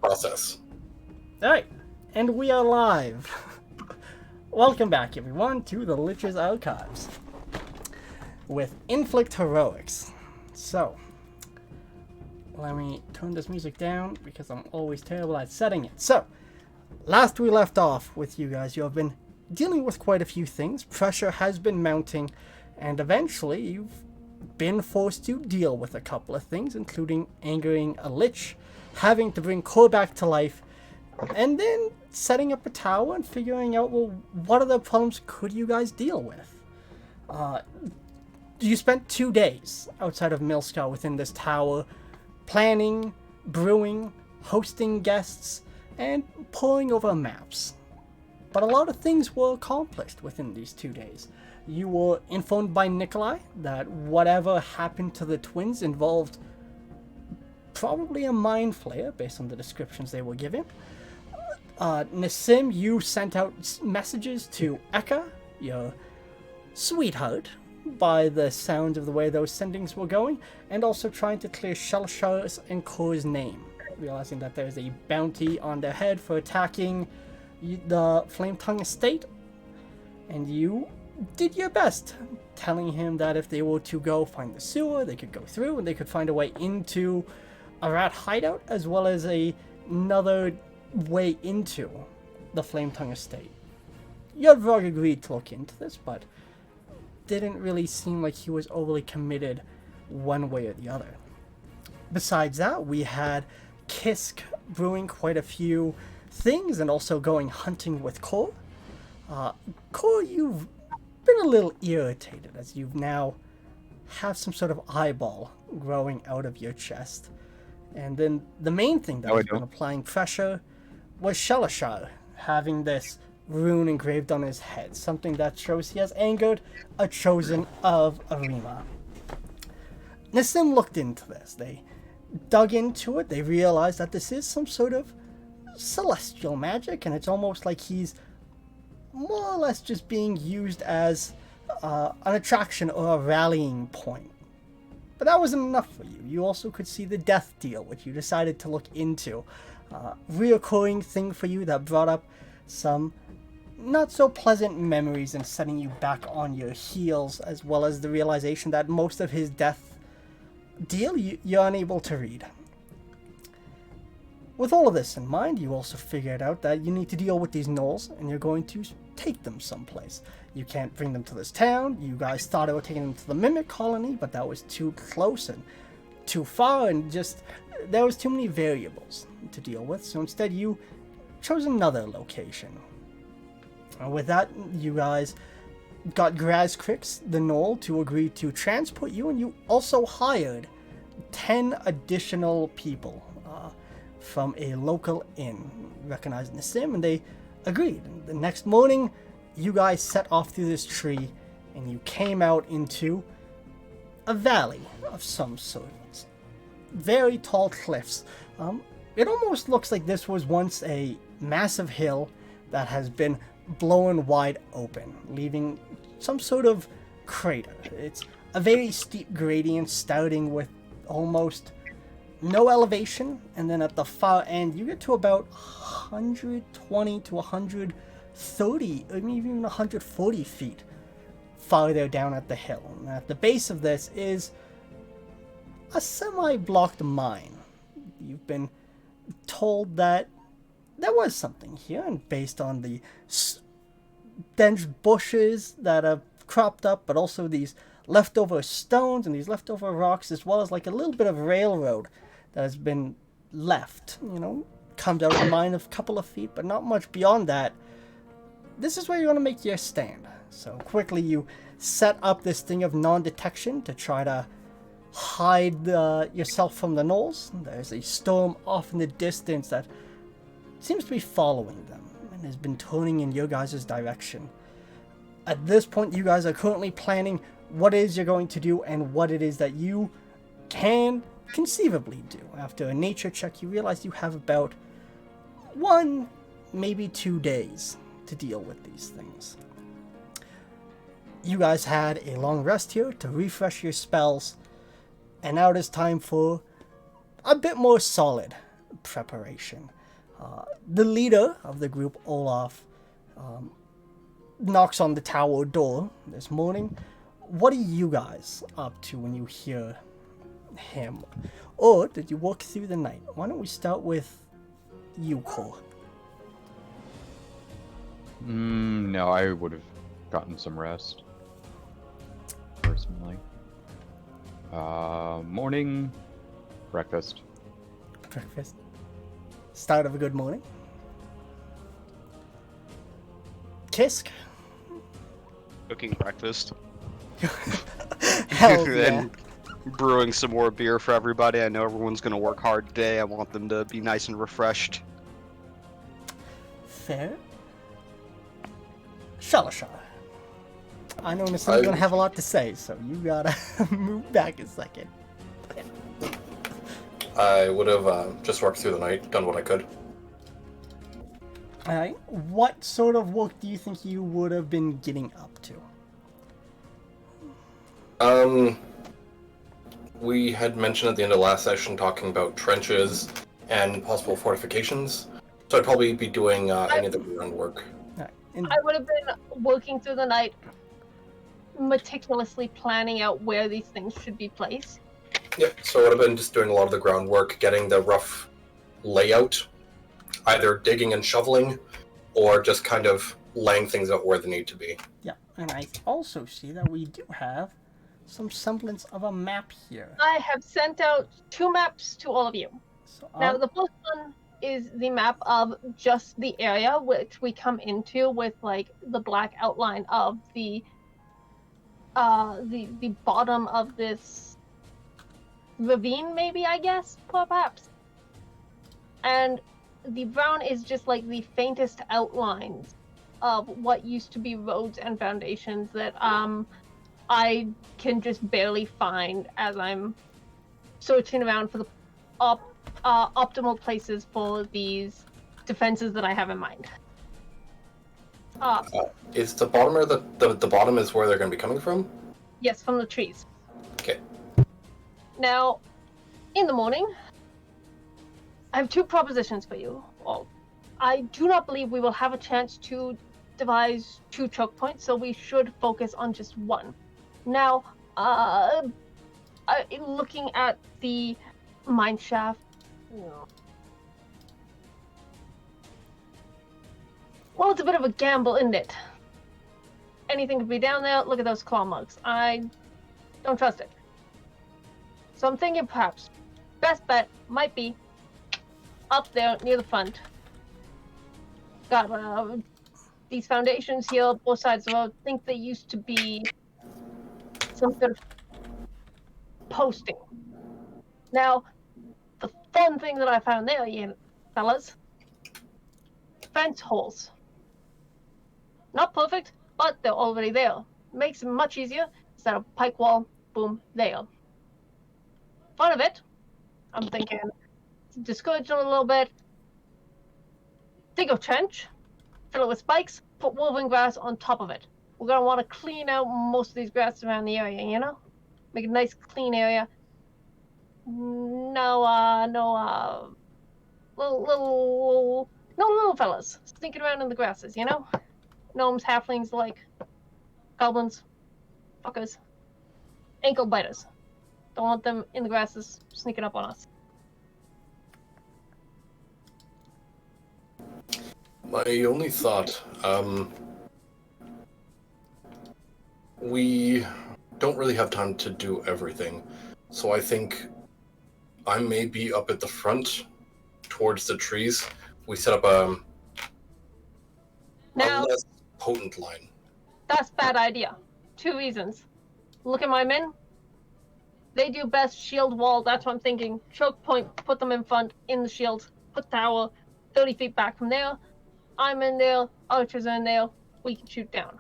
process. Alright, and we are live. Welcome back, everyone, to the Lich's Archives with Inflict Heroics. So, let me turn this music down because I'm always terrible at setting it. So, last we left off with you guys, you have been dealing with quite a few things. Pressure has been mounting, and eventually you've been forced to deal with a couple of things, including angering a Lich, having to bring Core back to life, and then setting up a tower and figuring out, well, what other problems could you guys deal with? You spent 2 days outside of Milscar within this tower, planning, brewing, hosting guests, and pulling over maps. But a lot of things were accomplished within these 2 days. You were informed by Nikolai that whatever happened to the twins involved probably a mind flare based on the descriptions they were given. Nassim, you sent out messages to Eka, your sweetheart, by the sound of the way those sendings were going, and also trying to clear Shalshar's and Kor's name, realizing that there's a bounty on their head for attacking the Flame Tongue estate, and you did your best, telling him that if they were to go find the sewer, they could go through, and they could find a way into a rat hideout, as well as another way into the Flame Tongue estate. Yudvrog agreed to look into this, but didn't really seem like he was overly committed one way or the other. Besides that, we had Kisk brewing quite a few things and also going hunting with Core. Core, you've been a little irritated as you've now have some sort of eyeball growing out of your chest. And then the main thing that has been applying pressure was Shalashar having this rune engraved on his head, something that shows he has angered a chosen of Arima. Nassim looked into this. They dug into it. They realized that this is some sort of celestial magic, and it's almost like he's more or less just being used as an attraction or a rallying point. But that wasn't enough for you. You also could see the death deal, which you decided to look into. Reoccurring thing for you that brought up some not so pleasant memories and setting you back on your heels, as well as the realization that most of his death deal you're unable to read. With all of this in mind, you also figured out that you need to deal with these gnolls, and you're going to take them someplace. You can't bring them to this town. You guys thought about taking them to the Mimic Colony, but that was too close and too far, and just there was too many variables to deal with, so instead you chose another location. And with that, you guys got Grazkrix, the gnoll, to agree to transport you, and you also hired 10 additional people from a local inn, recognizing Nassim, and they agreed. And the next morning, you guys set off through this tree, and you came out into a valley of some sort. Very tall cliffs. It almost looks like this was once a massive hill that has been blown wide open, leaving some sort of crater. It's a very steep gradient starting with almost no elevation, and then at the far end you get to about 120 to 130, or maybe even 140 feet farther down at the hill. And at the base of this is a semi-blocked mine. You've been told that there was something here, and based on the dense bushes that have cropped up, but also these leftover stones and these leftover rocks, as well as like a little bit of railroad that has been left, comes out of the mine a couple of feet, but not much beyond that. This is where you want to make your stand. So quickly you set up this thing of non-detection to try to hide yourself from the gnolls. There's a storm off in the distance that seems to be following them and has been turning in your guys' direction. At this point, you guys are currently planning what it is you're going to do and what it is that you can conceivably do. After a nature check, you realize you have about 1, maybe 2 days to deal with these things. You guys had a long rest here to refresh your spells, and now it is time for a bit more solid preparation. The leader of the group, Olaf, knocks on the tower door this morning. What are you guys up to when you hear him? Or did you walk through the night? Why don't we start with you, Cole? No, I would have gotten some rest. Personally. Morning. Breakfast. Breakfast. Start of a good morning. Kisk? Cooking breakfast. Hell yeah. And brewing some more beer for everybody. I know everyone's gonna work hard today. I want them to be nice and refreshed. Fair. Shalashar. I know Nassim's gonna have a lot to say, so you gotta move back a second. I would have just worked through the night, done what I could. Alright, what sort of work do you think you would have been getting up to? We had mentioned at the end of last session talking about trenches and possible fortifications, so I'd probably be doing any of the groundwork. Right. I would have been working through the night, meticulously planning out where these things should be placed. Yep, so I would have been just doing a lot of the groundwork, getting the rough layout, either digging and shoveling, or just kind of laying things out where they need to be. Yeah, and I also see that we do have some semblance of a map here. I have sent out 2 maps to all of you. So, Now, the first one is the map of just the area which we come into with, like, the black outline of the bottom of this ravine, maybe, I guess, perhaps. And the brown is just, like, the faintest outlines of what used to be roads and foundations that, I can just barely find as I'm searching around for the optimal places for these defenses that I have in mind. Is the bottom or the bottom is where they're going to be coming from? Yes, from the trees. Okay. Now, in the morning, I have 2 propositions for you. Well, I do not believe we will have a chance to devise 2 choke points, so we should focus on just one. Now, looking at the mine shaft, well, it's a bit of a gamble, isn't it? Anything could be down there. Look at those claw marks. I don't trust it. So I'm thinking perhaps best bet might be up there near the front. Got these foundations here, both sides of the road. I think they used to be some sort of posting. Now, the fun thing that I found there, you fellas, fence holes. Not perfect, but they're already there. Makes it much easier instead of pike wall, boom, there. Fun of it, I'm thinking, discourage them a little bit. Dig a trench, fill it with spikes, put woven grass on top of it. We're gonna want to clean out most of these grass around the area, you know? Make a nice clean area. No little fellas sneaking around in the grasses, you know? Gnomes, halflings, like goblins, fuckers, ankle biters. Don't want them in the grasses sneaking up on us. My only thought, we don't really have time to do everything, so I think I may be up at the front towards the trees. We set up a less potent line. That's a bad idea. 2 reasons. Look at my men. They do best shield wall. That's what I'm thinking. Choke point, put them in front, in the shield, put tower 30 feet back from there. I'm in there, archers are in there, we can shoot down.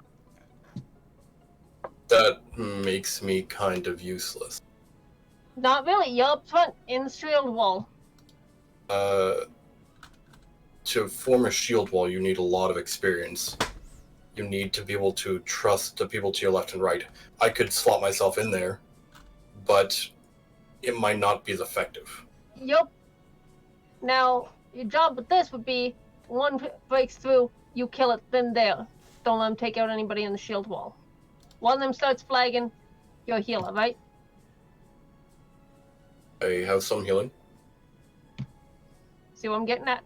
That makes me kind of useless. Not really, you're up front, in the shield wall. To form a shield wall, you need a lot of experience. You need to be able to trust the people to your left and right. I could slot myself in there, but it might not be as effective. Yep. Now, your job with this would be, one breaks through, you kill it then there. Don't let them take out anybody in the shield wall. One of them starts flagging, you're a healer, right? I have some healing. See what I'm getting at?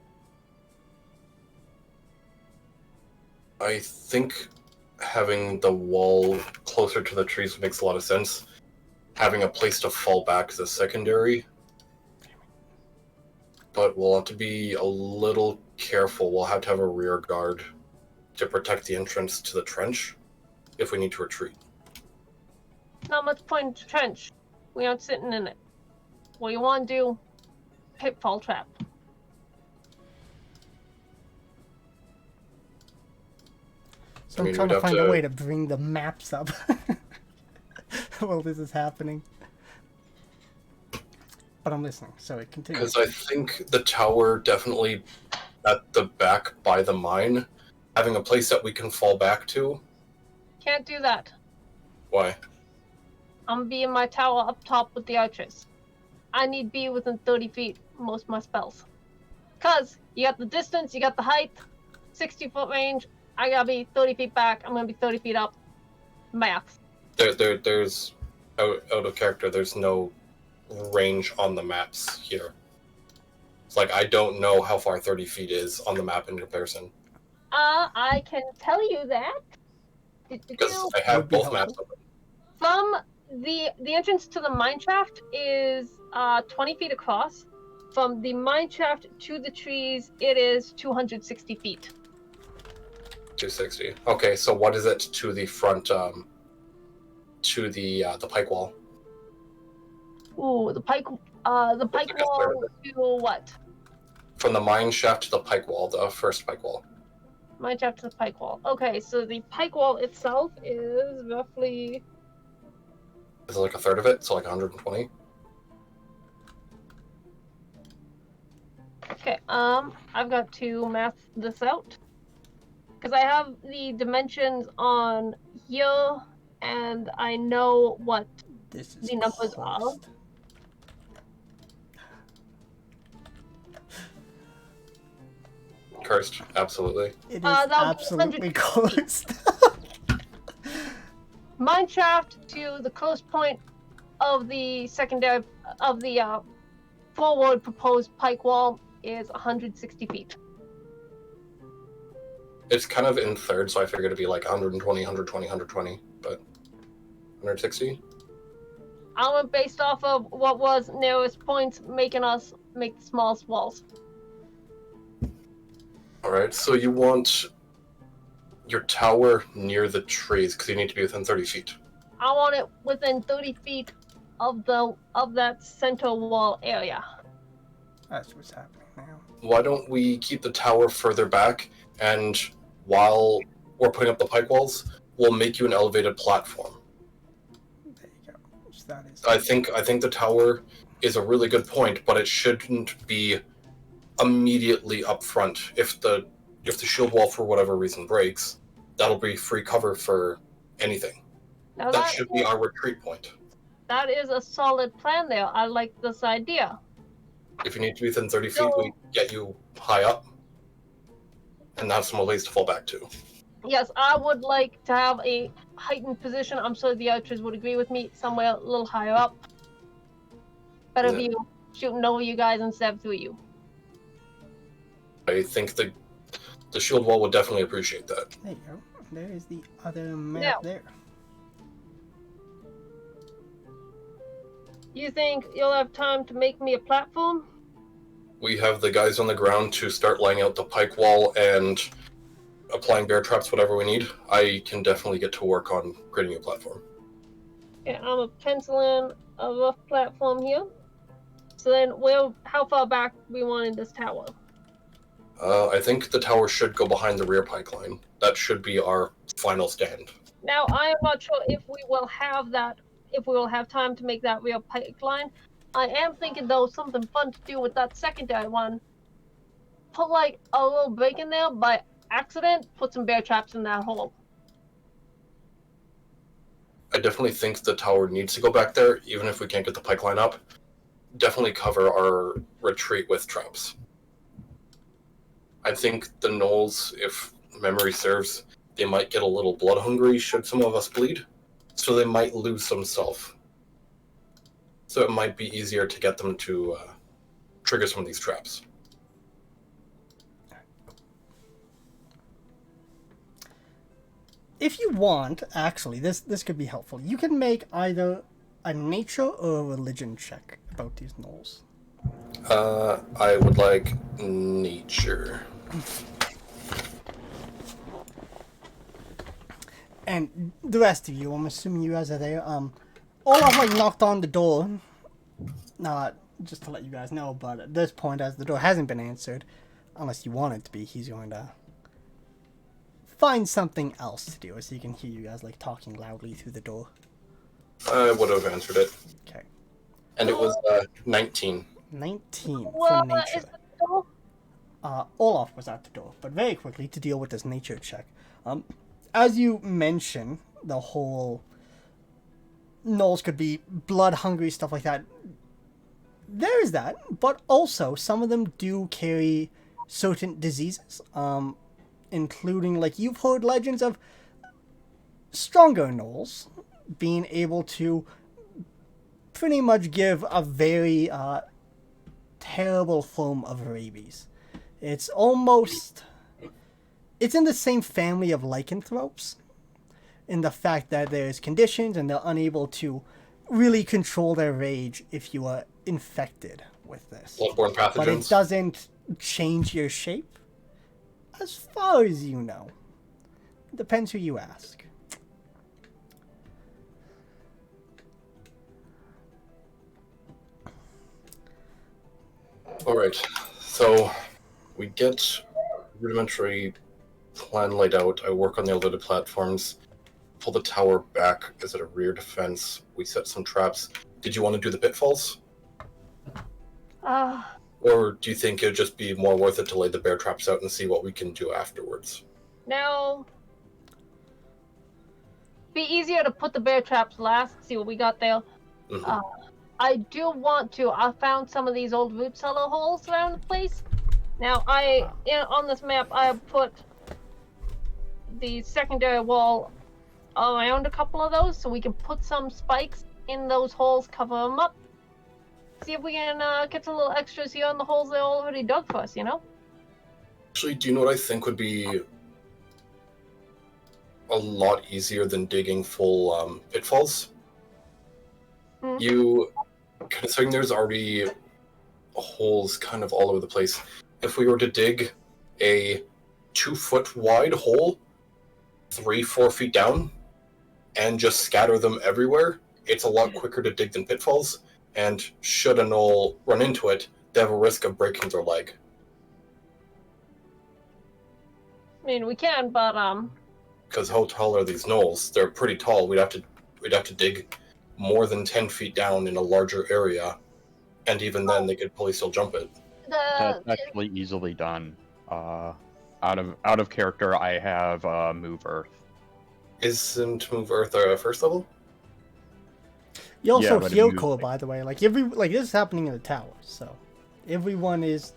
I think having the wall closer to the trees makes a lot of sense. Having a place to fall back is a secondary. But we'll have to be a little careful. We'll have to have a rear guard to protect the entrance to the trench if we need to retreat. Not much point in the trench. We aren't sitting in it. What you want to do, pitfall trap. So I mean, I'm trying we'd to have find to- a way to bring the maps up while this is happening. But I'm listening, so it continues. Because I think the tower definitely at the back by the mine, having a place that we can fall back to. Can't do that. Why? I'm gonna be in my tower up top with the archers. I need to be within 30 feet of most of my spells. Cause you got the distance, you got the height, 60-foot range. I gotta be 30 feet back. I'm gonna be 30 feet up. Math. There's out of character. There's no range on the maps here. It's like I don't know how far 30 feet is on the map in comparison I can tell you that. because I have Would be both maps helpful. open. From the entrance to the mine shaft is 20 feet across. From the mine shaft to the trees, it is 260 feet. 260. Okay, so what is it to the front? To the pike wall. Ooh, the pike Like a third wall of to what? From the mine shaft to the pike wall, the first pike wall. Mine shaft to the pike wall. Okay, so the pike wall itself is roughly Is it like a third of it? So like 120. okay. I've got to math this out because I have the dimensions on here, and I know what This is the numbers are. cursed. Cursed, absolutely. It is That would be absolutely cursed. Mine shaft to the close point of the secondary of the forward proposed pike wall is 160 feet. It's kind of in third, so I figured it'd be like 120, 120, 120, but 160. I went based off of what was nearest points, making us make the smallest walls. Alright, so you want your tower near the trees, because you need to be within 30 feet. I want it within 30 feet of that center wall area. That's what's happening now. Why don't we keep the tower further back, and while we're putting up the pike walls, we'll make you an elevated platform. There you go. So that is. I think the tower is a really good point, but it shouldn't be immediately up front. If the shield wall for whatever reason breaks, that'll be free cover for anything. Now That should be our retreat point. that is a solid plan there. I like this idea. If you need to be within 30 feet, we get you high up, and have some ways to fall back to. Yes, I would like to have a heightened position. I'm sure the archers would agree with me. Somewhere a little higher up. Better Yeah. view shooting over you guys instead of through you. I think the shield wall would definitely appreciate that. There you go. There is the other map Now. there. You think you'll have time to make me a platform? We have the guys on the ground to start laying out the pike wall and applying bear traps, whatever we need. I can definitely get to work on creating a platform. Yeah, I'm gonna pencil in a rough platform here. So then, how far back do we want in this tower? I think the tower should go behind the rear pike line. That should be our final stand. Now, I am not sure if we will have that, if we will have time to make that real pipeline. I am thinking, though, something fun to do with that secondary one. Put, like, a little break in there by accident, put some bear traps in that hole. I definitely think the tower needs to go back there, even if we can't get the pike line up. Definitely cover our retreat with traps. I think the gnolls, if memory serves, they might get a little blood hungry should some of us bleed, so they might lose some self. So it might be easier to get them to trigger some of these traps. If you want, actually, this could be helpful. You can make either a nature or a religion check about these gnolls. I would like nature. And the rest of you, I'm assuming you guys are there. Olaf like knocked on the door. Not just to let you guys know, but at this point, as the door hasn't been answered, unless you want it to be, he's going to find something else to do, so you can hear you guys like talking loudly through the door. I would have answered it. Okay. And it was 19. 19 Well, from nature. is the door? Olaf was at the door, but very quickly to deal with this nature check. As you mentioned, the whole gnolls could be blood hungry, stuff like that. There is that, but also some of them do carry certain diseases, including, like, you've heard legends of stronger gnolls being able to pretty much give a very terrible form of rabies. It's almost... It's in the same family of lycanthropes, in the fact that there's conditions and they're unable to really control their rage if you are infected with this. Bloodborne pathogens. But it doesn't change your shape, as far as you know. Depends who you ask. Alright, so we get rudimentary plan laid out. I work on the elevated platforms, pull the tower back as a rear defense. We set some traps. Did you want to do the pitfalls? Or do you think it'd just be more worth it to lay the bear traps out and see what we can do afterwards? Now, be easier to put the bear traps last, see what we got there. Mhm. I do want to. I found some of these old root cellar holes around the place. Now, on this map, I have put the secondary wall around a couple of those, so we can put some spikes in those holes, cover them up. See if we can get some little extras here on the holes they already dug for us, you know? Actually, do you know what I think would be a lot easier than digging full pitfalls? You, considering there's already holes kind of all over the place, if we were to dig a 2-foot wide hole 3-4 feet down and just scatter them everywhere, it's a lot quicker to dig than pitfalls, and should a gnoll run into it, they have a risk of breaking their leg. I mean, we can, but Because how tall are these gnolls? They're pretty tall. We'd have to dig more than 10 feet down in a larger area, and even then they could probably still jump it. That's actually easily done. Out of character, I have move Earth. Isn't Move Earth a first level? You also Yeah, but heal if you- core, by the way. Like this is happening in the tower, so everyone is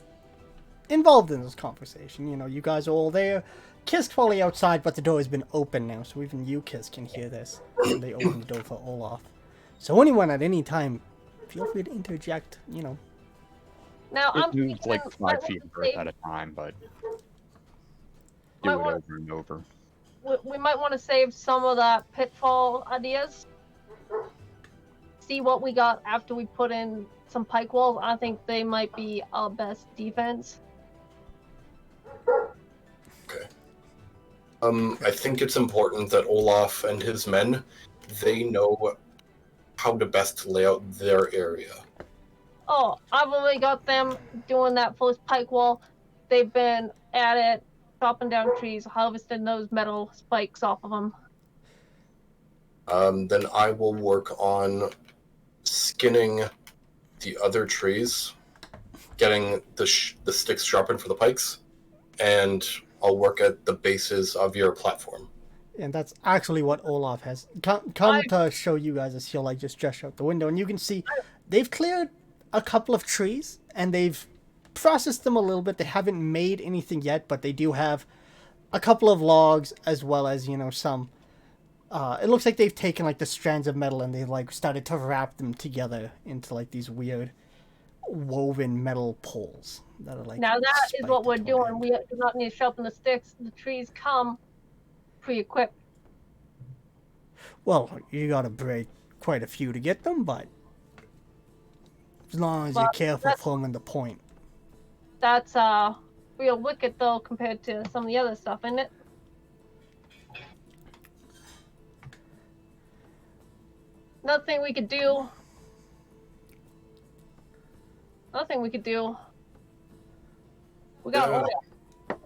involved in this conversation. You know, you guys are all there. Kiss probably outside, but the door has been open now, so even you, Kiss, can hear this. And they open the door for Olaf. So anyone at any time, feel free to interject. You know. now I'm It moves thinking like I 5 want feet to of Earth save- at a time, but do Might it want- over and over. we might want to save some of that pitfall ideas. See what we got after we put in some pike walls. I think they might be our best defense. Okay. I think it's important that Olaf and his men, they know how to best lay out their area. Oh, I've already got them doing that first pike wall. They've been at it, chopping down trees, harvesting those metal spikes off of them. Then I will work on skinning the other trees, getting the sticks sharpened for the pikes, and I'll work at the bases of your platform. And that's actually what Olaf has come to show you guys as he'll like just gesture out the window, and you can see they've cleared a couple of trees and they've processed them a little bit. They haven't made anything yet, but they do have a couple of logs as well as, some. It looks like they've taken like the strands of metal and they like started to wrap them together into like these weird woven metal poles that are like. Now that is what we're doing. end. We do not need to sharpen the sticks. The trees come pre-equipped. Well, you gotta break quite a few to get them, but as long as you're But careful that's- filming the point. That's real wicked though compared to some of the other stuff, isn't it? Nothing we could do. Nothing we could do. We got Yeah. oil.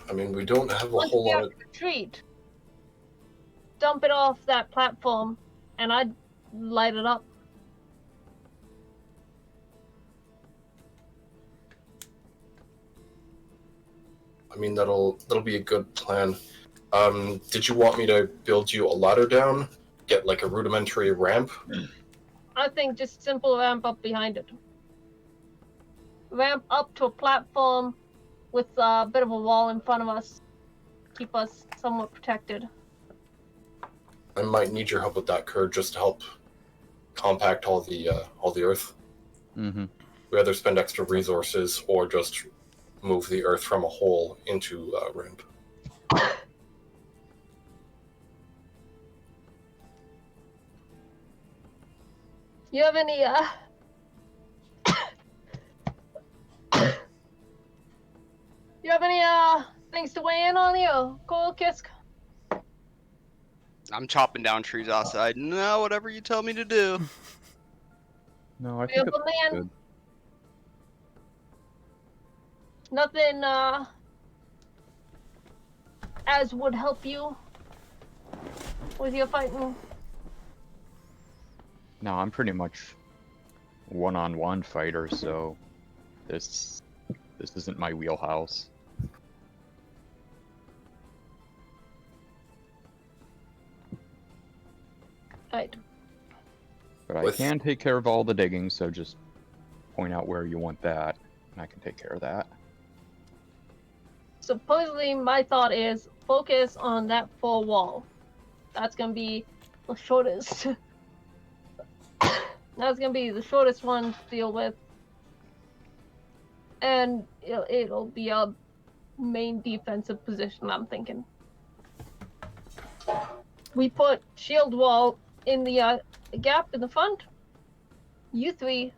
I mean, we don't have a Once whole we lot have of. to retreat, dump it off that platform, and I'd light it up. I mean, that'll be a good plan. Did you want me to build you a ladder down? Get like a rudimentary ramp? I think just simple ramp up behind it. Ramp up to a platform with a bit of a wall in front of us. Keep us somewhat protected. I might need your help with that, Kurt, just to help compact all the earth. Mm-hmm. We either spend extra resources or just move the earth from a hole into a ramp. You have any you have any things to weigh in on here, Coral Kisk? I'm chopping down trees outside. No, whatever you tell me to do. No, I You think have it's a man? good. Nothing as would help you with your fighting. No, I'm pretty much one-on-one fighter, so this isn't my wheelhouse. Right. But I With- can take care of all the digging, so just point out where you want that, and I can take care of that. Supposedly, my thought is focus on that full wall. That's gonna be the shortest. That's gonna be the shortest one to deal with, and it'll be a main defensive position. I'm thinking. We put shield wall in the gap in the front. You three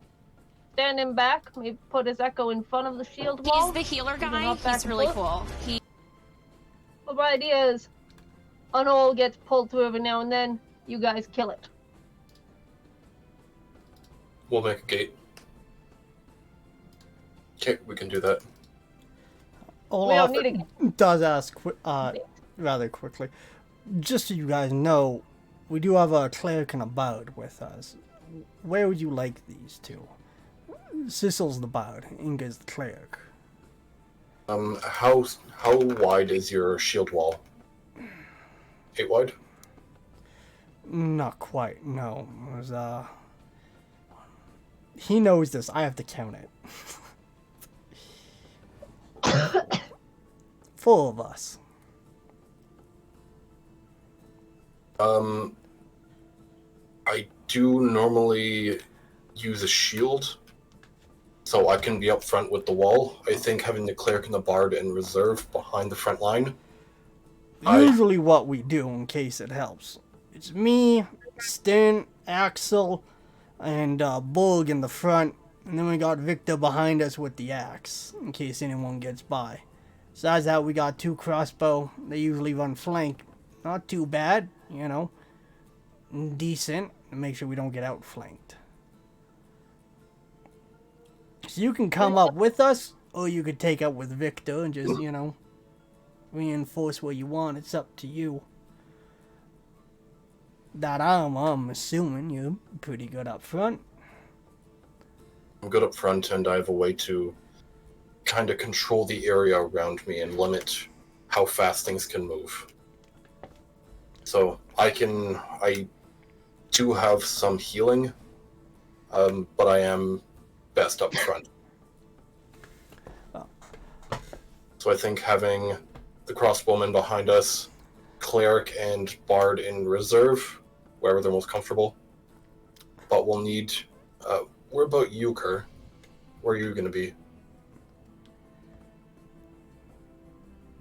stand in back. Maybe put his echo in front of the shield wall. He's the healer Even guy. up back He's and really forth. cool. But my idea is, an owl gets pulled through every now and then. You guys kill it. We'll make a gate. Okay, we can do that. Olaf We don't need does ask rather quickly. Just so you guys know, we do have a cleric and a bard with us. Where would you like these two? Sissel's the bard, Inga's the cleric. How wide is your shield wall? 8 wide? Not quite, no. It was, he knows this, I have to count it. 4 of us. I do normally use a shield, so I can be up front with the wall. I think having the cleric and the bard in reserve behind the front line. Usually what we do in case it helps. It's me, Stin, Axel, and Bulg in the front, and then we got Victor behind us with the axe, in case anyone gets by. Besides that, we got 2 crossbow. They usually run flank. Not too bad, you know. Decent, to make sure we don't get outflanked. So you can come up with us, or you could take up with Victor and just, you know, reinforce where you want. It's up to you. That I'm assuming you're pretty good up front. I'm good up front, and I have a way to kind of control the area around me and limit how fast things can move. So I do have some healing, but I am best up front. Oh. So I think having the crossbowmen behind us, cleric and bard in reserve, wherever they're most comfortable. But we'll need. Where about you, Kerr? Where are you going to be?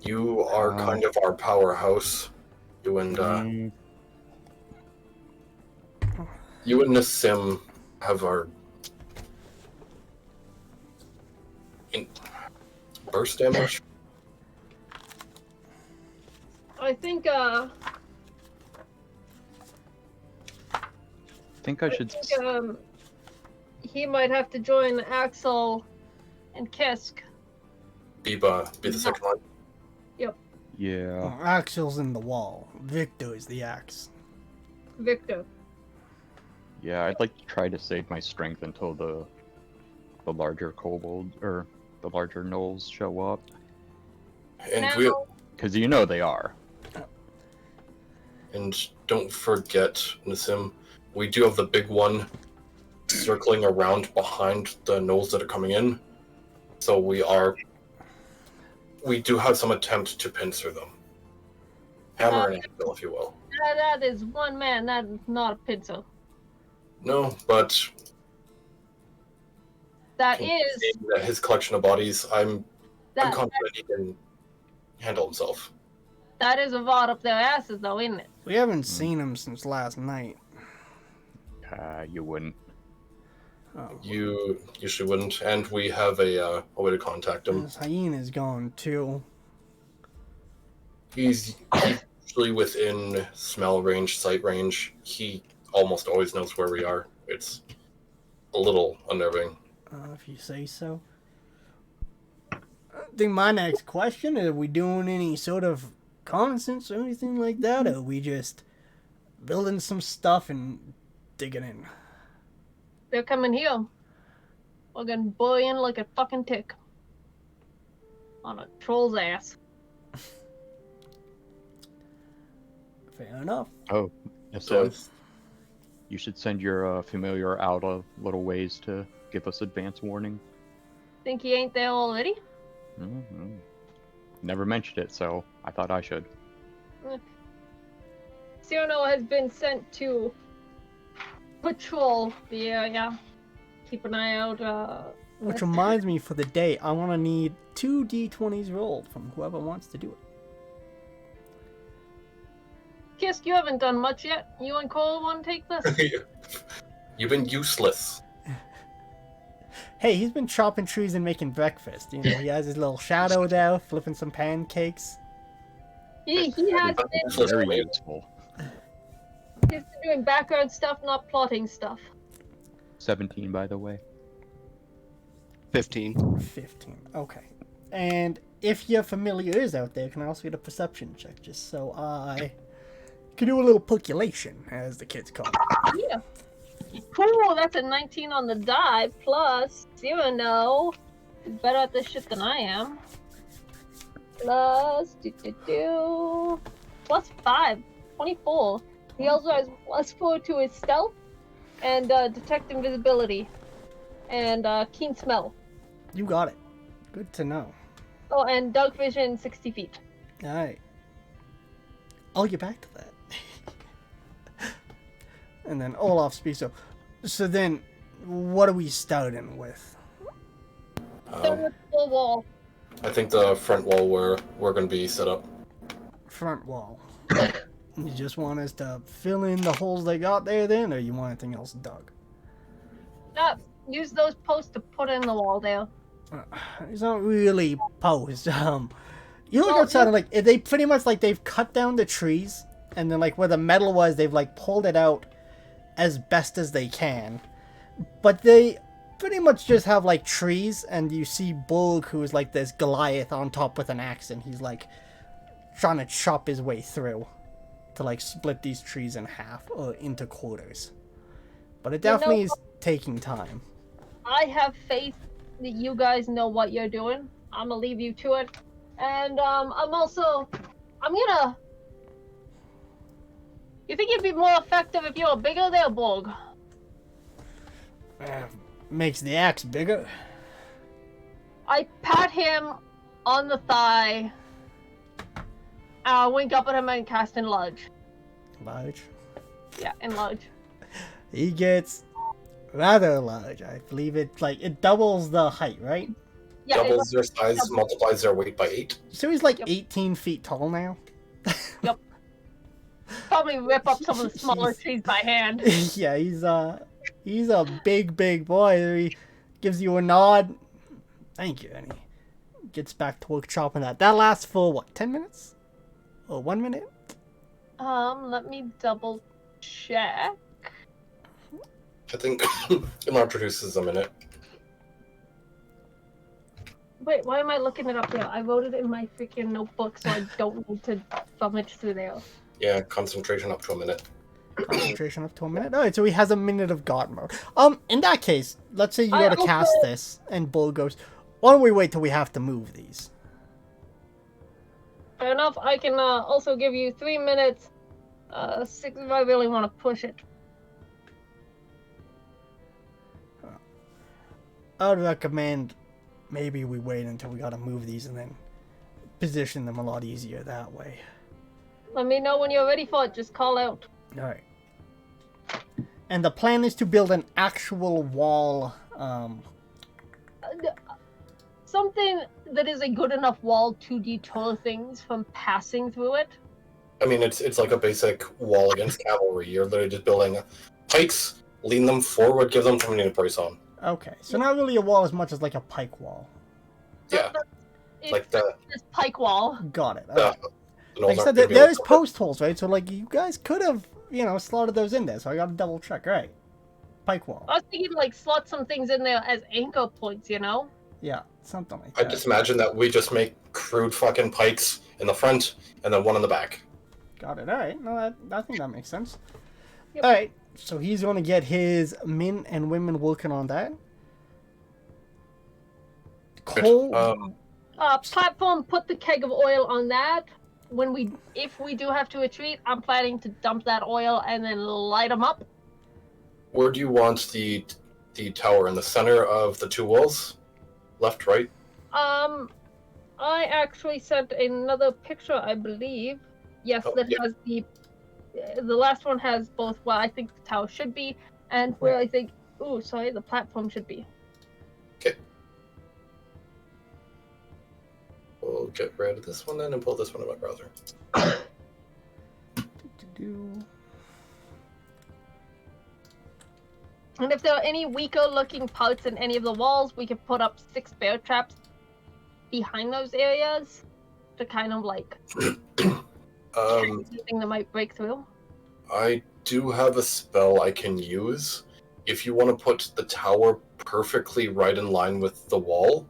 You are kind of our powerhouse. You and Nassim have our burst damage. I think think I should. he might have to join Axel and Kisk. Be the second line. Yeah. Axel's in the wall. Victor is the axe. Victor. Yeah, I'd like to try to save my strength until the larger kobold or the larger gnolls show up. And Now- Because you know they are. And don't forget, Nassim, we do have the big one circling around behind the gnolls that are coming in. So we do have some attempt to pincer them. Hammer and anvil, if you will. That is one man. That is not a pincer. No, but That seeing is that his collection of bodies, I'm that. confident he can handle himself. That is a vod up their asses, though, isn't it? We haven't seen him since last night. You wouldn't. Oh. You usually wouldn't, and we have a way to contact him. His hyena's gone too. He's usually within smell range, sight range. He almost always knows where we are. It's a little unnerving. If you say so. I think my next question is: are we doing any sort of reconnaissance or anything like that, or are we just building some stuff and digging in? They're coming here. We're gonna bully in like a fucking tick. On a troll's ass. Fair enough. Oh, so you should send your familiar out a little ways to give us advance warning. Think he ain't there already? Mm-hmm. Never mentioned it, so I thought I should. Cyrano has been sent to patrol the area. Keep an eye out. Which reminds me, for the day, I want to need 2 d20s rolled from whoever wants to do it. Kisk, you haven't done much yet. You and Cole want to take this? You've been useless. Hey, he's been chopping trees and making breakfast. You know, he has his little shadow there, flipping some pancakes. He has been, Very useful. he's been doing background stuff, not plotting stuff. 17, by the way. 15. 15. Okay. And if your familiar is out there, can I also get a perception check, just so I can do a little percolation, as the kids call it. Yeah. Cool, that's a 19 on the die, plus Cyrano is better at this shit than I am. Plus, plus 5, 24. He also has plus 4 to his stealth, and detect invisibility, and keen smell. You got it. Good to know. Oh, and dark vision 60 feet. Alright. I'll get back to that. And then Olaf speaks up. So then, what are we starting with? Third full wall. I think the front wall where we're going to be set up. Front wall. You just want us to fill in the holes they got there then, or you want anything else dug? Use those posts to put in the wall there. It's not really posts. You look Well, outside and like they pretty much like they've cut down the trees, and then like where the metal was, they've like pulled it out as best as they can. But they pretty much just have like trees, and you see Bulg, who's like this Goliath on top with an axe, and he's like trying to chop his way through to like split these trees in half or into quarters. But it definitely is taking time. I have faith that you guys know what you're doing. I'm gonna leave you to it. And I'm gonna... You think it'd be more effective if you were bigger there, Bulg? Makes the axe bigger. I pat him on the thigh. Wink up at him and cast Enlarge. Large. Yeah, Enlarge. He gets rather large. I believe it doubles the height, right? Yeah, Doubles their size, multiplies their weight by 8. So he's like Yep. 18 feet tall now. probably rip up some of the smaller He's- trees by hand. Yeah, he's a big boy. He gives you a nod. Thank you, and he gets back to work chopping that. That lasts for what, 10 minutes? Or 1 minute? Let me double check. I think it now produces a minute. Wait, why am I looking it up here? I wrote it in my freaking notebook, so I don't need to rummage through there. Yeah, concentration up to a minute. Concentration up to a minute. Alright, so he has a minute of God mode. In that case, let's say you I go to cast also- this, and Bull goes, why don't we wait till we have to move these? Fair enough. I can also give you 3 minutes. 6 if I really want to push it. I would recommend maybe we wait until we gotta move these and then position them a lot easier that way. Let me know when you're ready for it. Just call out. Alright. And the plan is to build an actual wall. Something that is a good enough wall to deter things from passing through it. I mean, it's like a basic wall against cavalry. You're literally just building pikes, lean them forward, give them something to brace on. Okay, so not really a wall as much as like a pike wall. Yeah, It's like the this pike wall. Got it. the Alright. knolls Like I aren't said, gonna be there's able to- post holes, right? So like you guys could have, slotted those in there. So I gotta double check. All right, pike wall. I was thinking like slot some things in there as anchor points, you know? Yeah, something like I that. just imagine that we just make crude fucking pikes in the front and then one in the back. Got it. All right. No, I think that makes sense. Yep. All right. So he's going to get his men and women working on that. Good. Cole. Platform, put the keg of oil on that. If we do have to retreat, I'm planning to dump that oil and then light them up. Where do you want the tower? In the center of the two walls? Left, right? I actually sent another picture, I believe. Yes, Oh, that yeah. has the last one has both where I think the tower should be and where I think the platform should be. We'll get rid of this one then and pull this one in my browser. And if there are any weaker looking parts in any of the walls, we could put up 6 bear traps behind those areas to kind of like something that might break through. I do have a spell I can use. If you want to put the tower perfectly right in line with the wall,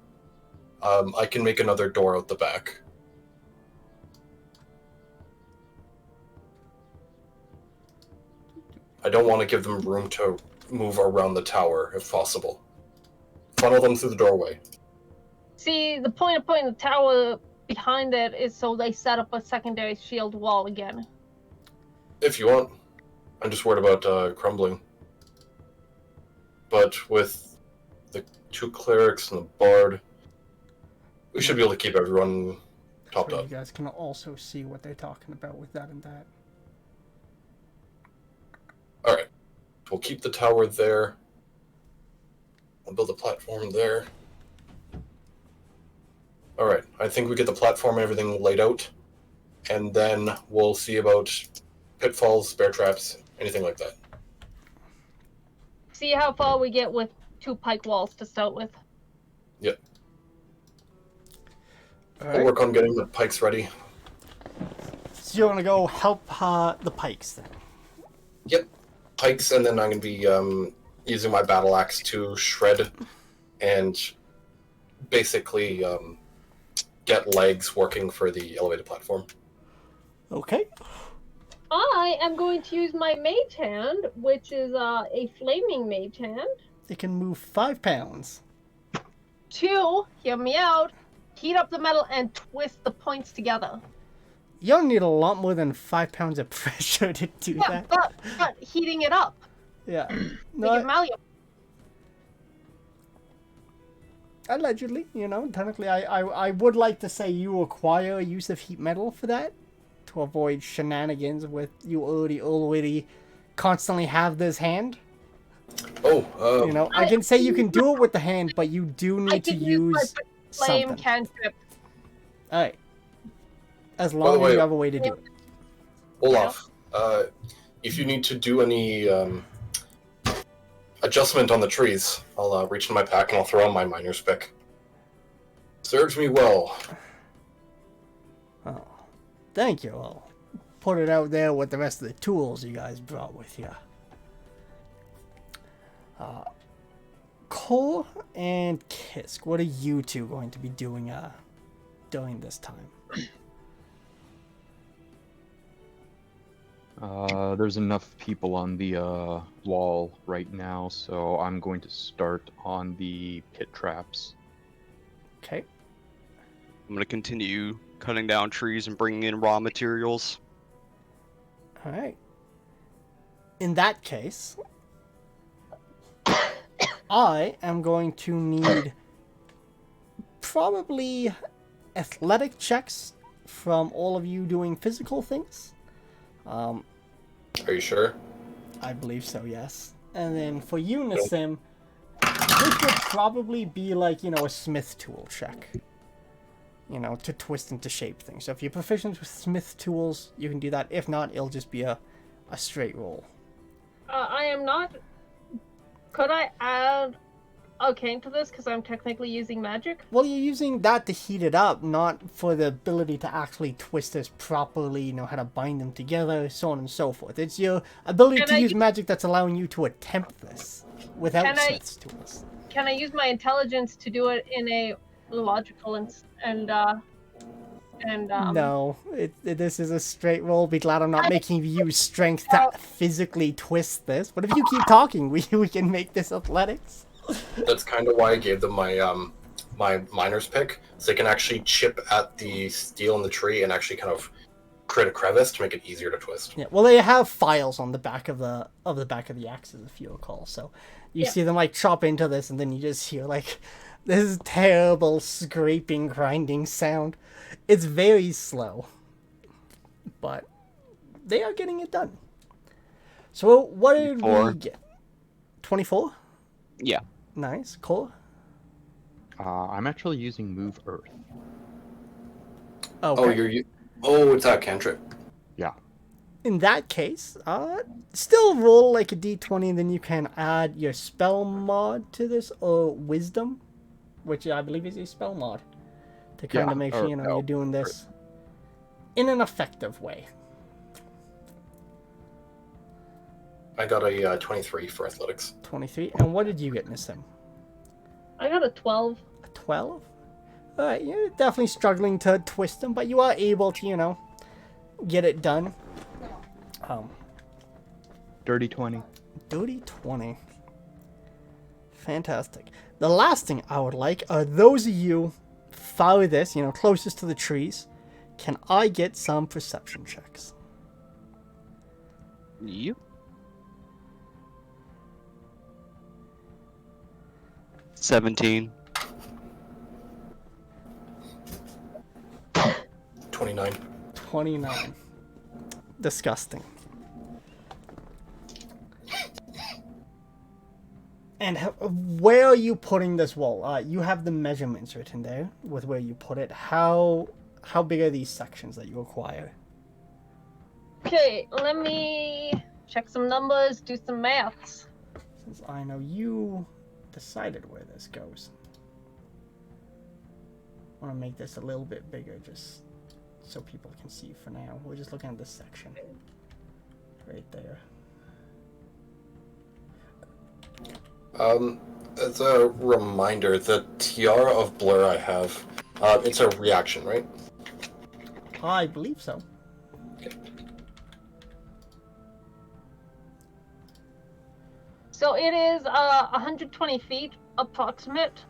I can make another door out the back. I don't want to give them room to move around the tower, if possible. Funnel them through the doorway. See, the point of putting the tower behind it is so they set up a secondary shield wall again. If you want. I'm just worried about crumbling. But with the 2 clerics and the bard, we should be able to keep everyone topped So up. you guys can also see what they're talking about with that and that. Alright. We'll keep the tower there. I'll build a platform there. Alright, I think we get the platform and everything laid out. And then we'll see about pitfalls, bear traps, anything like that. See how far we get with 2 pike walls to start with. Yep. All We'll right. work on getting the pikes ready. So you're gonna go help the pikes then. Yep. Pikes, and then I'm going to be using my battle axe to shred and basically get legs working for the elevated platform. Okay. I am going to use my mage hand, which is a flaming mage hand, It can move 5 pounds. to, hear me out, heat up the metal and twist the points together. You don't need a lot more than 5 pounds of pressure to do Yeah, that. but heating it up. Yeah. Make No, it malleable. allegedly, you know, technically, I would like to say you acquire use of heat metal for that to avoid shenanigans with you already constantly have this hand. Oh, You know, I can say you can do it with the hand, but you do I need to can use my use flame something. cantrip. All right. As By long the as way, you have a way to do it. Olaf, if you need to do any adjustment on the trees, I'll reach in my pack and I'll throw on my miner's pick. Serves me well. Oh, thank you. I'll put it out there with the rest of the tools you guys brought with you. Cole and Kisk, what are you two going to be doing during this time? There's enough people on the wall right now, so I'm going to start on the pit traps. Okay. I'm gonna continue cutting down trees and bringing in raw materials. All right. In that case, I am going to need probably athletic checks from all of you doing physical things. Are you sure? I believe so, yes. And then for you, Nassim, this would probably be like, you know, a smith tool check. You know, to twist and to shape things. So if you're proficient with smith tools, you can do that. If not, it'll just be a straight roll. I am not. Could I add arcane to this because I'm technically using magic? Well, you're using that to heat it up, not for the ability to actually twist this properly, you know, how to bind them together, so on and so forth. It's your ability to use magic that's allowing you to attempt this without smith's tools. Can I use my intelligence to do it in a logical No, this is a straight roll. Be glad I'm not making you use strength to physically twist this. But if you keep talking, we can make this athletics. That's kind of why I gave them my my miner's pick, so they can actually chip at the steel in the tree and actually kind of create a crevice to make it easier to twist. Yeah, well, they have files on the back of the axes, if you recall. So you see them like chop into this, and then you just hear like this terrible scraping, grinding sound. It's very slow, but they are getting it done. So what did we get? 24? Yeah. Nice. Cool. I'm actually using Move Earth. Okay. It's that cantrip. Yeah. In that case, still roll like a d20, and then you can add your spell mod to this, or wisdom, which I believe is your spell mod, to kind of make sure you're doing this in an effective way. I got a 23 for athletics. 23. And what did you get, Nissim? I got a 12. A 12? Alright, you're definitely struggling to twist them, but you are able to, you know, get it done. Dirty 20. Dirty 20. Fantastic. The last thing I would like are those of you farthest, you know, closest to the trees. Can I get some perception checks? You? 17. 29. 29. Disgusting. And where are you putting this wall? You have the measurements written there with where you put it. How big are these sections that you acquire? Okay, let me check some numbers, do some maths. Since I know you decided where this goes. I want to make this a little bit bigger just so people can see for now. We're just looking at this section. Right there. As a reminder, the Tiara of Blur I have, it's a reaction, right? I believe so. Okay. So it is 120 feet approximate.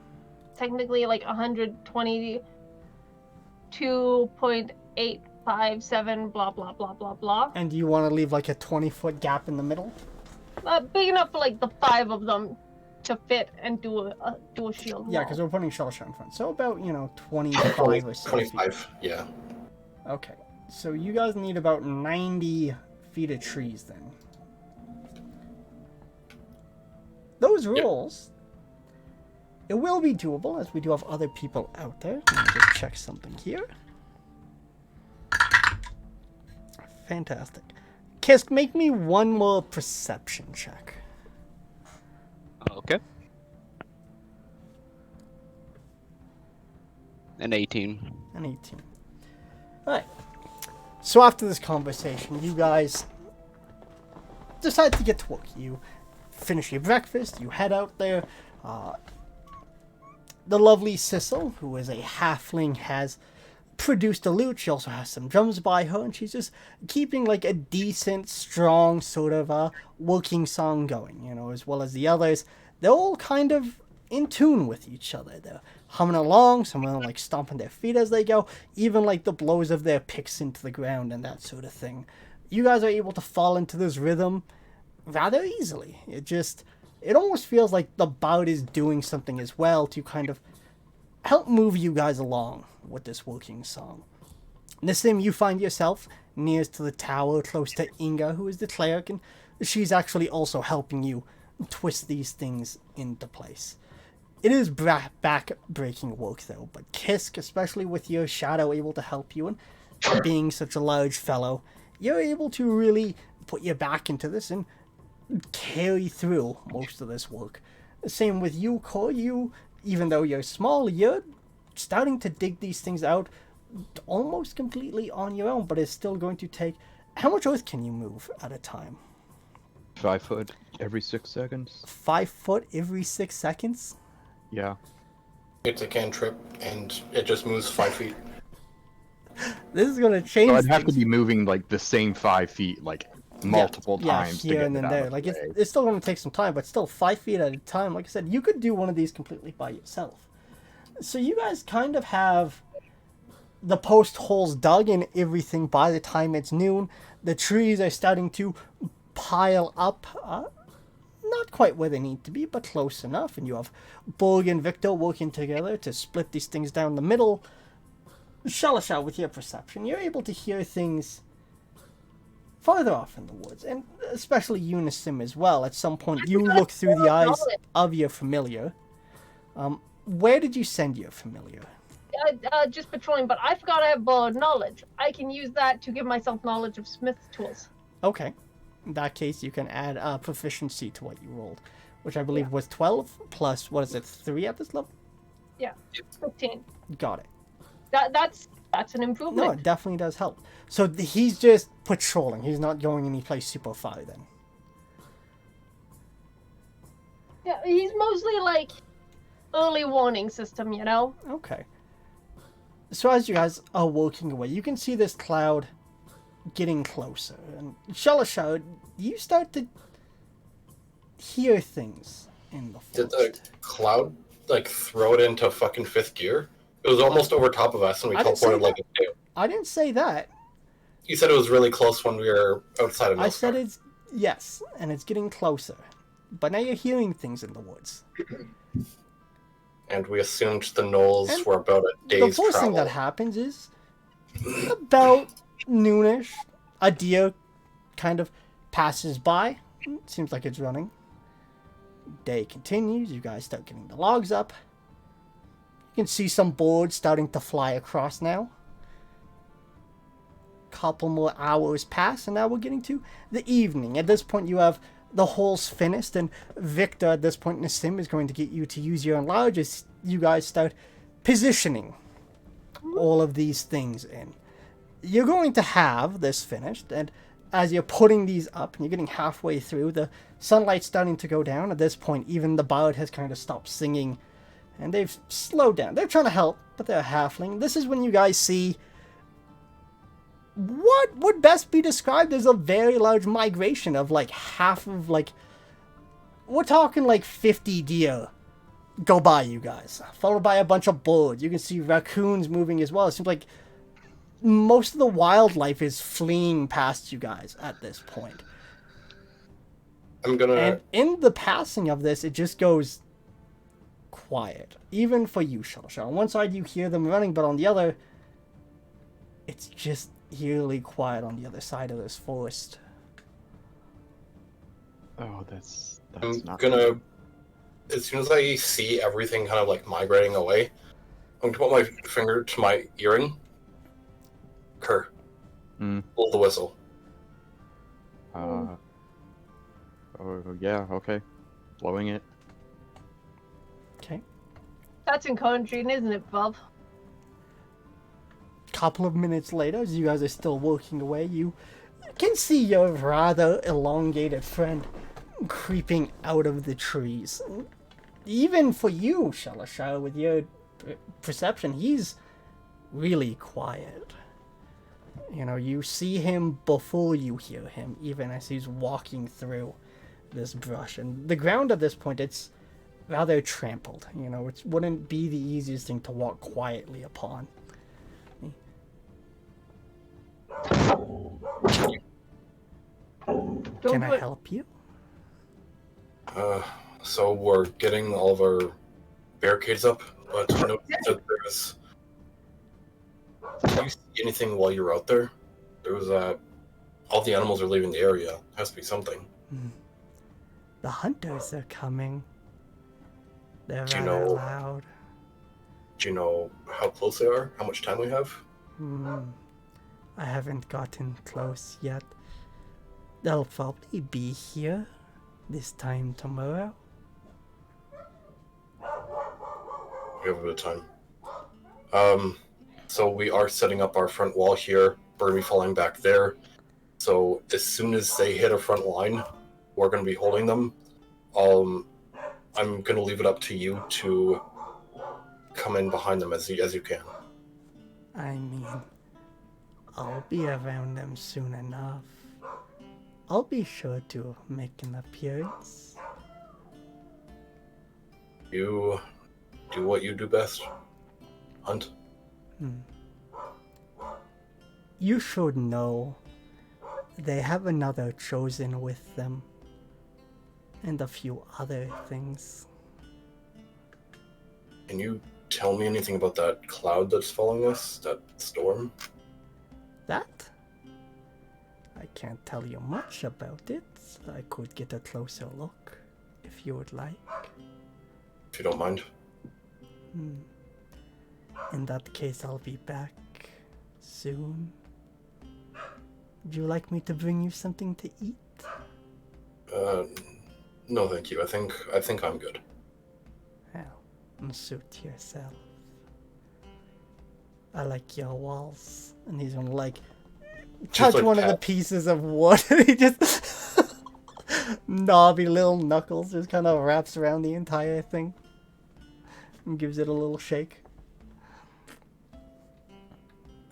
Technically like 122.857 blah blah blah blah blah. And do you want to leave like a 20-foot gap in the middle? Big enough for like the 5 of them to fit and do a shield Yeah, wall. because we're putting Shelter in front. So about, 25 or so feet. 25, yeah. Okay. So you guys need about 90 feet of trees then. Those rolls, it will be doable as we do have other people out there. Let me just check something here. Fantastic. Kisk, make me one more perception check. Okay. An 18. An 18. Alright. So after this conversation, you guys decide to get to work. You finish your breakfast, you head out there. The lovely Sissel, who is a halfling, has produced a lute. She also has some drums by her, and she's just keeping like a decent, strong sort of working song going, as well as the others. They're all kind of in tune with each other. They're humming along, some of them like stomping their feet as they go, even like the blows of their picks into the ground and that sort of thing. You guys are able to fall into this rhythm rather easily. It almost feels like the bout is doing something as well to kind of help move you guys along with this working song. Nissim, you find yourself nearest to the tower, close to Inga, who is the cleric, and she's actually also helping you twist these things into place. It is back-breaking work, though, but Kisk, especially with your shadow able to help you, and being such a large fellow, you're able to really put your back into this and carry through most of this work. Same with you, Cor. You, even though you're small, you're starting to dig these things out almost completely on your own, but it's still going to take... How much earth can you move at a time? 5 foot every 6 seconds. 5 foot every 6 seconds? Yeah. It's a cantrip, and it just moves 5 feet. This is going to change So I'd have to things. be moving like the same 5 feet like multiple times to here get and it then out there. of the Like way. it's still going to take some time, but still 5 feet at a time. Like I said, you could do one of these completely by yourself. So you guys kind of have the post holes dug and everything by the time it's noon. The trees are starting to pile up. Not quite where they need to be, but close enough. And you have Borg and Victor working together to split these things down the middle. Shalasha, with your perception, you're able to hear things farther off in the woods, and especially Unisim as well. At some point, you look through the eyes of your familiar. Where did you send your familiar? Just patrolling, but I forgot I have borrowed knowledge. I can use that to give myself knowledge of smith's tools. Okay. In that case, you can add proficiency to what you rolled, which I believe was 12 plus, 3 at this level? Yeah, 15. Got it. That's an improvement. No, it definitely does help. So he's just patrolling. He's not going any place super far then. Yeah, he's mostly like early warning system, Okay. So as you guys are walking away, you can see this cloud getting closer. And Shalasha, you start to hear things in the Did forest. the cloud, throw it into fucking 5th gear? It was almost over top of us, and we I didn't say teleported like a tail. I didn't say that. You said it was really close when we were outside of I said Millstar. it's... Yes, and it's getting closer. But now you're hearing things in the woods. And we assumed the Knolls And were about a The day's first thing travel. that happens is, about noonish, a deer kind of passes by. Seems like it's running. Day continues. You guys start getting the logs up. You can see some boards starting to fly across now. Couple more hours pass, and now we're getting to the evening. At this point, you have the holes finished, and Victor, at this point in the sim, is going to get you to use your enlarge as you guys start positioning all of these things in. You're going to have this finished, and as you're putting these up, and you're getting halfway through, the sunlight's starting to go down. At this point, even the bard has kind of stopped singing, and they've slowed down. They're trying to help, but they're halfling. This is when you guys see what would best be described as a very large migration of half of we're talking 50 deer go by you guys, followed by a bunch of birds. You can see raccoons moving as well. It seems like most of the wildlife is fleeing past you guys at this point. I'm gonna. And in the passing of this, it just goes quiet. Even for you, Shelsha. On one side, you hear them running, but on the other, it's just eerily quiet on the other side of this forest. Oh, that's I'm not gonna. good. As soon as I see everything kind of like migrating away, I'm gonna put my finger to my earring. Kerr, blow the whistle. Oh yeah, okay. Blowing it. Okay. That's encouraging, isn't it, Bob? Couple of minutes later, as you guys are still walking away, you can see your rather elongated friend creeping out of the trees. Even for you, Shalashar, with your perception, he's really quiet. You know, you see him before you hear him, even as he's walking through this brush. And the ground at this point, it's rather trampled. You know, it wouldn't be the easiest thing to walk quietly upon. Can I help you? So we're getting all of our barricades up, but I noticed that there's. Did you see anything while you were out there? There was all the animals are leaving the area. Has to be something. The hunters are coming. They're Do you rather know- loud. Do you know how close they are? How much time we have? I haven't gotten close yet. They'll probably be here this time tomorrow. We have a bit of time. So we are setting up our front wall here. We're gonna be falling back there. So as soon as they hit a front line, we're gonna be holding them. I'm gonna leave it up to you to come in behind them as you can. I mean, I'll be around them soon enough. I'll be sure to make an appearance. You do what you do best. Hunt. You should know they have another chosen with them. And a few other things. Can you tell me anything about that cloud that's following us? That storm? That? I can't tell you much about it. I could get a closer look, if you would like. If you don't mind. In that case, I'll be back soon. Would you like me to bring you something to eat? No, thank you. I think I'm good. Well, suit yourself. I like your walls. And he's gonna like touch like one of the pieces of wood. He just knobby little knuckles just kind of wraps around the entire thing and gives it a little shake.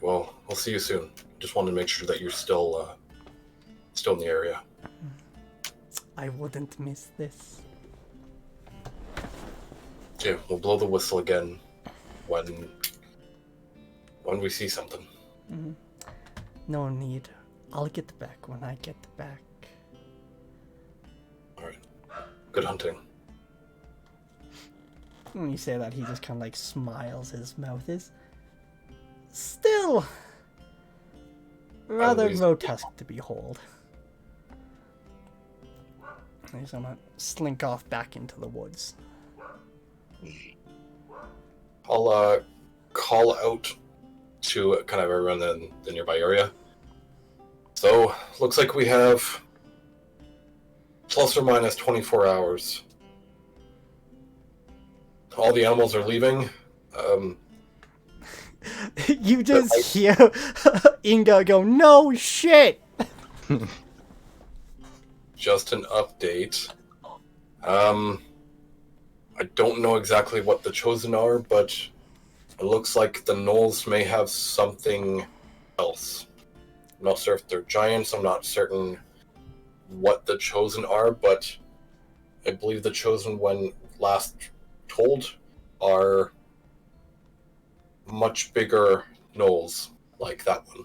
Well, we'll see you soon. Just wanted to make sure that you're still in the area. I wouldn't miss this. Okay, we'll blow the whistle again when we see something. No need. I'll get back when I get back. Alright. Good hunting. When you say that, he just kind of like smiles. His mouth is still rather grotesque to behold. He's gonna slink off back into the woods. I'll call out to kind of everyone in the nearby area. So, looks like we have plus or minus 24 hours. All the animals are leaving. You just hear Inga go, "No shit!" Just an update. I don't know exactly what the Chosen are, but it looks like the Gnolls may have something else. I'm not sure if they're giants, I'm not certain what the Chosen are, but I believe the Chosen, when last told, are much bigger Gnolls, like that one.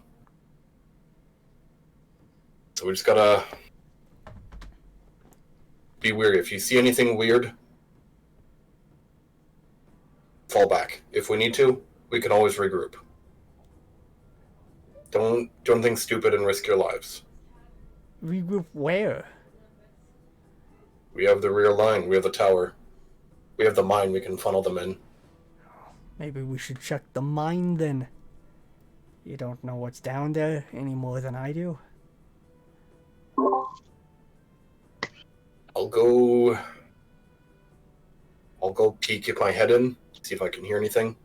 So we just gotta be wary. If you see anything weird, fall back. If we need to, we can always regroup. Don't do anything stupid and risk your lives. Regroup where? We have the rear line. We have the tower. We have the mine we can funnel them in. Maybe we should check the mine then. You don't know what's down there any more than I do. I'll go peek my head in, see if I can hear anything.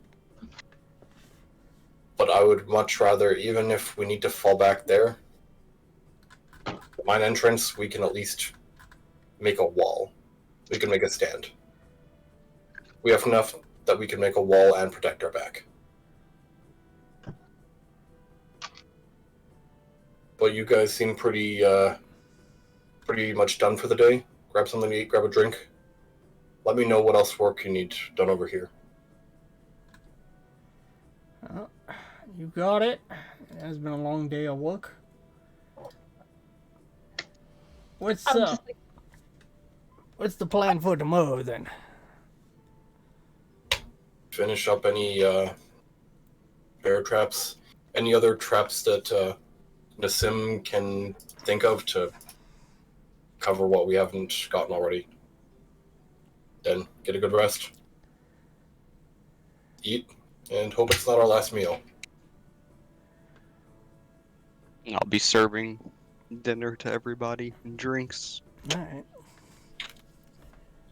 But I would much rather, even if we need to fall back there, the mine entrance, we can at least make a wall. We can make a stand. We have enough that we can make a wall and protect our back. But you guys seem pretty much done for the day. Grab something to eat, grab a drink. Let me know what else work you need done over here. You got it. It has been a long day of work. What's the plan for tomorrow then? Finish up any bear traps, any other traps that Nassim can think of to cover what we haven't gotten already. Then get a good rest, eat, and hope it's not our last meal. I'll be serving dinner to everybody and drinks. Alright.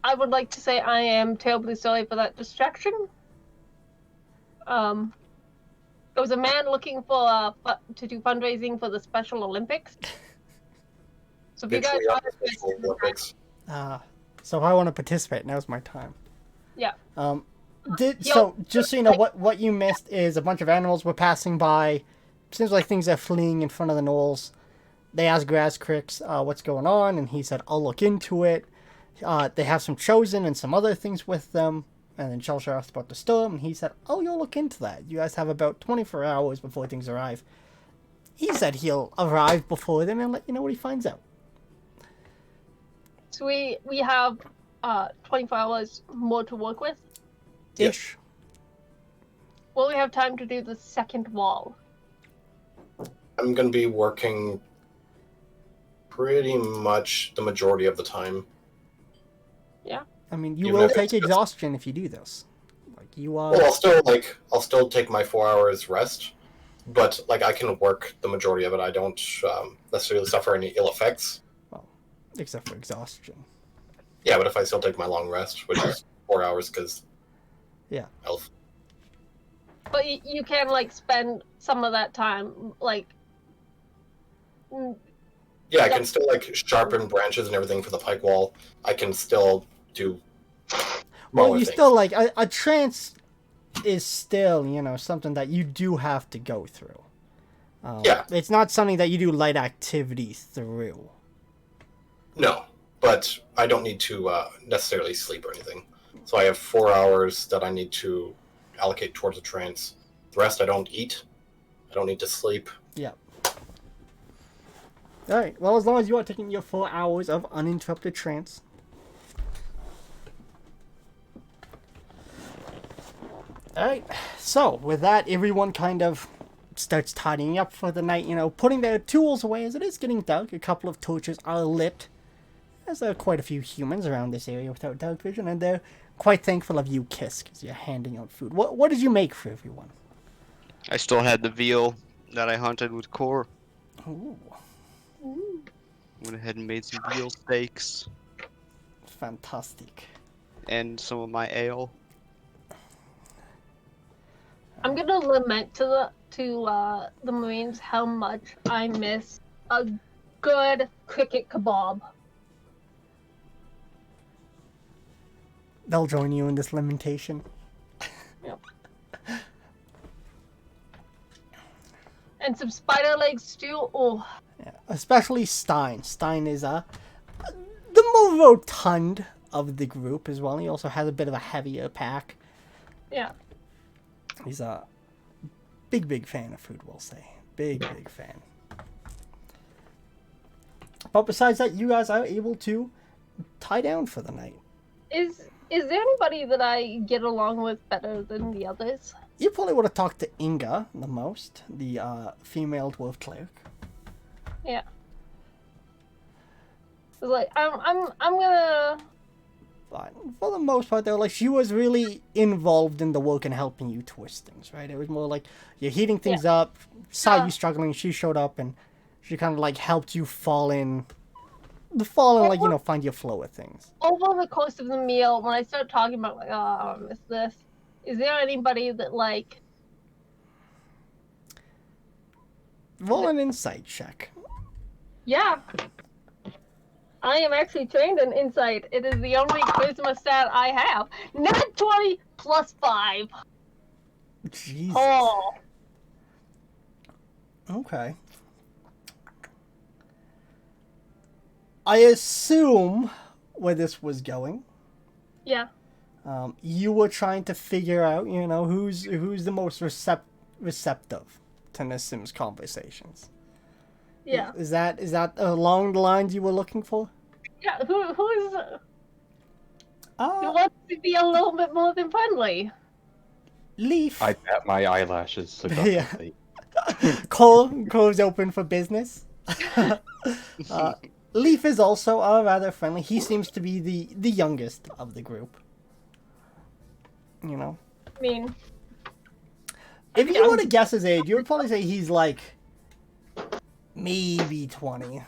I would like to say I am terribly sorry for that distraction. There was a man looking for to do fundraising for the Special Olympics. So if you guys want to Olympics. So if I want to participate, now's my time. yeah. So just so you know, what you missed is a bunch of animals were passing by. Seems like things are fleeing in front of the knolls. They asked Grazkrix what's going on, and he said, I'll look into it. They have some chosen and some other things with them. And then Shelsha asked about the storm, and he said, oh, you'll look into that. You guys have about 24 hours before things arrive. He said he'll arrive before them and let you know what he finds out. So we have 24 hours more to work with. Ish. Will we have time to do the second wall? I'm going to be working pretty much the majority of the time. Yeah. I mean, you Even will if take it's just- exhaustion if you do this. Like, you are... Well, I'll still take my 4 hours rest, but I can work the majority of it. I don't necessarily suffer any ill effects. Except for exhaustion. Yeah, but if I still take my long rest, which is 4 hours, because Yeah. health. But you can spend some of that time Yeah, I can still sharpen branches and everything for the pike wall. I can still do. Well, you things. still a trance is still something that you do have to go through. Yeah. It's not something that you do light activity through. No, but I don't need to necessarily sleep or anything. So I have 4 hours that I need to allocate towards the trance. The rest I don't eat. I don't need to sleep. Yeah. Alright, well, as long as you are taking your 4 hours of uninterrupted trance. Alright, so with that, everyone kind of starts tidying up for the night, putting their tools away as it is getting dark. A couple of torches are lit, as there are quite a few humans around this area without dark vision, and they're quite thankful of you, Kiss, because you're handing out food. What did you make for everyone? I still had the veal that I hunted with Core. Ooh, Went ahead and made some veal steaks fantastic. and some of my ale. I'm gonna lament to the Marines how much I miss a good cricket kebab. They'll join you in this lamentation. Yep. And some spider leg stew. Oh, Yeah, especially Stein. Stein is the more rotund of the group as well. He also has a bit of a heavier pack. yeah. He's a big fan of food, we'll say. Big fan. But besides that, you guys are able to tie down for the night. Is there anybody that I get along with better than the others? You probably would have talked to Inga the most, the female dwarf cleric. Yeah. It's like I'm gonna. But for the most part, though, like she was really involved in the work and helping you twist things, right? It was more like you're heating things up, saw you struggling, she showed up, and she kind of like helped you fall in, like, you know, find your flow of things. Over the course of the meal, when I start talking about like, oh, I miss this, is there anybody that like? Roll an insight check. Yeah. I am actually trained in insight. It is the only charisma stat I have. Nat 20 plus 5. Jesus. Oh. Okay. I assume where this was going. Yeah. You were trying to figure out, you know, who's the most receptive to Nassim's conversations. Yeah. Is that along the lines you were looking for? Yeah. Who wants to be a little bit more than friendly? Leaf. I pat my eyelashes seductively. Cole's open for business. Leaf is also rather friendly. He seems to be the youngest of the group. You know? I mean... If you were to guess his age, you would probably say he's like... maybe 20.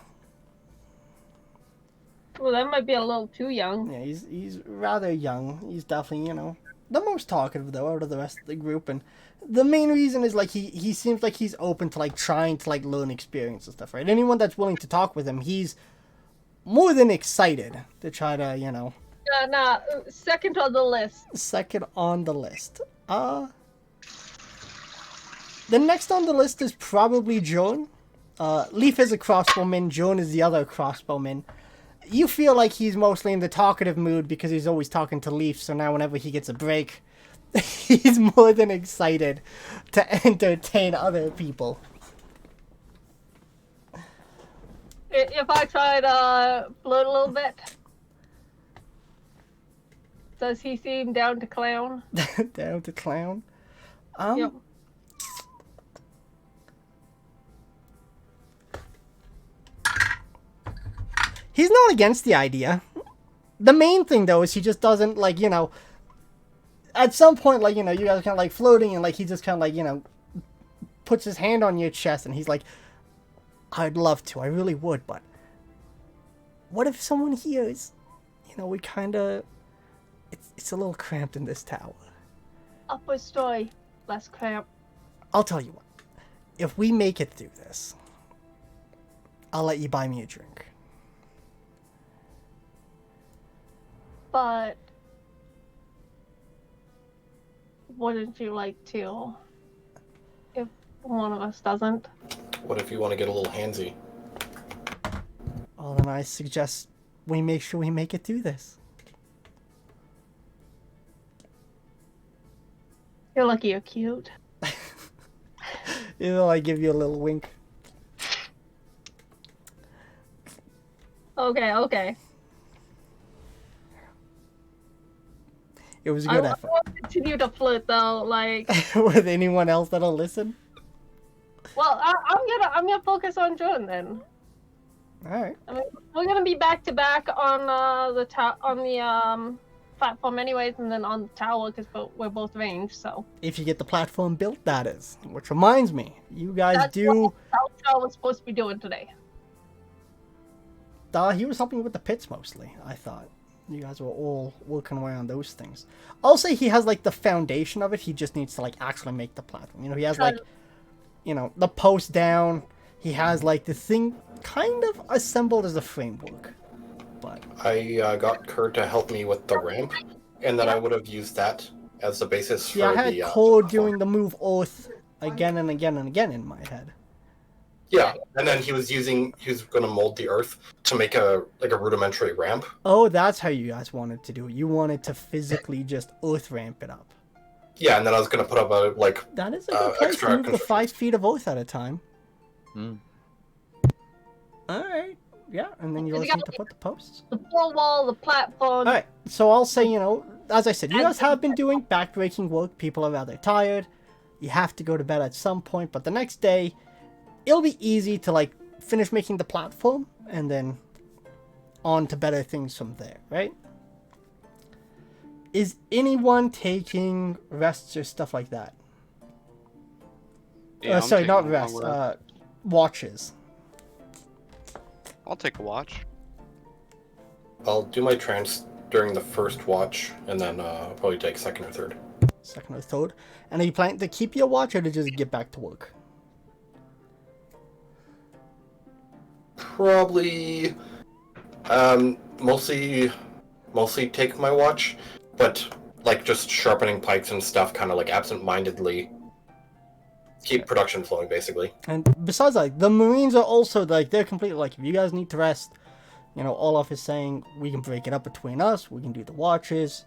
Well, that might be a little too young. Yeah, he's rather young. He's definitely, you know, the most talkative, though, out of the rest of the group. And the main reason is, like, he seems like he's open to, like, trying to, like, learn experience and stuff, right? Anyone that's willing to talk with him, he's more than excited to try to, you know... second on the list. Second on the list. The next on the list is probably Joan. Leaf is a crossbowman, Joan is the other crossbowman. You feel like he's mostly in the talkative mood because he's always talking to Leaf, so now whenever he gets a break, he's more than excited to entertain other people. If I try to flirt a little bit, does he seem down to clown? Down to clown? Yep. He's not against the idea. The main thing, though, is he just doesn't, like, you know... At some point, like, you know, you guys are kind of, like, floating, and, like, he just kind of, like, you know... puts his hand on your chest, and he's like... I'd love to, I really would, but... what if someone hears? You know, we kind of... It's a little cramped in this tower. Upper story, less cramped. I'll tell you what. If we make it through this... I'll let you buy me a drink. But wouldn't you like to if one of us doesn't? What if you want to get a little handsy? Well, then I suggest we make sure we make it through this. You're lucky you're cute. You know, I give you a little wink. Okay. It was a good effort. I want to continue to flirt though, like... With anyone else that'll listen? Well, I'm gonna focus on Jordan then. Alright. I mean, we're gonna be back to back on the platform anyways, and then on the tower because we're both ranged. So If you get the platform built, that is. Which reminds me, you guys that's do... what Tower was supposed to be doing today. He was helping with the pits mostly, I thought. You guys were all working away on those things. I'll say he has, like, the foundation of it. He just needs to, like, actually make the platform. You know, he has, like, you know, the post down. He has, like, the thing kind of assembled as a framework. But I got Kurt to help me with the ramp, and then I would have used that as the basis for yeah, I had the Cole platform. doing the move Earth again and again and again in my head. Yeah, and then he was going to mold the earth to make a rudimentary ramp. Oh, that's how you guys wanted to do it. You wanted to physically just Earth ramp it up. Yeah, and then I was going to put up a, like, That is a good place to move the 5 feet of Earth at a time. Hmm. Alright. Yeah, and then you Is it just got, need to put the posts. The floor wall, the platform. Alright, so I'll say, as I said, you And- guys have been doing backbreaking work. People are rather tired. You have to go to bed at some point, but the next day, it'll be easy to, like, finish making the platform, and then on to better things from there, right? Is anyone taking rests or stuff like that? Yeah, I'm Sorry, taking not a long rest. rest. Watches. I'll take a watch. I'll do my trance during the first watch, and then probably take second or third. Second or third. And are you planning to keep your watch or to just get back to work? Probably, mostly take my watch, but like just sharpening pikes and stuff, kind of like absent-mindedly. Keep production flowing, basically. And besides, like, the Marines are also, like, they're completely, like, if you guys need to rest, Olaf is saying we can break it up between us, we can do the watches.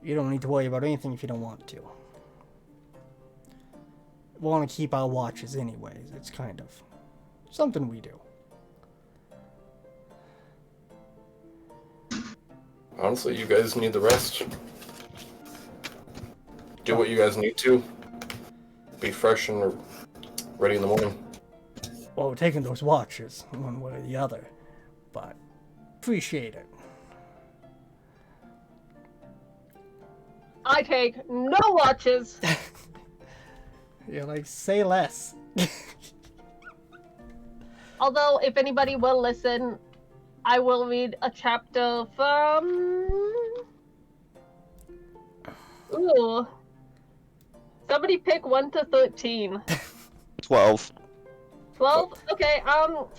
You don't need to worry about anything if you don't want to. We want to keep our watches anyways. It's kind of something we do. Honestly, you guys need the rest. Do what you guys need to. Be fresh and ready in the morning. Well, we're taking those watches, one way or the other. But, appreciate it. I take no watches. You're like, say less. Although, if anybody will listen, I will read a chapter from. Ooh. Somebody pick 1 to 13. 12. 12? Okay, I'll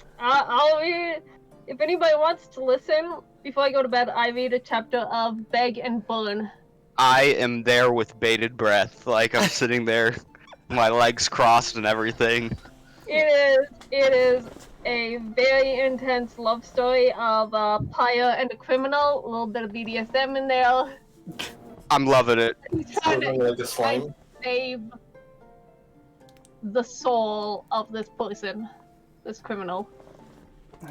read. If anybody wants to listen, before I go to bed, I read a chapter of Beg and Burn. I am there with bated breath. Like, I'm sitting there, my legs crossed and everything. It is a very intense love story of a pyre and a criminal. A little bit of BDSM in there. I'm loving it. He's trying to Like the slime. save the soul of this person, this criminal,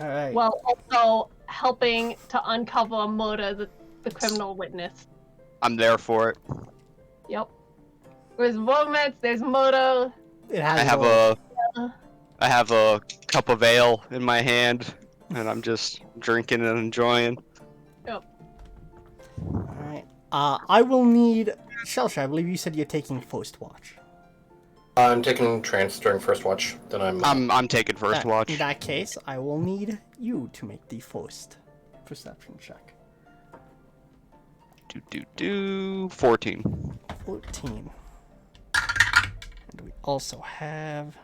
Alright. while also helping to uncover a murder that the criminal witnessed. I'm there for it. Yep. There's romance, there's murder. It has I have I have a cup of ale in my hand, and I'm just drinking and enjoying. Alright. I will need... Shelsha, I believe you said you're taking first watch. I'm taking trance during first watch. Then I'm taking first In watch. that case, I will need you to make the first perception check. 14. 14. And we also have...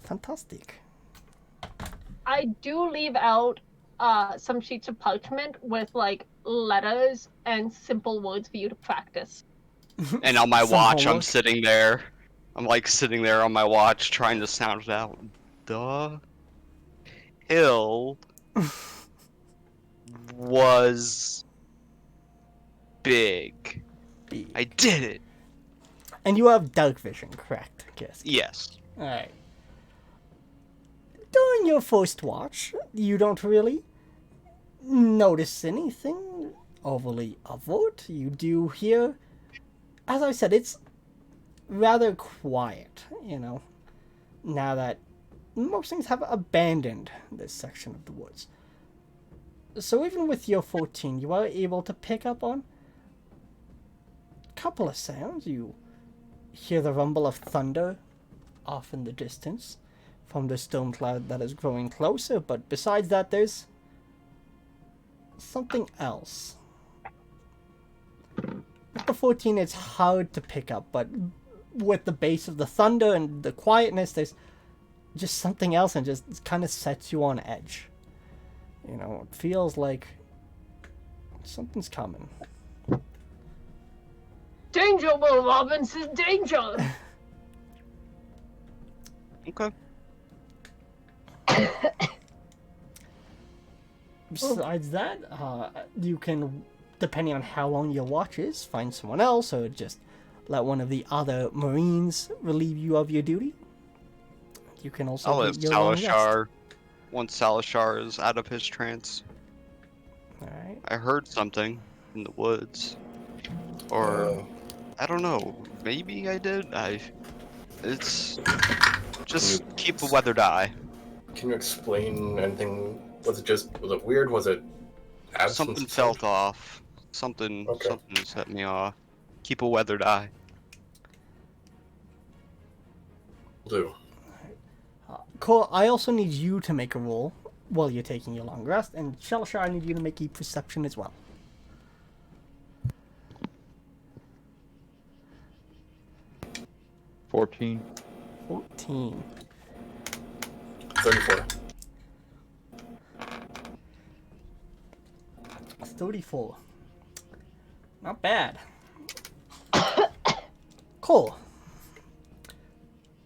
Fantastic. I do leave out some sheets of parchment with like letters and simple words for you to practice. And on my Some watch, I'm homework. sitting there. I'm like sitting there on my watch trying to sound it out. The hill was big. B. I did it. And you have dark vision, correct? Yes. Yes. Alright. During your first watch, you don't really notice anything overly overt. You do hear, as I said, it's rather quiet, now that most things have abandoned this section of the woods. So even with your 14, you are able to pick up on a couple of sounds. You hear the rumble of thunder off in the distance from the storm cloud that is growing closer, but besides that, there's something else. With the 14, it's hard to pick up, but with the base of the thunder and the quietness, there's just something else and just kind of sets you on edge. It feels like something's coming. Danger, Will Robinson, danger! Okay. Besides that, you can, depending on how long your watch is, find someone else or just let one of the other Marines relieve you of your duty. You can also I'll get let your long rest. Salashar. Once Salashar is out of his trance. Alright. I heard something in the woods. Or, I don't know. Maybe I did? It's... Just keep a weathered eye. Can you explain anything? Was it weird? Was it absence Something of sound? felt off. Something Okay. set me off. Keep a weathered eye. Do. Cool. I also need you to make a roll while you're taking your long rest, and Shalashar, I need you to make a perception as well. 14. 14. 34. 34. Not bad. Cool.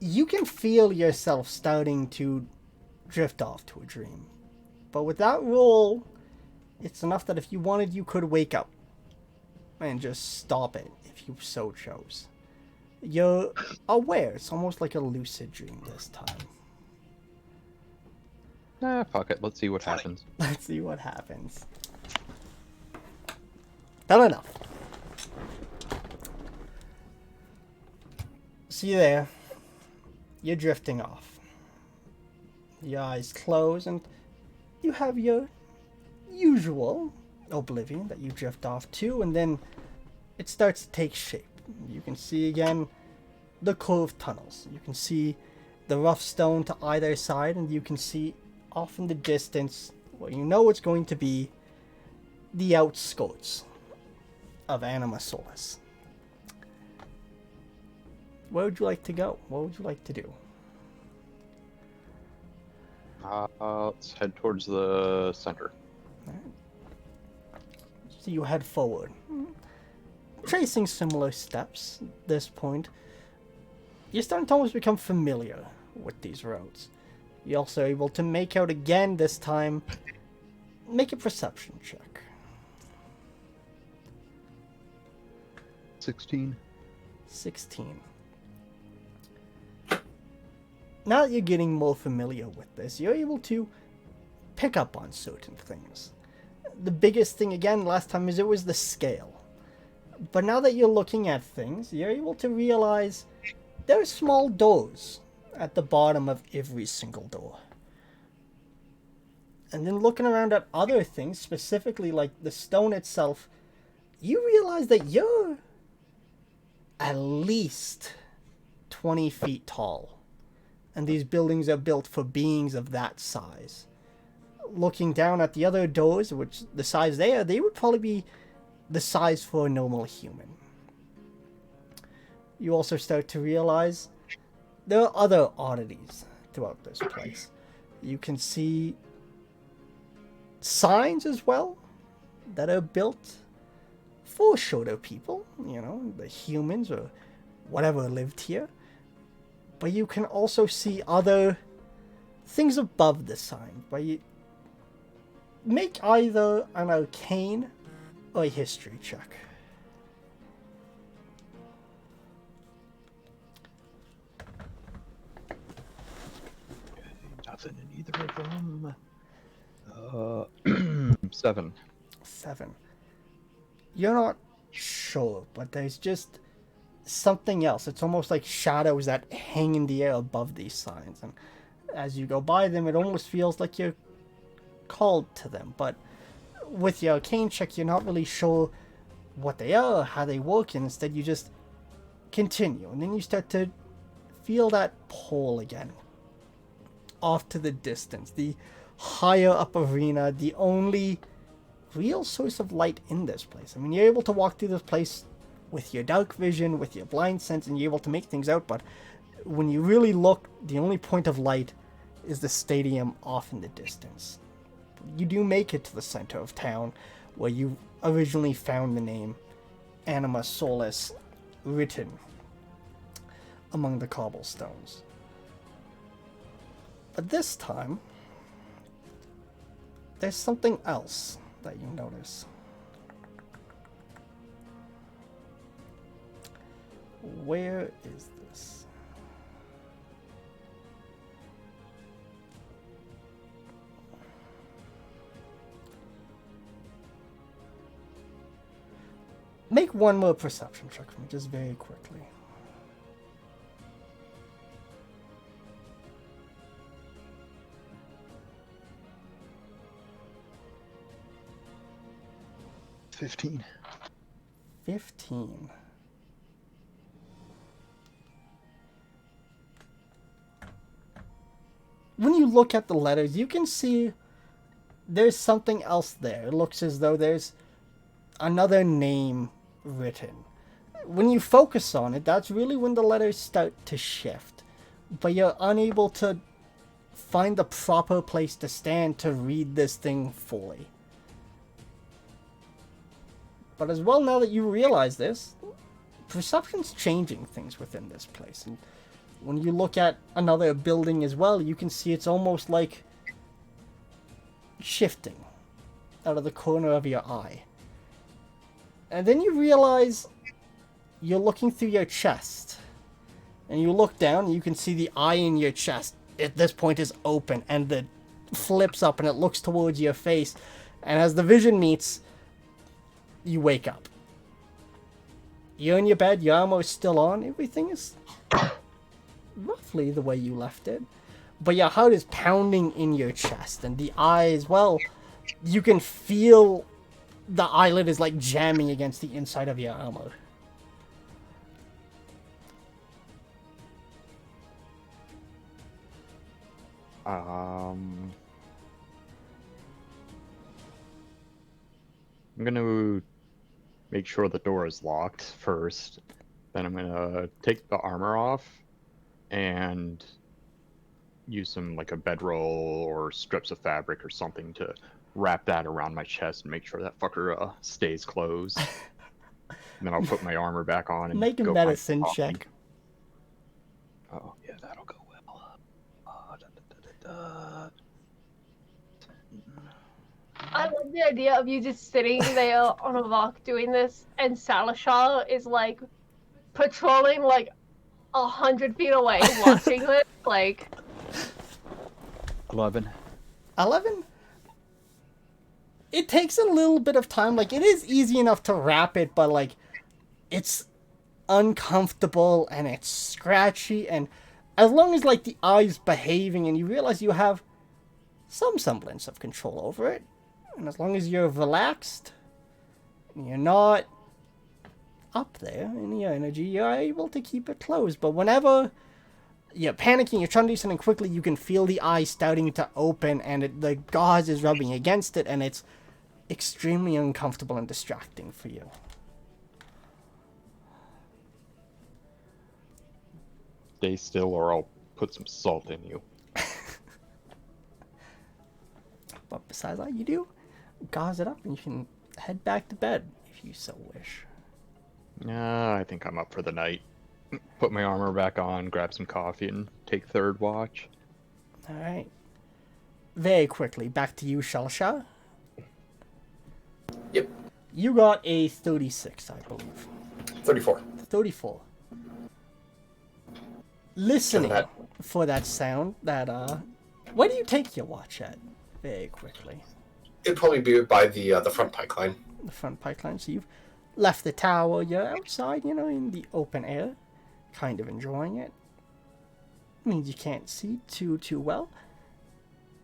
You can feel yourself starting to drift off to a dream. But with that roll, it's enough that if you wanted, you could wake up and just stop it if you so chose. You're aware. It's almost like a lucid dream this time. Ah, fuck it. Let's see what happens. Let's see what happens. Done enough. See there. You're drifting off. Your eyes close and you have your usual oblivion that you drift off to, and then it starts to take shape. You can see again the curved tunnels. You can see the rough stone to either side, and you can see off in the distance where you know it's going to be the outskirts of Anima Solis. Where would you like to go? What would you like to do? Let's head towards the center. So you head forward, tracing similar steps. At this point, you're starting to almost become familiar with these roads. You're also able to make out again this time. Make a perception check. 16. 16. Now that you're getting more familiar with this, you're able to pick up on certain things. The biggest thing, again, last time is it was the scale. But now that you're looking at things, you're able to realize there are small doors at the bottom of every single door. And then looking around at other things, specifically like the stone itself, you realize that you're at least 20 feet tall. And these buildings are built for beings of that size. Looking down at the other doors, which the size they would probably be the size for a normal human. You also start to realize there are other oddities throughout this place. You can see signs as well that are built for shorter people, you know, the humans or whatever lived here. But you can also see other things above the sign. But you make either an arcane or a history check. Nothing in either of them. 7. 7. You're not sure, but there's just something else. It's almost like shadows that hang in the air above these signs, and as you go by them, it almost feels like you're called to them. But with your arcane check, you're not really sure what they are, how they work, and instead you just continue, and then you start to feel that pull again off to the distance, the higher up arena, the only real source of light in this place. I mean, you're able to walk through this place with your dark vision, with your blind sense, and you're able to make things out, but when you really look, the only point of light is the stadium off in the distance. You do make it to the center of town, where you originally found the name Anima Solis written among the cobblestones. But this time, there's something else that you notice. Where is this? Make one more perception check for me, just very quickly. $15. 15. When you look at the letters, you can see there's something else there. It looks as though there's another name written. When you focus on it, that's really when the letters start to shift. But you're unable to find the proper place to stand to read this thing fully. But as well, now that you realize this, perception's changing things within this place. And when you look at another building as well, you can see it's almost like shifting out of the corner of your eye. And then you realize you're looking through your chest. And you look down and you can see the eye in your chest at this point is open, and it flips up and it looks towards your face. And as the vision meets, you wake up. You're in your bed, your armor is still on, everything is roughly the way you left it. But your heart is pounding in your chest, and the eye as well, you can feel the eyelid is like jamming against the inside of your armor. I'm gonna make sure the door is locked first. Then I'm gonna take the armor off and use some like a bedroll or strips of fabric or something to wrap that around my chest and make sure that fucker stays closed. And then I'll put my armor back on and Make a go find medicine coffee. check. Oh yeah, that'll go well. I love the idea of you just sitting there on a rock doing this, and Salashar is like patrolling like 100 feet away, watching this. Like, 11. 11? It takes a little bit of time. Like, it is easy enough to wrap it, but like, it's uncomfortable and it's scratchy, and as long as like the eye's behaving and you realize you have some semblance of control over it, and as long as you're relaxed and you're not up there in your energy, you're able to keep it closed. But whenever you're panicking, you're trying to do something quickly, you can feel the eye starting to open, and the gauze is rubbing against it, and it's extremely uncomfortable and distracting for you. Stay still or I'll put some salt in you. But besides that, you do gauze it up and you can head back to bed if you so wish. I think I'm up for the night. Put my armor back on, grab some coffee, and take third watch. Alright. Very quickly, back to you, Shalsha. Yep. You got a 36, I believe. 34. 34. Listening That- for that sound, where do you take your watch at? Very quickly. It'd probably be by the front pike line. The front pipeline. So you've left the tower, you're outside, in the open air, kind of enjoying it. Means you can't see too well.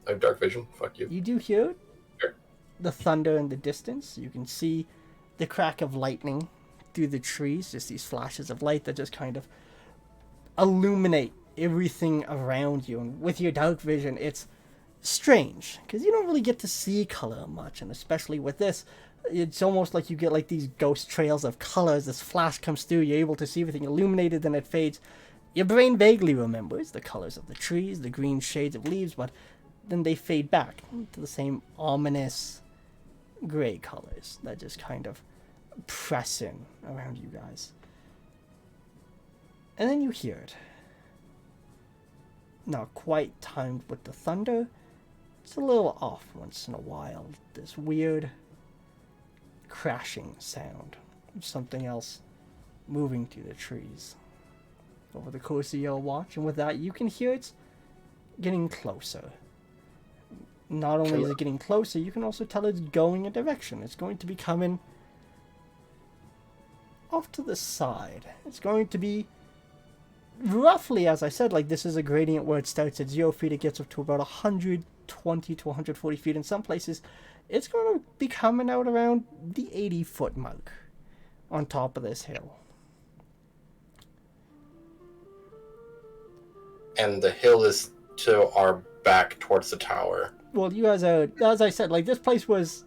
I have dark vision. Fuck you. You do hear Sure. the thunder in the distance. You can see the crack of lightning through the trees, just these flashes of light that just kind of illuminate everything around you. And with your dark vision, it's strange because you don't really get to see color much, and especially with this, it's almost like you get like these ghost trails of colors. This flash comes through, you're able to see everything illuminated, then it fades. Your brain vaguely remembers the colors of the trees, the green shades of leaves, but then they fade back to the same ominous gray colors that just kind of press in around you guys. And then you hear it. Not quite timed with the thunder. It's a little off once in a while. This weird crashing sound. Something else moving through the trees over the course of your watch. And with that, you can hear it's getting closer. Not only is it getting closer, you can also tell it's going a direction. It's going to be coming off to the side. It's going to be roughly, as I said, like this is a gradient where it starts at 0 feet, it gets up to about 120 to 140 feet in some places. It's going to be coming out around the 80-foot mark on top of this hill. And the hill is to our back towards the tower. Well, you guys are, as I said, like this place was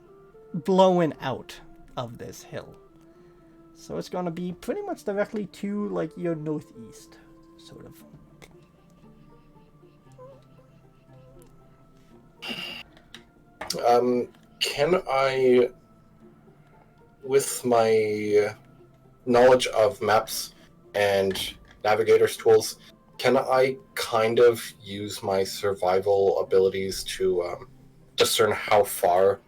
blown out of this hill. So it's going to be pretty much directly to like your northeast, sort of. Can I, with my knowledge of maps and navigator's tools, can I kind of use my survival abilities to discern how far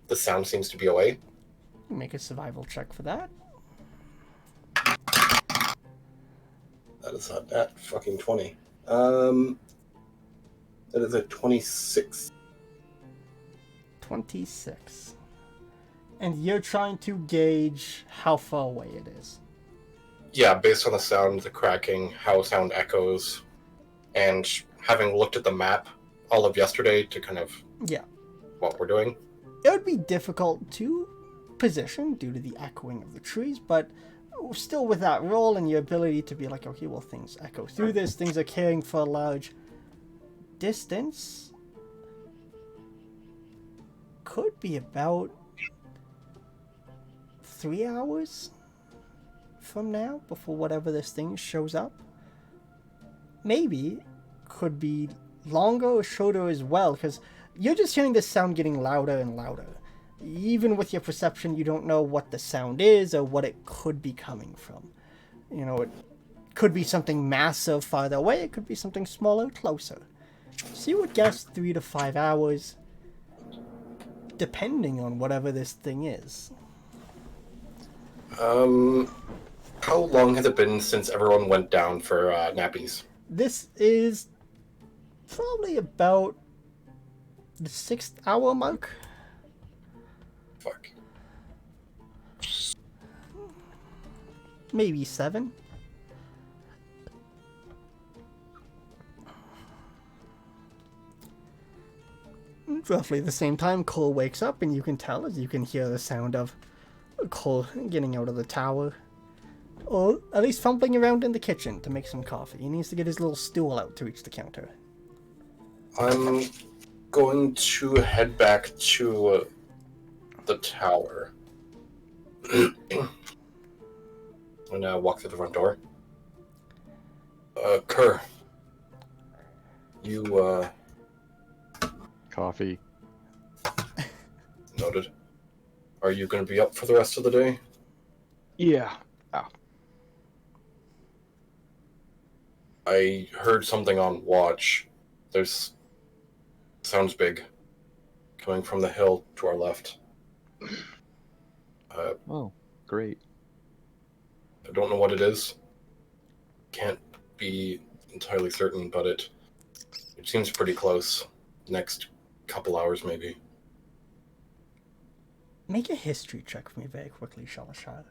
the sound seems to be away? Make a survival check for that. That is not that fucking 20. That is a 26. 26. And you're trying to gauge how far away it is. Yeah, based on the sound, the cracking, how sound echoes, and having looked at the map all of yesterday to kind of what we're doing. It would be difficult to position due to the echoing of the trees, but still with that roll and your ability to be like, okay, well, things echo through this, things are carrying for a large distance, could be about 3 hours from now before whatever this thing shows up. Maybe could be longer or shorter as well, because you're just hearing this sound getting louder and louder. Even with your perception, you don't know what the sound is or what it could be coming from. You know, it could be something massive farther away, it could be something smaller closer. So you would guess 3 to 5 hours, depending on whatever this thing is. How long has it been since everyone went down for nappies? This is probably about the 6th hour mark. Fuck. Maybe 7. Roughly the same time, Cole wakes up, and you can tell as you can hear the sound of Cole getting out of the tower. Or at least fumbling around in the kitchen to make some coffee. He needs to get his little stool out to reach the counter. I'm going to head back to the tower. And walk through the front door. Kerr. You, Coffee. Noted. Are you going to be up for the rest of the day? Yeah. Oh. I heard something on watch. There's... sounds big. Coming from the hill to our left. Oh, great. I don't know what it is. Can't be entirely certain, but it seems pretty close. Next couple hours, maybe. Make a history check for me very quickly, Shalashar.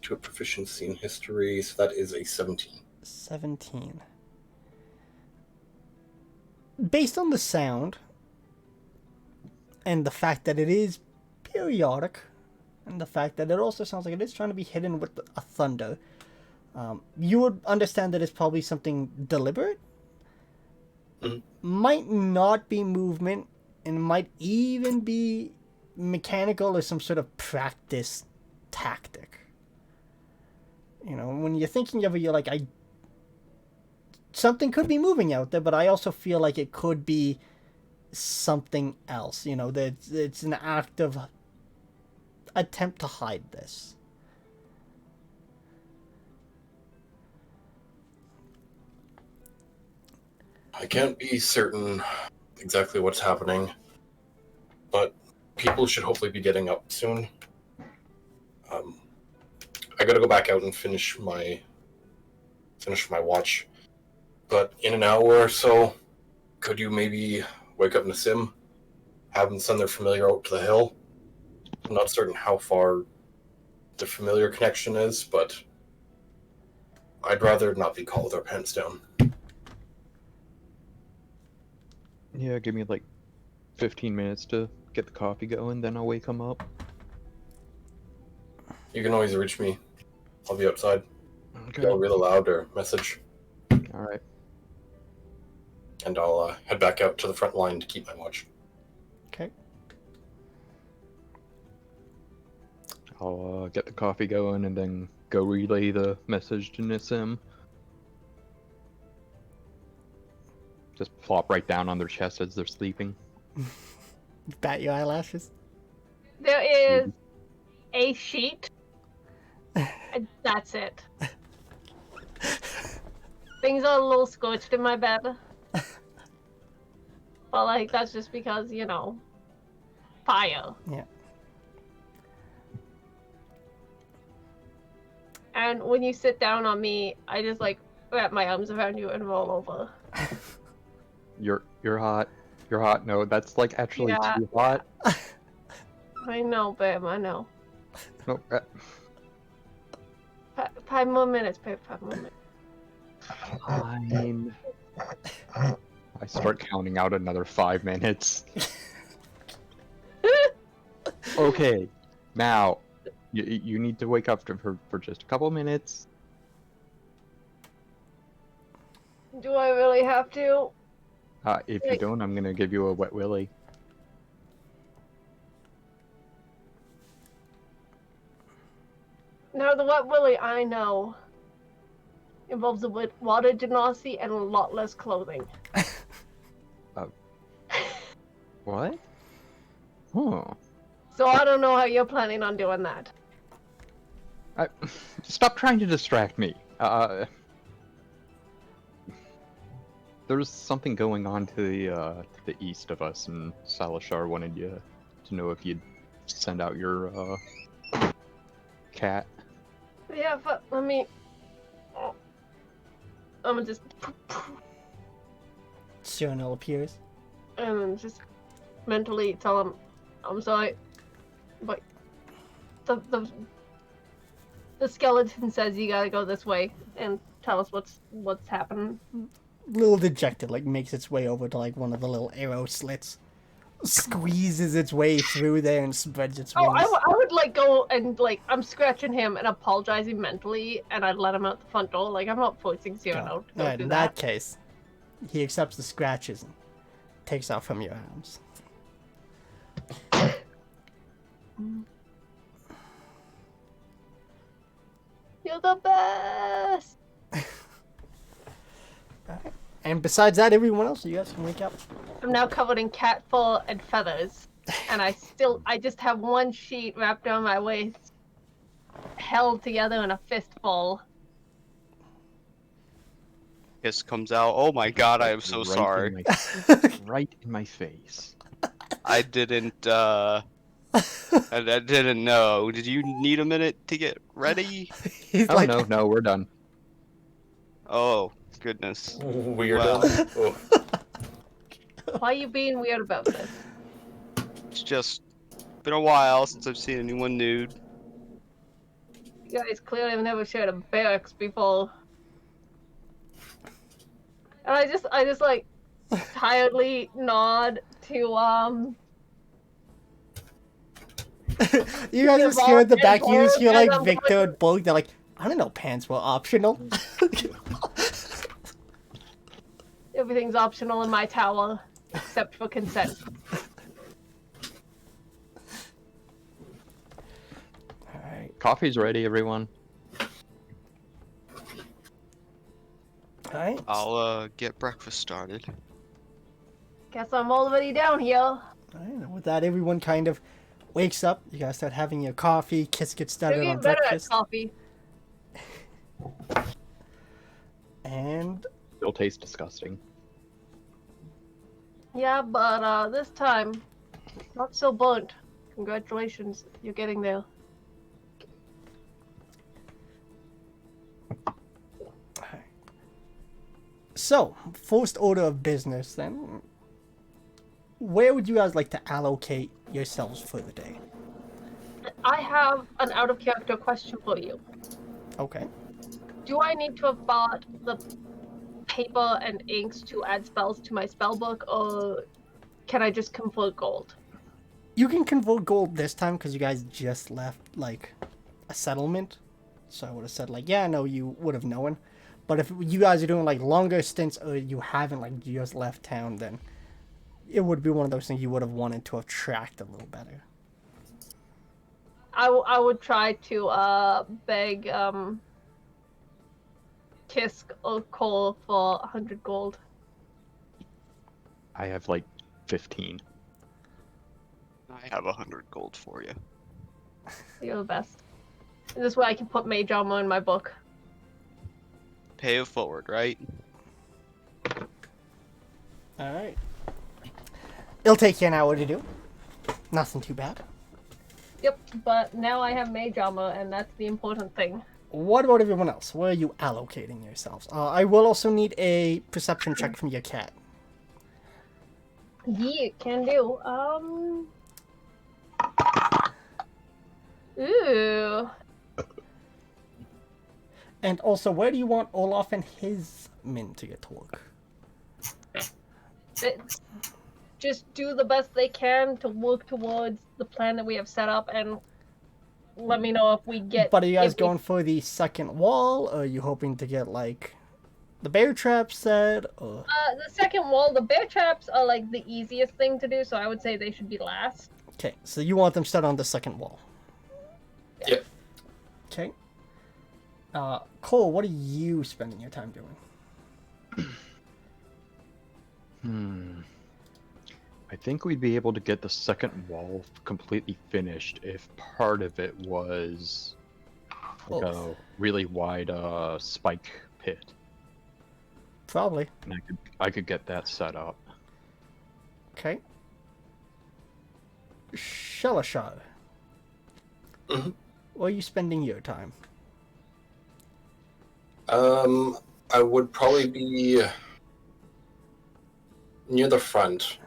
To a proficiency in history, so that is a 17. 17. Based on the sound, and the fact that it is periodic, and the fact that it also sounds like it is trying to be hidden with a thunder, you would understand that it's probably something deliberate. Mm-hmm. Might not be movement, and might even be mechanical or some sort of practice tactic. You know, when you're thinking of it, you're like, something could be moving out there, but I also feel like it could be something else. You know, that it's an active attempt to hide this. I can't be certain exactly what's happening, but people should hopefully be getting up soon. I gotta go back out and finish my watch. But in an hour or so, could you maybe wake up Nassim have them send their familiar out to the hill. I'm not certain how far the familiar connection is, but I'd rather not be caught with our pants down. Yeah, give me like 15 minutes to get the coffee going, then I'll wake him up. You can always reach me. I'll be outside. Okay. Yell really loud or message, Alright. and I'll head back out to the front line to keep my watch. Okay. I'll get the coffee going and then go relay the message to Nissim. Just plop right down on their chest as they're sleeping. Bat your eyelashes. There is a sheet, and that's it. Things are a little scorched in my bed. But, like, that's just because, you know, fire. Yeah. And when you sit down on me, I just, like, wrap my arms around you and roll over. You're hot. You're hot. No, that's like actually Yeah. too hot. I know, babe, I know. No, 5 more minutes, babe, 5 more minutes. fine. I start counting out another 5 minutes. Okay, now you need to wake up for just a couple minutes. Do I really have to? If you don't, I'm gonna give you a wet willy. Now, the wet willy I know involves a bit water genasi and a lot less clothing. What? Huh. So I don't know how you're planning on doing that. Stop trying to distract me. There's something going on to the east of us, and Salashar wanted you to know if you'd send out your cat. Yeah, but let me... I'm gonna just... Cyrano appears. And then just mentally tell him, I'm sorry, but the skeleton says you gotta go this way and tell us what's happening. Little dejected, like makes its way over to like one of the little arrow slits, squeezes its way through there and spreads its wings. Oh, I would like go and like I'm scratching him and apologizing mentally, and I'd let him out the front door. Like I'm not forcing Cyrano to go Alright, do in that case, he accepts the scratches and takes off from your arms. You're the best. And besides that, everyone else, you guys can wake up. I'm now covered in cat fur and feathers, and I just have one sheet wrapped around my waist, held together in a fistful. Kiss comes out. Oh my god, I am so Right sorry. Right in my face. I didn't I didn't know. Did you need a minute to get ready? He's Oh like, no, we're done. Oh, goodness. Weird. Wow. Oh. Why are you being weird about this? It's just been a while since I've seen anyone nude. You guys clearly have never shared a barracks before. And I just like tiredly nod to you guys just hear in the and back, you just hear Borg, like and I'm Victor going- and Bulk, they're like, I don't know, pants were optional. Everything's optional in my tower, except for consent. Alright. Coffee's ready, everyone. Alright. I'll get breakfast started. Guess I'm already down here. Alright, with that, everyone kind of wakes up. You guys start having your coffee. Kiss gets They're started on getting better at breakfast. coffee. And Still tastes disgusting. Yeah, but this time, not so burnt. Congratulations, you're getting there. so, first order of business then. where would you guys like to allocate yourselves for the day? I have an out of character question for you. Okay. Do I need to have bought the paper and inks to add spells to my spell book, or can I just convert gold? You can convert gold this time because you guys just left, like, a settlement. So I would have said, like, yeah, no, you would have known. But if you guys are doing, like, longer stints or you haven't, like, just left town, then it would be one of those things you would have wanted to have tracked a little better. I would try to beg Kisk or Cole for 100 gold. I have like 15. I have 100 gold for you. You're the best. And this way I can put mage armor in my book. Pay it forward, right? Alright. It'll take you an hour to do. Nothing too bad. Yep, but now I have mage armor, and that's the important thing. What about everyone else? Where are you allocating yourselves? I will also need a perception check from your cat. Yeah, can do. Ooh. And also, where do you want Olaf and his men to get to work? Just do the best they can to work towards the plan that we have set up, and let me know if we get... But are you guys going for the second wall, or are you hoping to get, like, the bear trap set, or... The second wall, the bear traps are, like, the easiest thing to do, so I would say they should be last. Okay, so you want them set on the second wall. Yep. Okay. Cole, what are you spending your time doing? I think we'd be able to get the second wall completely finished if part of it was like a really wide spike pit. Probably. And I could get that set up. Okay. Shalashar. Mhm. Where are you spending your time? I would probably be near the front,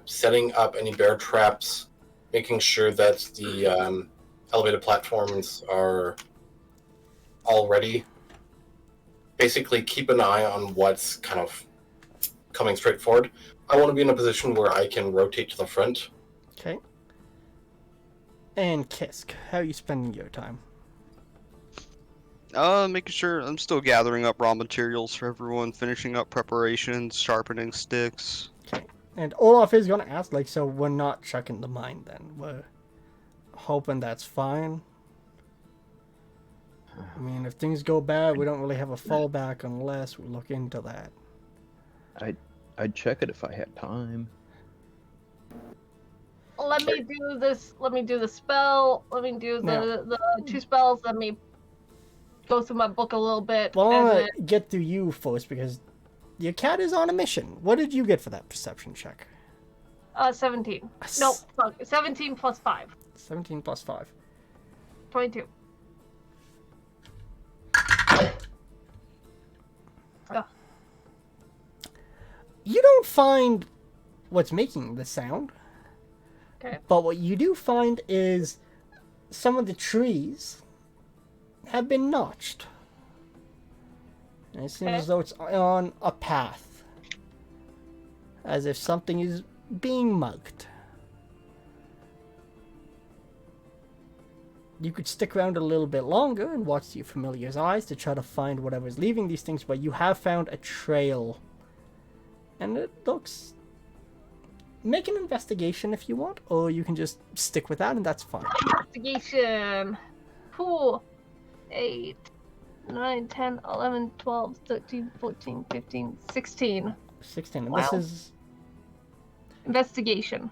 setting up any bear traps, making sure that the elevated platforms are all ready. Basically, keep an eye on what's kind of coming straight forward. I want to be in a position where I can rotate to the front. Okay. And Kisk, how are you spending your time? Making sure I'm still gathering up raw materials for everyone, finishing up preparations, sharpening sticks. Okay. And Olaf is going to ask, like, so we're not checking the mine then. We're hoping that's fine. I mean, if things go bad, we don't really have a fallback unless we look into that. I'd check it if I had time. Let me do this. Let me do the spell. Let me do the two spells. Let me go through my book a little bit. Well, I and want then... to get through you first because your cat is on a mission. What did you get for that perception check? 17. No, fuck. 17 plus 5. 17 plus 5. 22. You don't find what's making the sound. Okay. But what you do find is some of the trees have been notched. And it seems as though it's on a path. As if something is being mugged. You could stick around a little bit longer and watch your familiar's eyes to try to find whatever's leaving these things, but you have found a trail. And it looks... Make an investigation if you want, or you can just stick with that and that's fine. Investigation. 4, 8, 9, 10, 11, 12, 13, 14, 15, 16. 16. And Wow. this is... Investigation.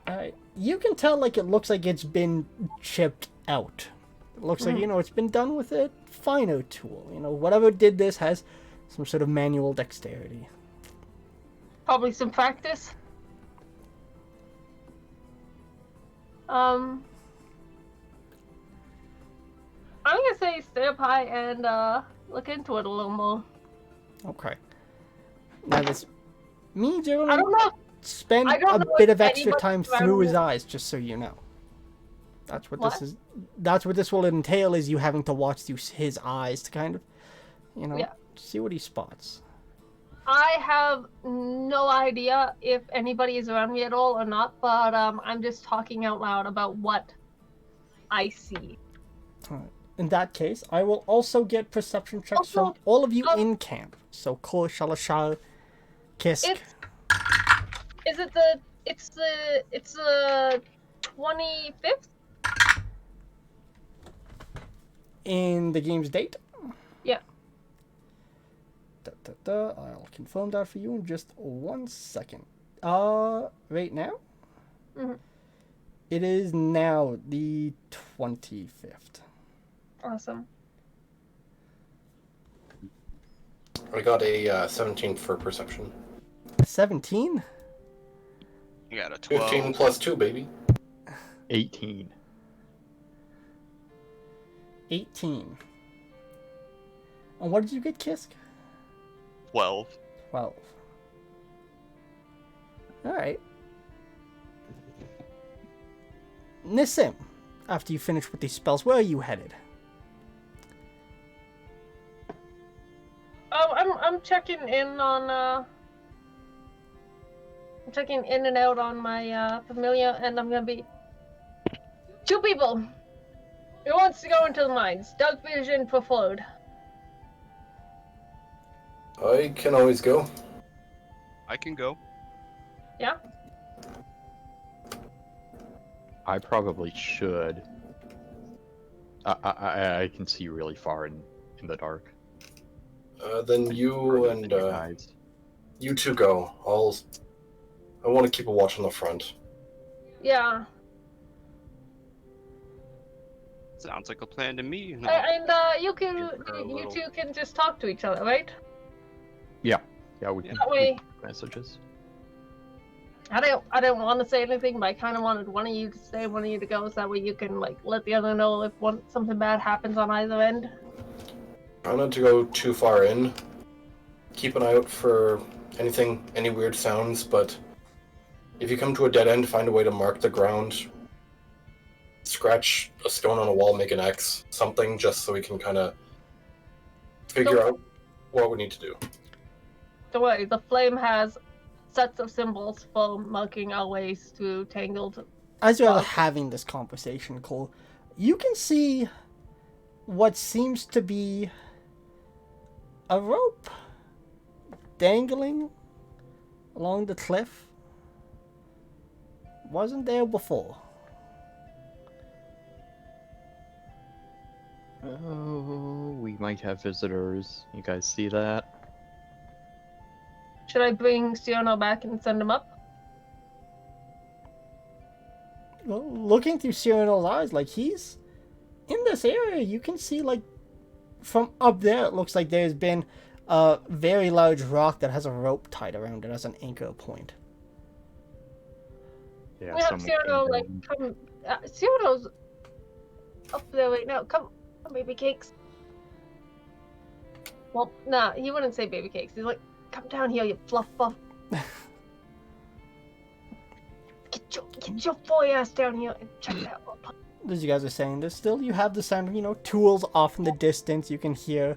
You can tell, like, it looks like it's been chipped out. It looks like, you know, it's been done with a finer tool. You know, whatever did this has some sort of manual dexterity. Probably some practice. I'm gonna say stay up high and look into it a little more. Okay. Now this means you're I gonna... don't know. spend I don't a know bit if of extra anybody's time around through his me. eyes, just so you know. That's what, What? this is. That's what this will entail, is you having to watch through his eyes to kind of, you know, Yeah. see what he spots. I have no idea if anybody is around me at all or not, but I'm just talking out loud about what I see. In that case, I will also get perception checks from Also, all of you um, in camp. So, Kor, Shalashal, Kisk. It's the 25th? In the game's date. Yeah. I'll confirm that for you in just 1 second. Right now? Mhm. It is now the 25th. Awesome. I got a 17 for perception. 17? You got a 15 12. plus 2, baby. 18. 18. And what did you get, Kisk? 12. 12. Alright. Nissim, after you finish with these spells, where are you headed? I'm checking in on I'm checking in and out on my familiar, and I'm gonna be 2 people. Who wants to go into the mines? Dark vision for Flood. I can always go. I can go. Yeah. I probably should. I can see really far in the dark. Then you Further and than you guys. you two go. I want to keep a watch on the front. Yeah. Sounds like a plan to me. No. And you Give her a you little- two can just talk to each other, right? Yeah, we can. That way, Messages. I don't want to say anything, but I kind of wanted one of you to stay, one of you to go, so that way you can like let the other know if something bad happens on either end. Try not to go too far in. Keep an eye out for any weird sounds, but if you come to a dead end, find a way to mark the ground. Scratch a stone on a wall, make an X, something, just so we can kind of figure out what we need to do. Don't worry, the flame has sets of symbols for marking our ways through tangled. As you're Well- having this conversation, Cole, you can see what seems to be a rope dangling along the cliff. Wasn't there before. Oh, we might have visitors. You guys see that? Should I bring Siono back and send him up? Well, looking through Cyrano's eyes, like, he's in this area. You can see, like, from up there, it looks like there's been a very large rock that has a rope tied around it as an anchor point. Yeah, We have someone came Cyrano like down. come. Cyrano's up there right now. Come, baby cakes. Well, nah, he wouldn't say baby cakes. He's like, come down here, you fluff buff. Get your boy ass down here and check that out. As you guys are saying this, still you have the sound of, you know, tools off in the distance. You can hear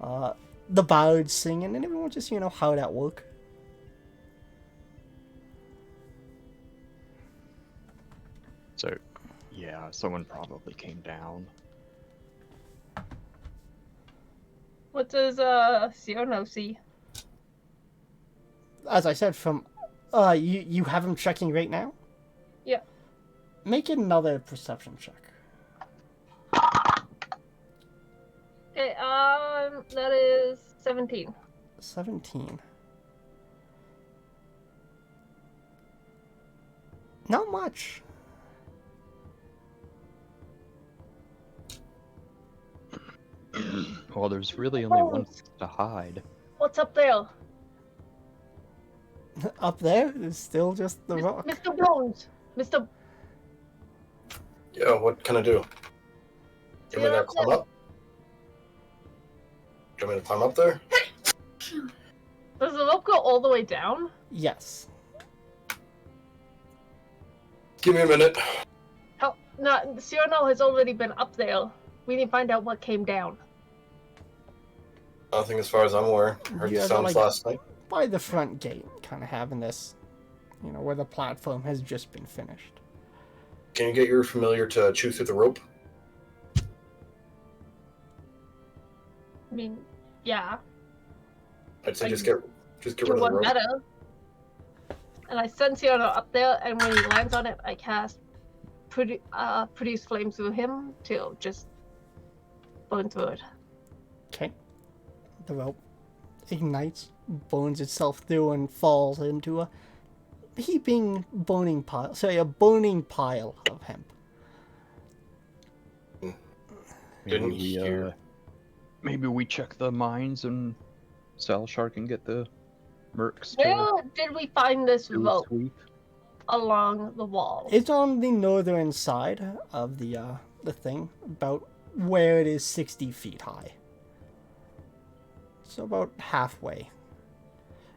the birds singing, and everyone just, you know, hard at work. So, yeah, someone probably came down. What does Siono see? As I said, from you have him checking right now. Yeah. Make another perception check. Okay, that is 17. 17. Not much. Well, there's really only one place to hide. What's up there? Up there is still just the rock. Mr. Bones! Mr. Yeah, what can I do? You want me to climb up? Do you want me to climb up there? Does the rope go all the way down? Yes. Give me a minute. How? No, Cyrano has already been up there. We need to find out what came down. Nothing as far as I'm aware. Heard You the guys are, sounds like, last night. by the front gate, kind of having this, where the platform has just been finished. Can you get your familiar to chew through the rope? I mean, yeah. I'd say I just get rid Do of the one rope. better. And I send Cyrano up there, and when he lands on it, I cast produce flame through him to just burn through it. Okay. The rope ignites, burns itself through, and falls into a heaping burning pile. Sorry, a burning pile of hemp. Maybe Didn't we hear. maybe we check the mines and Salashar can get the mercs to Where did we find this do a rope sweep. along the wall? It's on the northern side of the thing, about where it is 60 feet high. So about halfway.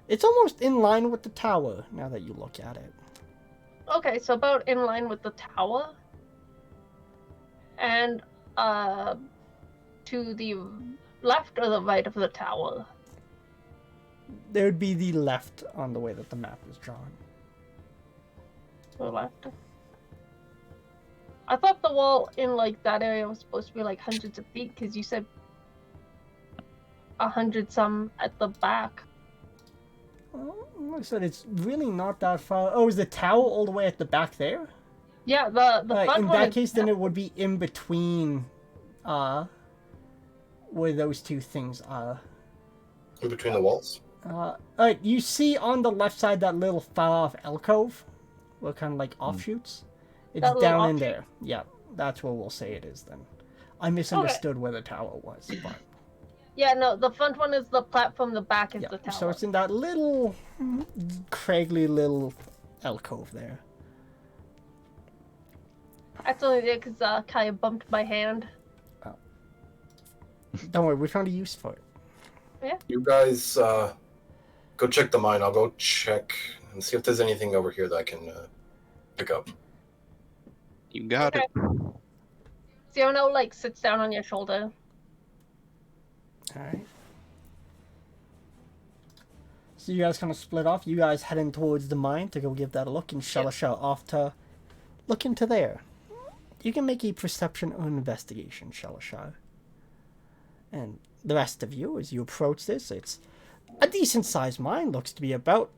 It's almost in line with the tower, now that you look at it. Okay, so about in line with the tower. And to the left or the right of the tower? There would be the left on the way that the map is drawn. To the left. I thought the wall in like that area was supposed to be like hundreds of feet, because you said 100 some at the back. Well, like I said, it's really not that far. Oh, is the tower all the way at the back there? Yeah, the front In one that is- case, then it would be in between, where those two things are. In between the walls. Alright, you see on the left side that little far-off alcove? What kind of like offshoots? It's That little down in offshoot? there. Yeah, that's where we'll say it is then. I misunderstood where the tower was, but Yeah, no, the front one is the platform, the back is yeah. the tower. So it's in that little, craggly little alcove there. That's only there because Kaya bumped my hand. Don't worry, we found a use for it. You guys go check the mine. I'll go check and see if there's anything over here that I can pick up. You got Okay. it. Cyrano, like, sits down on your shoulder. Alright. So you guys kind of split off. You guys heading towards the mine to go give that a look, and Shalasha off to look into there. You can make a perception or investigation, Shalasha. And the rest of you, as you approach this, it's a decent sized mine. Looks to be about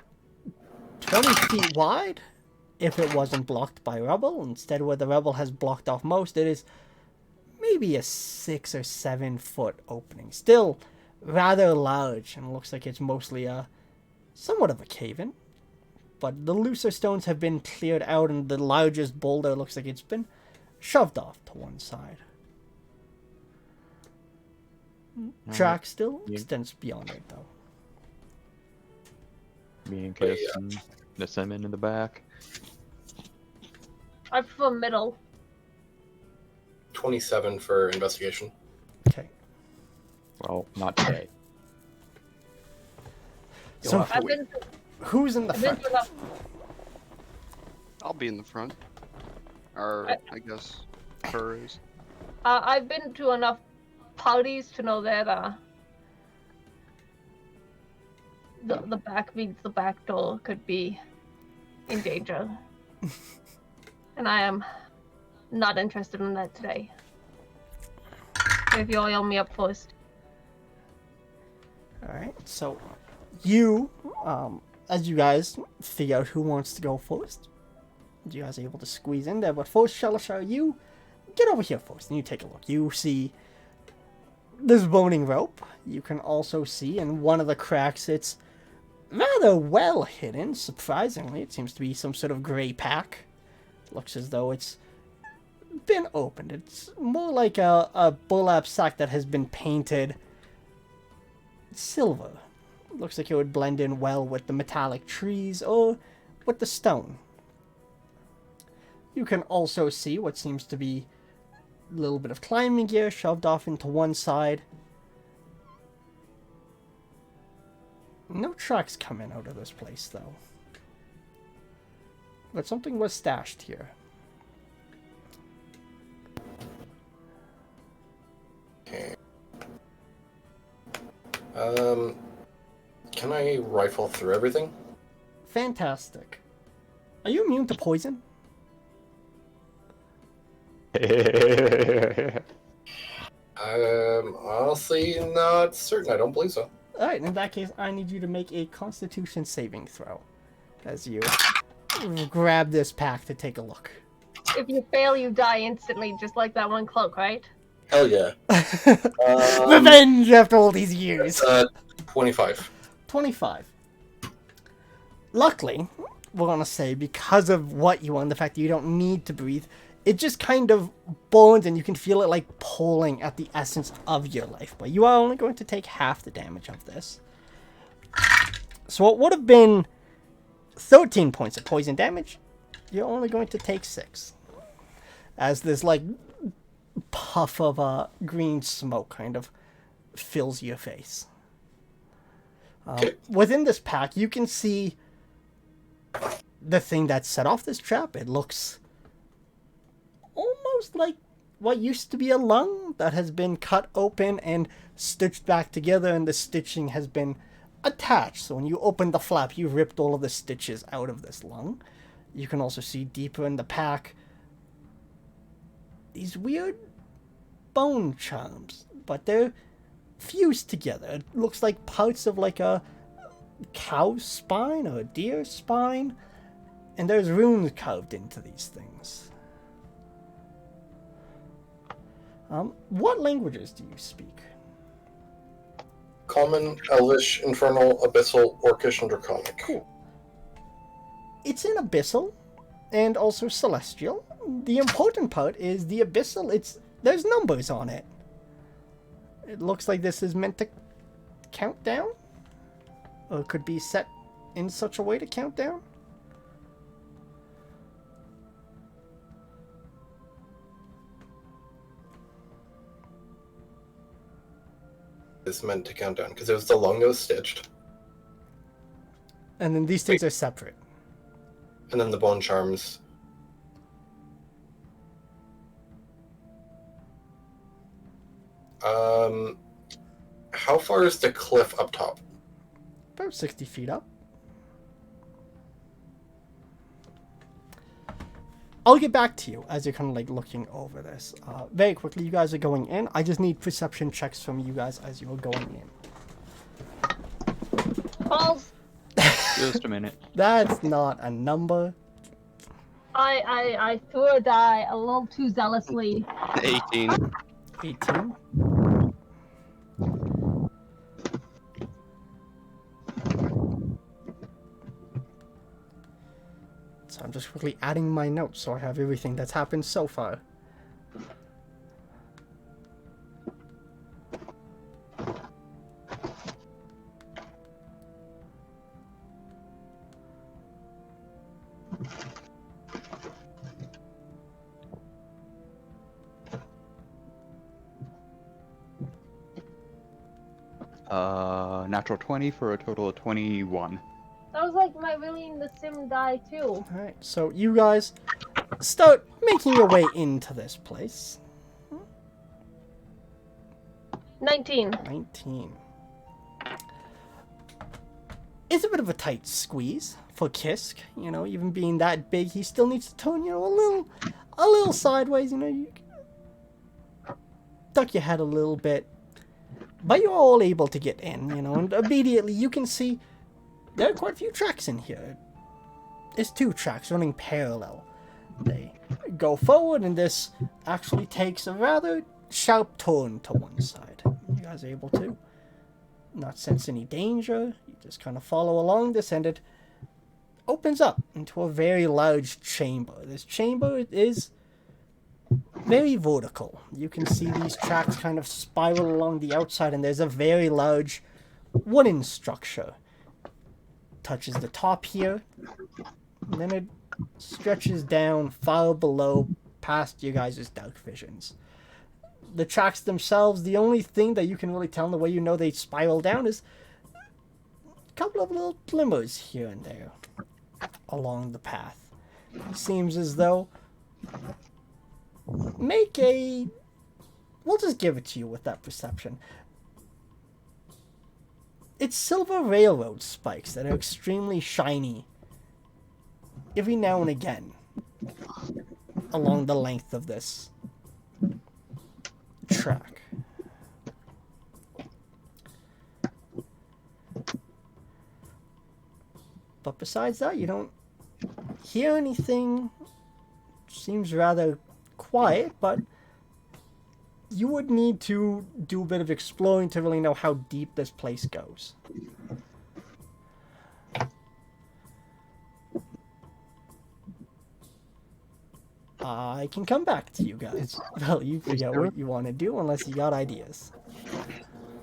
20 feet wide, if it wasn't blocked by rubble. Instead, where the rubble has blocked off most, it is maybe a 6 or 7 foot opening. Still rather large, and looks like it's mostly somewhat of a cave-in. But the looser stones have been cleared out, and the largest boulder looks like it's been shoved off to one side. Track still extends beyond it, though. Me and Kiss and Nissemin in the back. I prefer middle. 27 for investigation. Okay. Well, not today. You'll So have to I've wait. been, who's in the I've been front? to enough. I'll be in the front. Or, I guess, her is. I've been to enough parties to know that the back means the back door could be in danger. And I am not interested in that today. If you oil me up first. Alright, so you, as you guys figure out who wants to go first, you guys are able to squeeze in there, but first, Shalasha, you get over here first, and you take a look. You see this boning rope. You can also see in one of the cracks, it's rather well hidden, surprisingly. It seems to be some sort of gray pack. Looks as though it's been opened. It's more like a burlap sack that has been painted silver. Looks like it would blend in well with the metallic trees or with the stone. You can also see what seems to be a little bit of climbing gear shoved off into one side. No tracks coming out of this place, though. but something was stashed here. Okay. Can I rifle through everything? Fantastic. Are you immune to poison? Honestly, not certain. I don't believe so. Alright, in that case, I need you to make a Constitution saving throw. As you grab this pack to take a look. If you fail, you die instantly, just like that one cloak, right? Hell yeah. Revenge after all these years! 25. 25. Luckily, we're gonna say, because of what you want, the fact that you don't need to breathe, it just kind of burns and you can feel it like pulling at the essence of your life. But you are only going to take half the damage of this. So it would have been 13 points of poison damage. You're only going to take 6. As this like puff of green smoke kind of fills your face. Within this pack, you can see the thing that set off this trap. It looks almost like what used to be a lung that has been cut open and stitched back together, and the stitching has been attached. So when you open the flap, you ripped all of the stitches out of this lung. You can also see deeper in the pack these weird bone charms, but they're fused together. It looks like parts of like a cow's spine or a deer's spine, and there's runes carved into these things. What languages do you speak? Common, Elvish, Infernal, Abyssal, Orcish, and Draconic. Cool. It's in Abyssal and also Celestial. The important part is the Abyssal, there's numbers on it. It looks like this is meant to count down, or it could be set in such a way to count down. Is meant to count down because it was the lung that was stitched, And then these things are separate. and then the bone charms. How far is the cliff up top? About 60 feet up. I'll get back to you as you're kind of like looking over this. Very quickly, you guys are going in. I just need perception checks from you guys as you are going in. False. Just a minute. That's not a number. I threw a die a little too zealously. 18. 18. So I'm just quickly adding my notes so I have everything that's happened so far. Natural 20 for a total of 21. That was like my really in the sim die too. Alright, so you guys start making your way into this place. 19. 19. It's a bit of a tight squeeze for Kisk, you know, even being that big, he still needs to turn, you know, a little sideways, you know, you duck your head a little bit. But you're all able to get in, you know, and immediately you can see there are quite a few tracks in here. There's 2 tracks running parallel. They go forward, and this actually takes a rather sharp turn to one side. You guys are able to not sense any danger. You just kind of follow along this, and it opens up into a very large chamber. This chamber is very vertical. You can see these tracks kind of spiral along the outside, and there's a very large wooden structure. Touches the top here, and then it stretches down far below past you guys' dark visions. The tracks themselves, the only thing that you can really tell in the way you know they spiral down is a couple of little glimmers here and there along the path. seems as though. Make a... We'll just give it to you with that perception. It's silver railroad spikes that are extremely shiny every now and again along the length of this track. But besides that, you don't hear anything. Seems rather quiet, but you would need to do a bit of exploring to really know how deep this place goes. I can come back to you guys. Well, you figure out what you want to do unless you got ideas.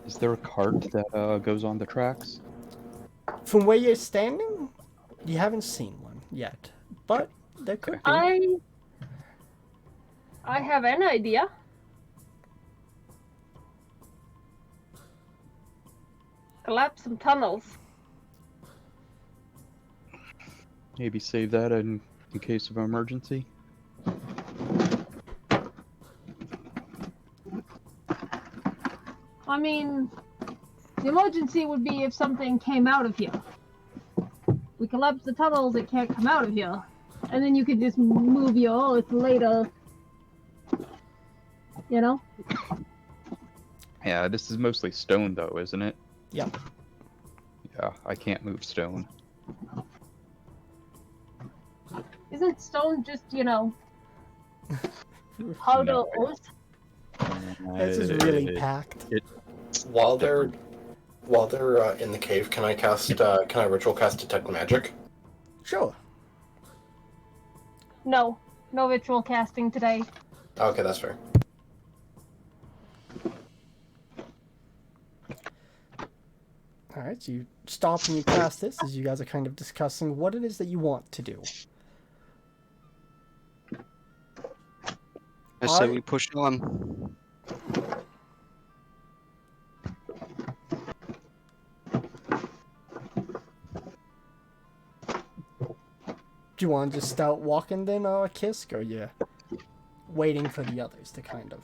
Is there a cart that goes on the tracks? From where you're standing, you haven't seen one yet, but there could be. I have an idea. Collapse some tunnels. Maybe save that in case of emergency. I mean, the emergency would be if something came out of here. We collapse the tunnels, it can't come out of here. And then you could just move your earth later. You know? Yeah, this is mostly stone though, isn't it? Yep. Yeah, I can't move stone. Isn't stone just, you know, powder No. earth? This is really packed. While they're in the cave, can I ritual cast detect magic? Sure. No. No ritual casting today. Okay, that's fair. Alright, so you stop and you cast this as you guys are kind of discussing what it is that you want to do. I say we push on. Do you want to just start walking then, Kisk, or are you waiting for the others to kind of...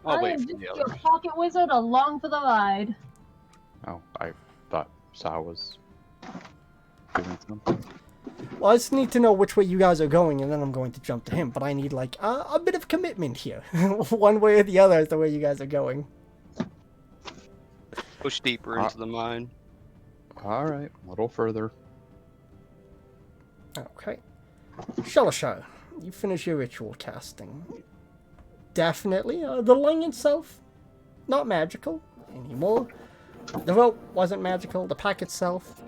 I'll I wait am for just the your others. pocket wizard along for the ride. Oh, I thought Sa was doing something. Well, I just need to know which way you guys are going, and then I'm going to jump to him, but I need, like, a bit of commitment here. One way or the other is the way you guys are going. Push deeper into the mine. Alright, a little further. Okay. Shalashar, you finish your ritual casting. Definitely, the line itself, not magical anymore. The rope wasn't magical, the pack itself.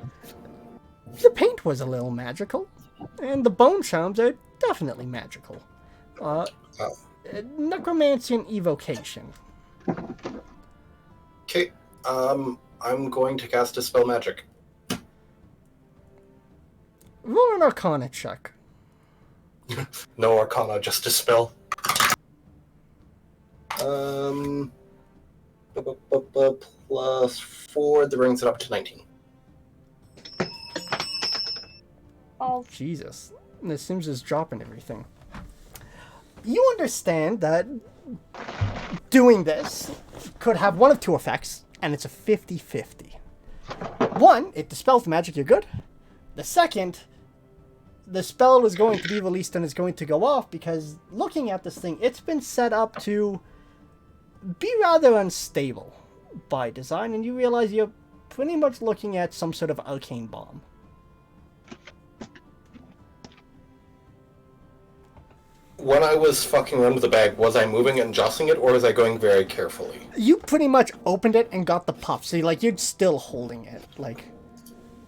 The paint was a little magical. And the bone charms are definitely magical. Necromancy and evocation. Okay, I'm going to cast Dispel Magic. Roll an Arcana check. No Arcana, just Dispel. Plus 4, that brings it up to 19. Oh, Jesus. The Sims is dropping everything. You understand that doing this could have one of two effects, and it's a 50-50. One, it dispels the magic, you're good. The second, the spell is going to be released and it's going to go off because looking at this thing, it's been set up to be rather unstable by design, and you realize you're pretty much looking at some sort of arcane bomb. When I was fucking around with the bag, was I moving it and jostling it, or was I going very carefully? You pretty much opened it and got the puff, so you're still holding it, like...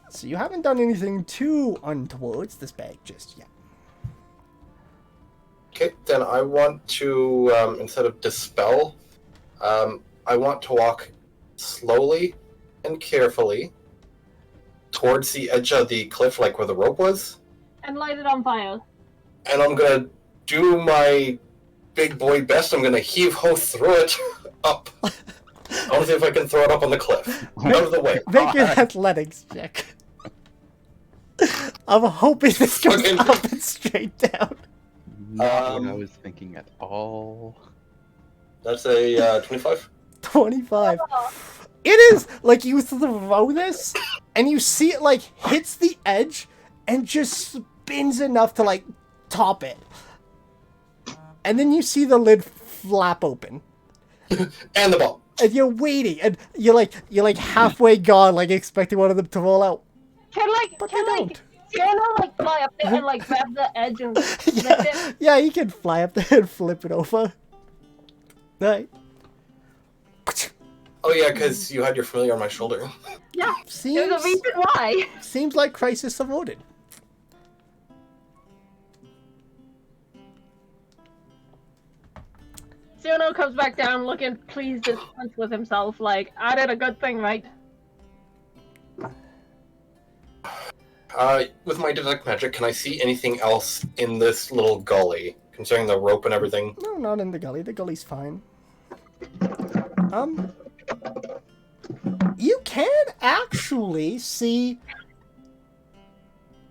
So you haven't done anything too untowards this bag just yet. Okay, then I want to, instead of dispel, I want to walk slowly and carefully towards the edge of the cliff, like where the rope was. and light it on fire. And I'm gonna do my big boy best. I'm gonna heave-ho throw it up. I want to see if I can throw it up on the cliff. Out of the way. Make an athletics check. I'm hoping this goes Okay. up and straight down. Not what I was thinking at all. That's a 25. 25. It is like you throw this, and you see it like hits the edge, and just spins enough to like top it. And then you see the lid flap open. And the ball. And you're waiting, and you're like halfway gone, like expecting one of them to roll out. But they don't. Fiona like fly up there and like grab the edge and lift Yeah, it? yeah, you can fly up there and flip it over. Right. Oh yeah, because you had your familiar on my shoulder. Yeah, there's a Seems reason why. seems like crisis averted. Fiona comes back down looking pleased as punch with himself, like, I did a good thing, right? With my detect magic, can I see anything else in this little gully, considering the rope and everything? No, not in the gully. The gully's fine. You can actually see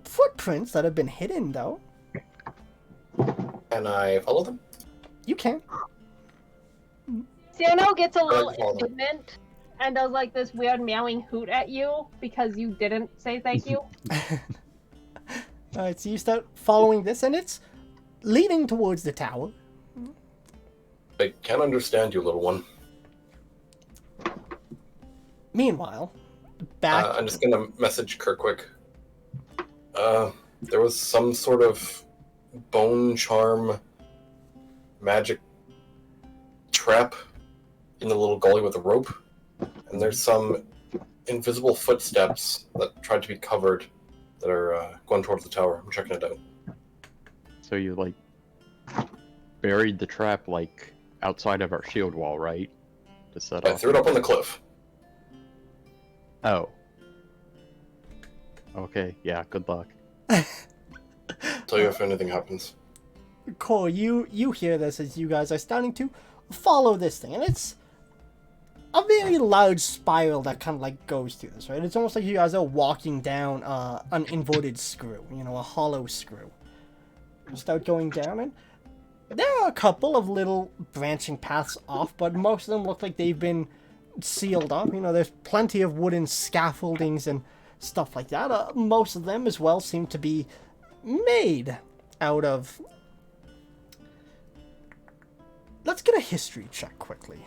footprints that have been hidden, though. Can I follow them? You can. Fiona gets a little follow them. indignant and does like this weird meowing hoot at you because you didn't say thank you. Alright, so you start following this, and it's leading towards the tower. I can't understand you, little one. Meanwhile, back... I'm just gonna message Kirkwick. There was some sort of bone charm magic trap in the little gully with a rope, and there's some invisible footsteps that tried to be covered that are going towards the tower. I'm checking it out. So you like buried the trap like outside of our shield wall, right? To set I off. threw it up on the cliff. Oh. Okay. Yeah. Good luck. Tell you if anything happens. Cole, you hear this as you guys are starting to follow this thing, and it's a very large spiral that kind of like goes through this, right? It's almost like you guys are walking down an inverted screw, you know, a hollow screw. You start going down, and there are a couple of little branching paths off, but most of them look like they've been sealed up. You know, there's plenty of wooden scaffoldings and stuff like that. Most of them as well seem to be made out of... Let's get a history check quickly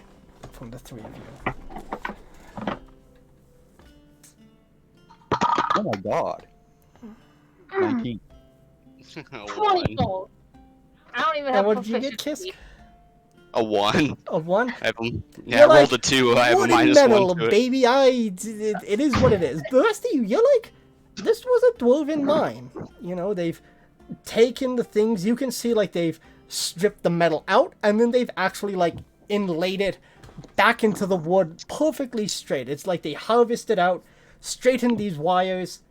from the three of you. Oh my god. 19. 24. I don't even have And what did you get, proficiency. Kisk? A 1. A 1? I have a, yeah, You're I rolled like, a 2. I have a wooden minus metal, 1 to it. baby. It is what it is. The rest of you, you're like, this was a dwarven mine. You know, they've taken the things, you can see like they've stripped the metal out, and then they've actually like inlaid it back into the wood perfectly straight. It's like they harvested out, straightened these wires,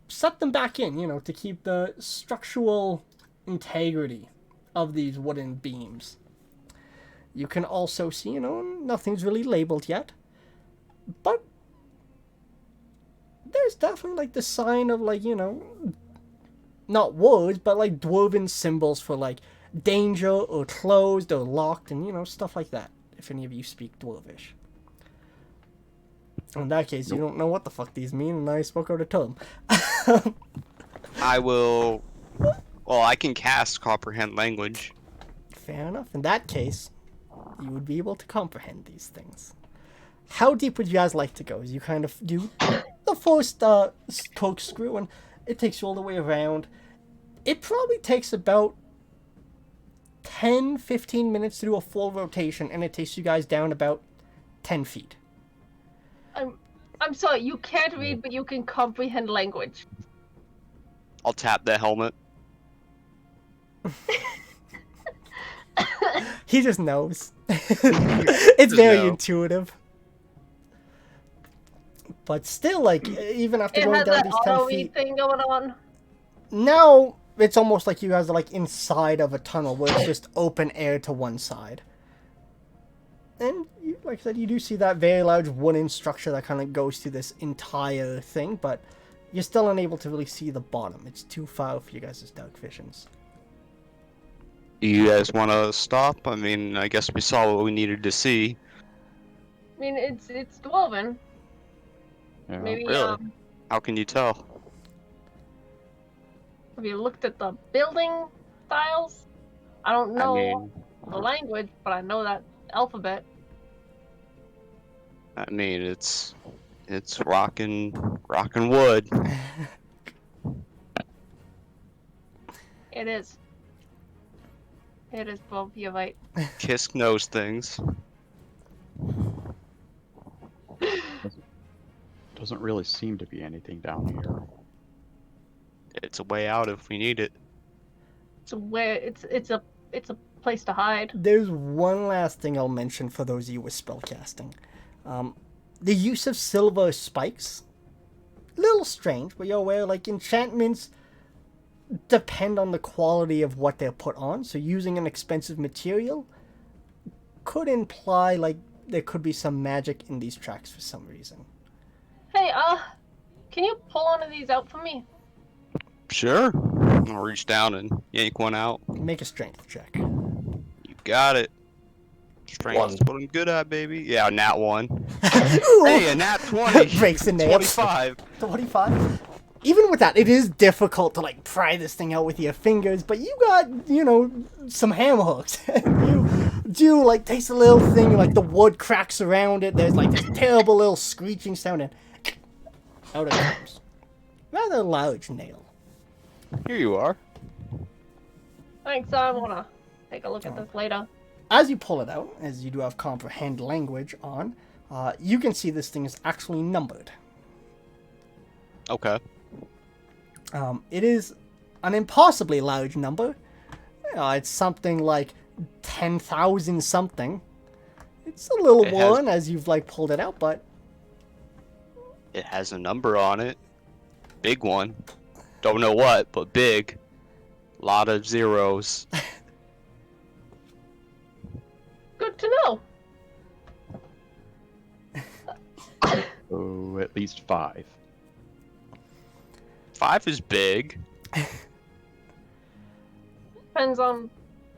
set them back in, you know, to keep the structural integrity of these wooden beams. You can also see, you know, nothing's really labeled yet, but there's definitely like the sign of like, you know, not words, but like dwarven symbols for like danger or closed or locked and, you know, stuff like that, if any of you speak Dwarvish. In that case, you don't know what the fuck these mean, and I spoke out of tongue. I will... Well, I can cast Comprehend Language. Fair enough. In that case, you would be able to comprehend these things. How deep would you guys like to go? As you kind of do the first corkscrew, and it takes you all the way around. It probably takes about 10-15 minutes to do a full rotation, and it takes you guys down about 10 feet. I'm sorry, you can't read, but you can comprehend language. I'll tap the helmet. He just knows. It's very know. intuitive. But still, like, even after It going has down that these 10 auto feet, read thing going on. now it's almost like you guys are like inside of a tunnel where it's just open air to one side. And you, like I said, you do see that very large wooden structure that kind of goes through this entire thing, but you're still unable to really see the bottom. It's too far for you guys' dark visions. You guys want to stop? I mean, I guess we saw what we needed to see. I mean, it's dwarven. Yeah. Maybe Really? How can you tell? have you looked at the building styles? I don't I know mean, the language, but I know that alphabet. it's rockin' wood. It is. It is, Bob. You're right. Kisk knows things. Doesn't really seem to be anything down here. It's a way out if we need it. It's a place to hide. There's one last thing I'll mention for those of you with spellcasting. The use of silver spikes. Little strange, but you're aware, like, enchantments depend on the quality of what they're put on. So using an expensive material could imply, like, there could be some magic in these tracks for some reason. Hey, can you pull one of these out for me? Sure. I'll reach down and yank one out. Make a strength check. You got it. Strength One. is what I'm good at, baby. Yeah, nat 1. Ooh! Hey, a nat 20. Breaks the nail. 25. 25. Even with that, it is difficult to, like, pry this thing out with your fingers, but you got, you know, some hammer hooks. You do, like, taste a little thing, like, the wood cracks around it. There's, like, this terrible little screeching sound, and out it comes. Rather large nail. Here you are. Thanks, I wanna take a look at this later. As you pull it out, as you do have comprehend language on, you can see this thing is actually numbered. Okay. It is an impossibly large number. It's something like 10,000 something. It's a little It worn as you've, like, pulled it out, but It has a number on it. Big one. Don't know what, but big. Lot of zeros. Good to know. Oh, at least 5. 5 is big. Depends on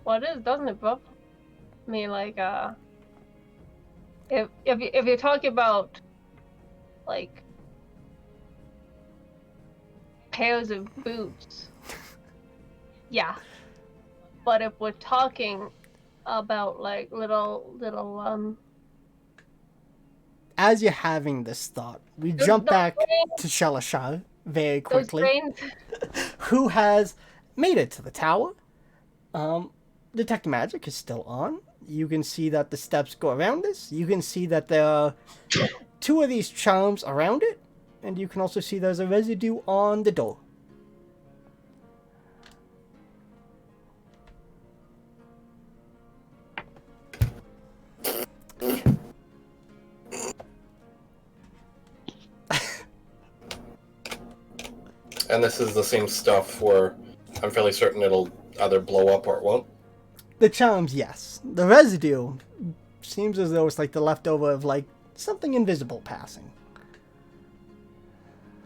what it is, doesn't it, Bob? I mean, like, if you're talking about, like, pairs of boots, yeah. But if we're talking about, like, little as you're having this thought, we Those- jump those back grains- to Shalashar very those quickly, grains, who has made it to the tower. Detect magic is still on. You can see that the steps go around this. You can see that there are 2 of these charms around it, and you can also see there's a residue on the door. And this is the same stuff where I'm fairly certain it'll either blow up or it won't. The charms, yes. The residue seems as though it's like the leftover of, like, something invisible passing.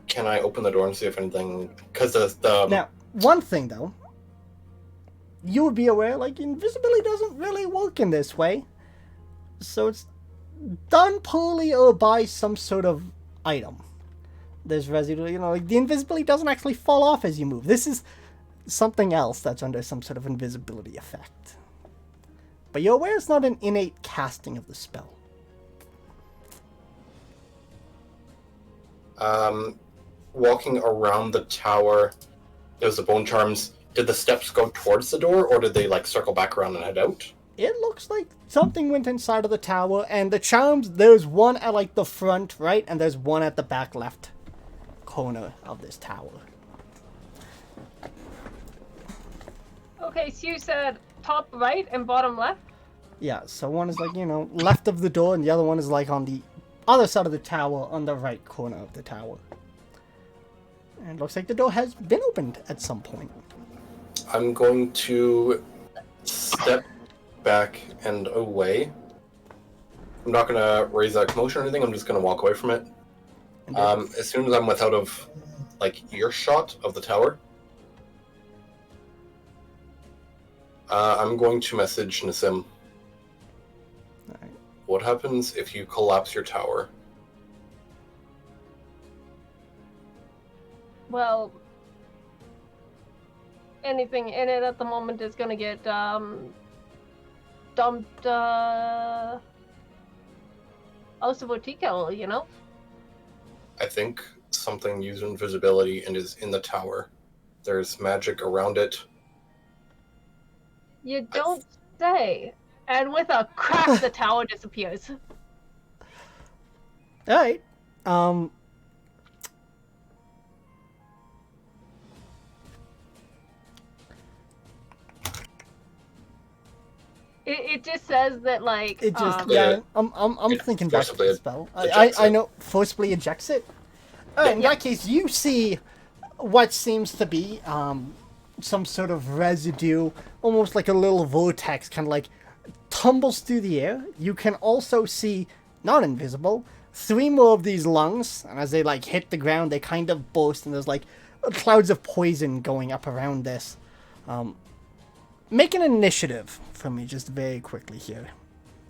Can I open the door and see if anything? Because the Now, one thing though, you would be aware, like, invisibility doesn't really work in this way. So it's done poorly or by some sort of item. There's residue, you know, like, the invisibility doesn't actually fall off as you move. This is something else that's under some sort of invisibility effect. But you're aware it's not an innate casting of the spell. walking around the tower, there's the bone charms. Did the steps go towards the door, or did they like circle back around and head out? It looks like something went inside of the tower, and the charms, there's one at like the front right, and there's one at the back left corner of this tower. Okay, so you said top right and bottom left? Yeah, so one is like, you know, left of the door, and the other one is like on the other side of the tower, on the right corner of the tower. And it looks like the door has been opened at some point. I'm going to step back and away. I'm not going to raise a commotion or anything. I'm just going to walk away from it. As soon as I'm like earshot of the tower, I'm going to message Nassim. Alright. What happens if you collapse your tower? Well, anything in it at the moment is gonna get dumped Osavotico, you know? I think something used invisibility and is in the tower. There's magic around it. You don't say. And with a crack, the tower disappears. Alright. It just says that, like, It just Yeah. I'm It thinking back to forcibly the spell. ejects I it. know forcibly ejects it. Alright, in Yeah. that case, you see what seems to be some sort of residue, almost like a little vortex, kind of like tumbles through the air. You can also see, not invisible, 3 more of these lungs, and as they like hit the ground, they kind of burst, and there's like clouds of poison going up around this. Make an initiative for me, just very quickly here,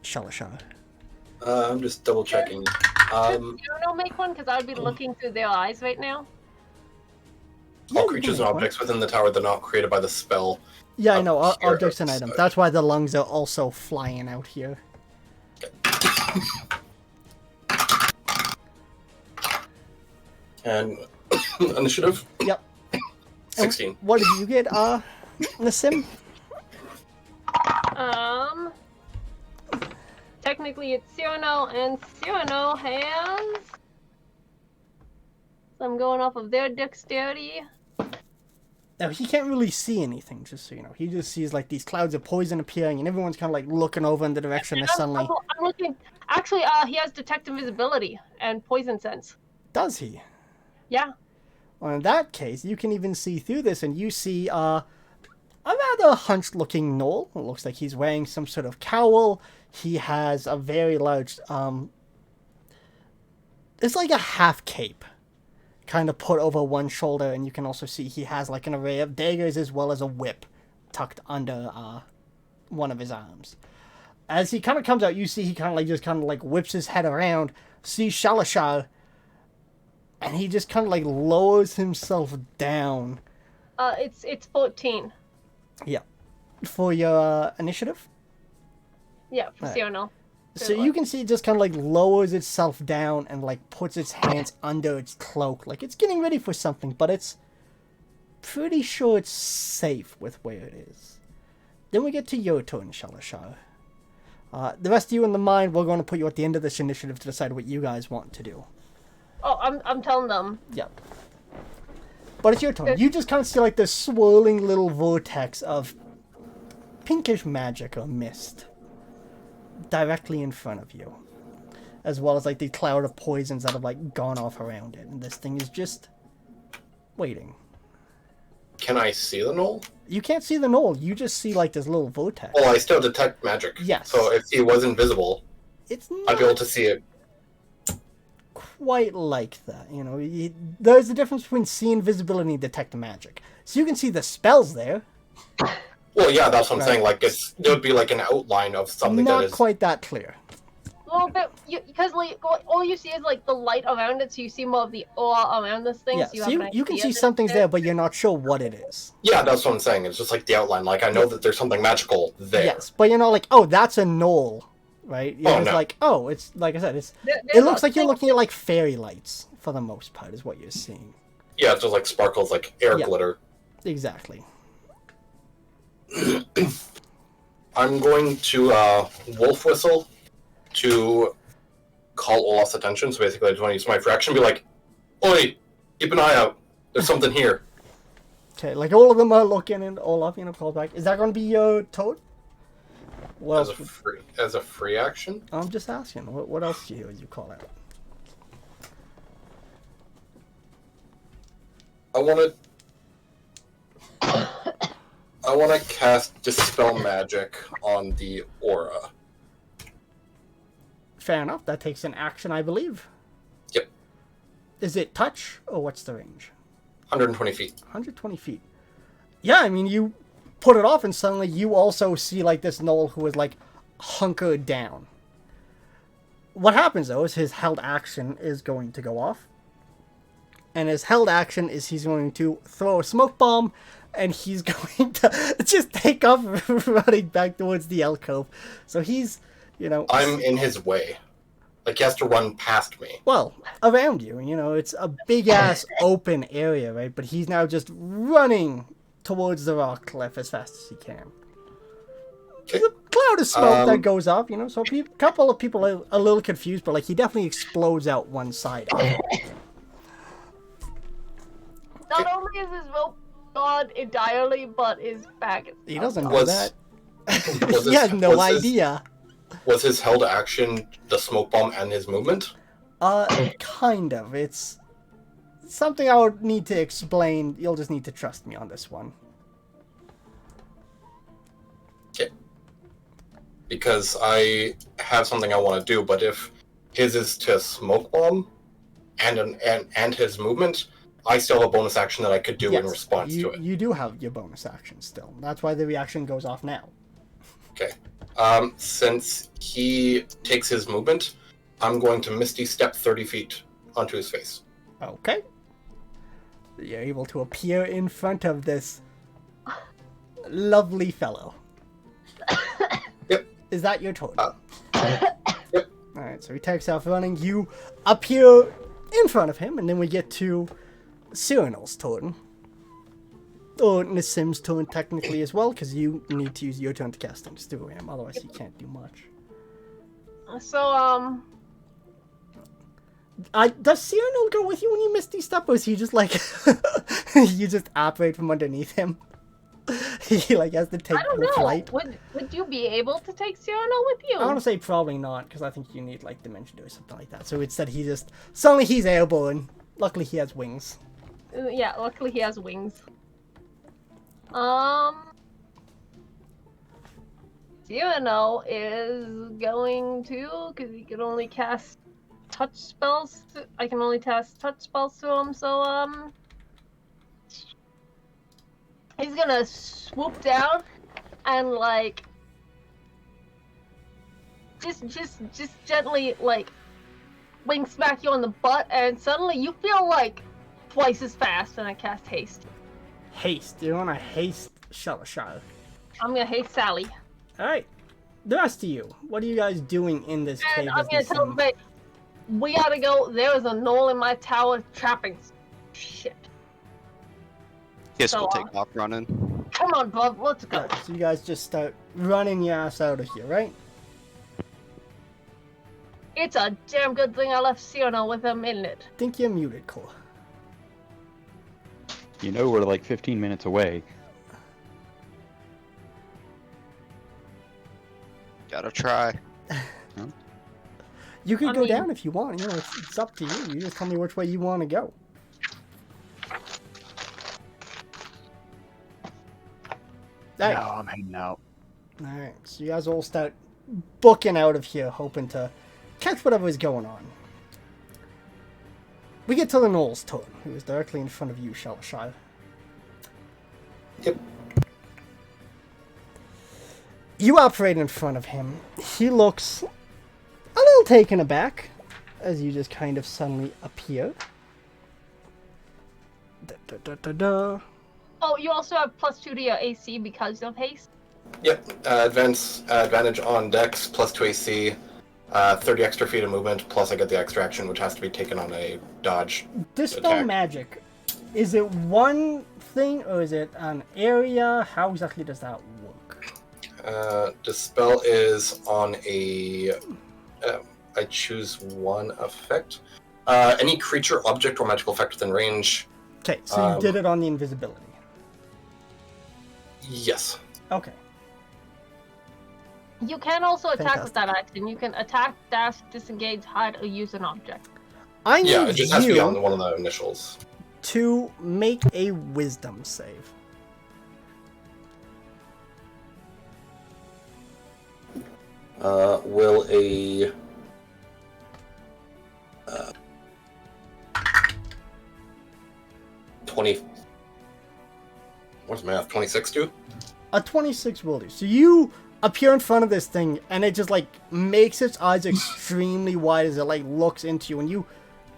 Shalashar. I'm just double checking. you know, make one, because I would be looking through their eyes right now. All creatures and objects within the tower that are not created by the spell. Yeah, I know. Obscure Objects and items. That's why the lungs are also flying out here. And initiative? Yep. 16. What did you get, Nassim? Technically it's Cyrano, and Cyrano has... So I'm going off of their dexterity. Now, he can't really see anything, just so you know. He just sees, like, these clouds of poison appearing, and everyone's kind of, like, looking over in the direction And and suddenly... I'm looking... Actually, he has detect invisibility and poison sense. Does he? Yeah. Well, in that case, you can even see through this, and you see, a rather hunched-looking gnoll. It looks like he's wearing some sort of cowl. He has a very large, it's like a half cape, kind of put over one shoulder, and you can also see he has, like, an array of daggers as well as a whip tucked under, one of his arms. As he kind of comes out, you see he kind of whips his head around, sees Shalashar, and he just kind of, like, lowers himself down. It's 14. Yeah. For your, initiative? Yeah, for Right. Cyrano. So you can see it just kind of, like, lowers itself down and, like, puts its hands under its cloak. Like, it's getting ready for something, but it's pretty sure it's safe with where it is. Then we get to your turn, Shalashar. The rest of you in the mind, we're going to put you at the end of this initiative to decide what you guys want to do. Oh, I'm telling them. Yep. But it's your turn. You just kind of see, like, this swirling little vortex of pinkish magic or mist directly in front of you, as well as, like, the cloud of poisons that have, like, gone off around it, and this thing is just waiting. Can I see the gnoll? You can't see the gnoll. You just see, like, this little vortex. Well, I still detect magic. Yes. So if he was invisible, It's I'd be able not to see it. quite like that, you know. There's a difference between seeing visibility and detect magic. So you can see the spells there. Well, yeah, that's what I'm Right. saying. Like, it would be like an outline of something Not that is. quite that clear. A little bit, because like all you see is like the light around it, so you see more of the aura around this thing. Yeah, so so have an you can idea see that something's it's there, but you're not sure what it is. Yeah, that's what I'm saying. It's just like the outline. Like, I know that there's something magical there. Yes, but you're not like, oh, that's a knoll, right? You're Oh, just no. like, oh, it's, like I said, it There's looks a like you're thing- looking at, like, fairy lights, for the most part, is what you're seeing. Yeah, it's just like sparkles, like air Yeah. glitter. Exactly. I'm going to wolf whistle to call Olaf's attention. So basically, I just want to use my fraction, be like, "Oi, keep an eye out. There's something here." Okay, like, all of them are looking, and Olaf, you know, calls back. Is that going to be your toad? What As else? a free action. I'm just asking. What else do you hear as you call out? I want to cast Dispel Magic on the aura. Fair enough. That takes an action, I believe. Yep. Is it touch, or what's the range? 120 feet. 120 feet. Yeah, I mean, you put it off, and suddenly you also see, like, this gnoll who is, like, hunkered down. What happens, though, is his held action is going to go off. And his held action is he's going to throw a smoke bomb, and he's going to just take off running back towards the alcove. So he's, you know... I'm in his way. Like, he has to run past me. Well, around you, you know, it's a big-ass open area, right? But he's now just running towards the rock cliff as fast as he can. Okay. There's a cloud of smoke that goes up, you know, so a couple of people are a little confused, but, like, he definitely explodes out one side. Not only is his rope gone entirely, but his bag is He doesn't know Was- that. He has no idea. Was his held action the smoke bomb and his movement? Kind of. It's something I would need to explain. You'll just need to trust me on this one. Okay. Because I have something I want to do, but if his is to smoke bomb and his movement, I still have a bonus action that I could do in response to it. You do have your bonus action still. That's why the reaction goes off now. Okay. Since he takes his movement, I'm going to Misty Step 30 feet onto his face. Okay. You're able to appear in front of this lovely fellow. Yep. Is that your turn? Yep. Alright, so he takes off running. You appear in front of him, and then we get to Cyril's turn. Or Nassim's turn, technically, as well, because you need to use your turn to cast things through him, otherwise he can't do much. So, Does Cyril go with you when you Misty Step, or is he just, like, you just operate from underneath him? He, like, has to take I don't the know. flight? Would you be able to take Cyrano with you? I want to say probably not, because I think you need, like, Dimension or something like that. So instead he just... Suddenly he's airborne. Luckily he has wings. Yeah, luckily he has wings. Cyrano is going to, because he can only cast touch spells. I can only cast touch spells to him, so, he's gonna swoop down and, like, just gently, like, wing smack you on the butt, and suddenly you feel, like, twice as fast, and I cast haste. Haste. You want to haste Shalashar. I'm gonna haste Sally. Alright. The rest of you, what are you guys doing in this And cave? I'm gonna tell everybody, we gotta go. There is a gnoll in my tower trapping shit. Guess So, we'll take off running. Come on, bub, let's go. Alright, so you guys just start running your ass out of here, right? It's a damn good thing I left Cyrano with him, isn't it? Think you're muted, Cole. You know we're like 15 minutes away. Gotta try. You could I go mean- down if you want. You know, it's up to you. You just tell me which way you want to go. Alright. No, I'm heading out. Alright, so you guys all start booking out of here, hoping to catch whatever is going on. We get to the gnoll's turn, who is directly in front of you, Shalashai. Yep. You operate in front of him. He looks a little taken aback as you just kind of suddenly appear. Da, da, da, da, da. Oh, you also have +2 to your AC because of haste? Yep. Advantage on Dex, +2 AC, 30 extra feet of movement, plus I get the extra action, which has to be taken on a dodge. Dispel Attack. magic. Is it one thing or is it an area? How exactly does that work? Dispel is on a... I choose one effect. Any creature, object, or magical effect within range. Okay, so you did it on the invisibility. Yes. Okay. You can also attack Fantastic. with that action. You can attack, dash, disengage, hide, or use an object. I need Yeah, it just has to be on you one of the initials. to make a wisdom save. Will a... 20. What's math? 26 do? A 26 will do. So you appear in front of this thing, and it just like makes its eyes extremely wide as it like looks into you, and you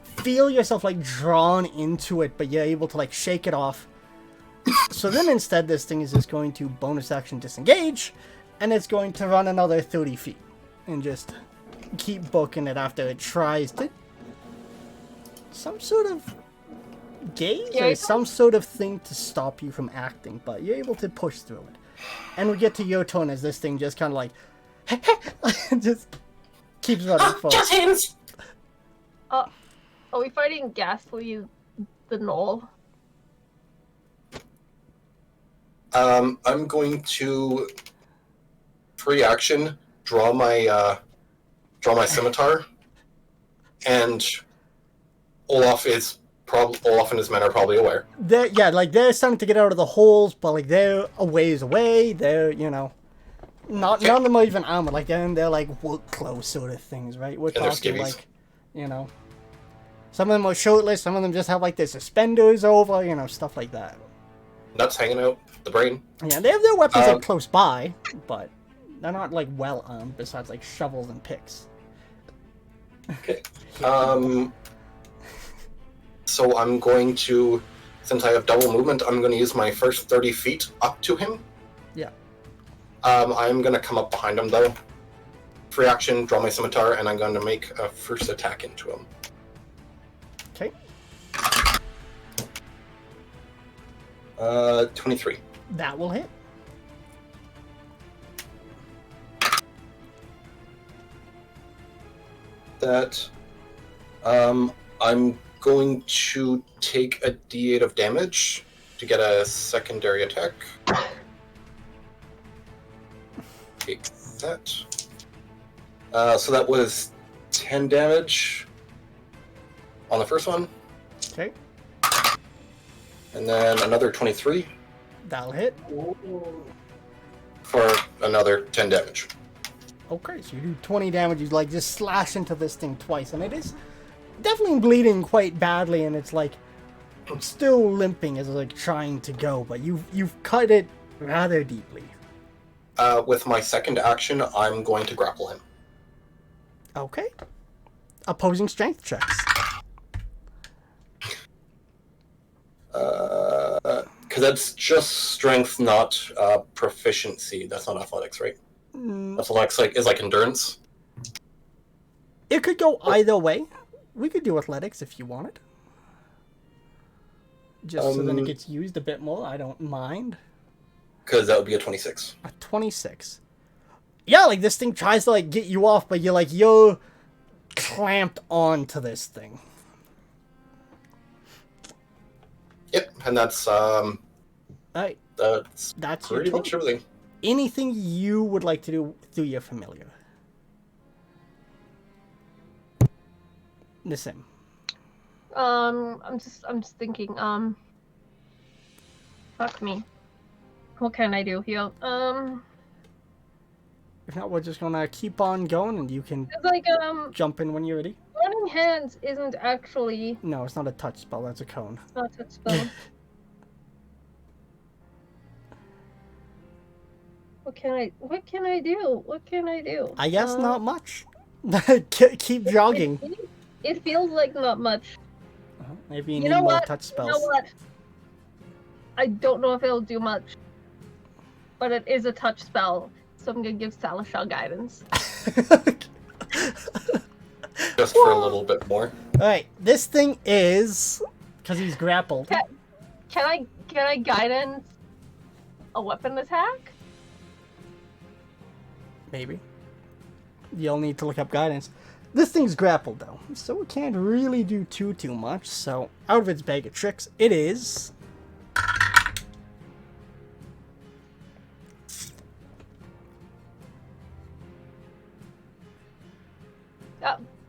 feel yourself like drawn into it, but you're able to like shake it off. So then instead, this thing is just going to bonus action disengage, and it's going to run another 30 feet and just keep booking it after it tries to some sort of gaze or some sort of thing to stop you from acting, but you're able to push through it. And we get to your turn as this thing just kind of like just keeps running forward. Just hands! Are we fighting Ghastly the Knoll? I'm going to free action draw my scimitar, and Olaf and his men are probably aware. They're starting to get out of the holes, but like they're a ways away. They're none of them are even armored. Like they're like work clothes sort of things, right? We're talking like, some of them are shirtless. Some of them just have like their suspenders over, stuff like that. Nuts hanging out the brain. Yeah, they have their weapons like close by, but they're not like well armed. Besides like shovels and picks. Okay. So I'm going to, since I have double movement, I'm going to use my first 30 feet up to him. Yeah. I'm going to come up behind him, though. Free action, draw my scimitar, and I'm going to make a first attack into him. Okay. 23. That will hit. That, I'm going to take a d8 of damage to get a secondary attack. Take that. So that was 10 damage on the first one. Okay. And then another 23 That'll hit. for another 10 damage. Okay, so you do 20 damage. You like just slash into this thing twice, and it is definitely bleeding quite badly, and it's like still limping as it's like trying to go, but you've cut it rather deeply. With my second action, I'm going to grapple him. Okay. Opposing strength checks. Because that's just strength, not proficiency. That's not athletics, right? Athletics is like endurance. It could go either way. We could do athletics if you wanted. Just so then it gets used a bit more. I don't mind. Because that would be a 26. A 26. Yeah, like this thing tries to like get you off, but you're clamped onto this thing. Yep, and that's Alright. That's pretty much everything. Anything you would like to do through your familiar? The same. I'm just thinking, fuck me. What can I do here? If not, we're just gonna keep on going, and you can It's like, jump in when you're ready. running hands isn't actually No, it's not a touch spell. That's a cone. not a spell. What can I do? What can I do? I guess not much. Keep jogging. It feels like not much. Maybe you You need know more what? touch spells. You know what? I don't know if it'll do much, but it is a touch spell, so I'm gonna give Salashar guidance. Just for a little bit more. Alright, this thing is... Because he's grappled. Can I guidance a weapon attack? Maybe. You'll need to look up guidance. This thing's grappled, though, so it can't really do too much. So, out of its bag of tricks, it is...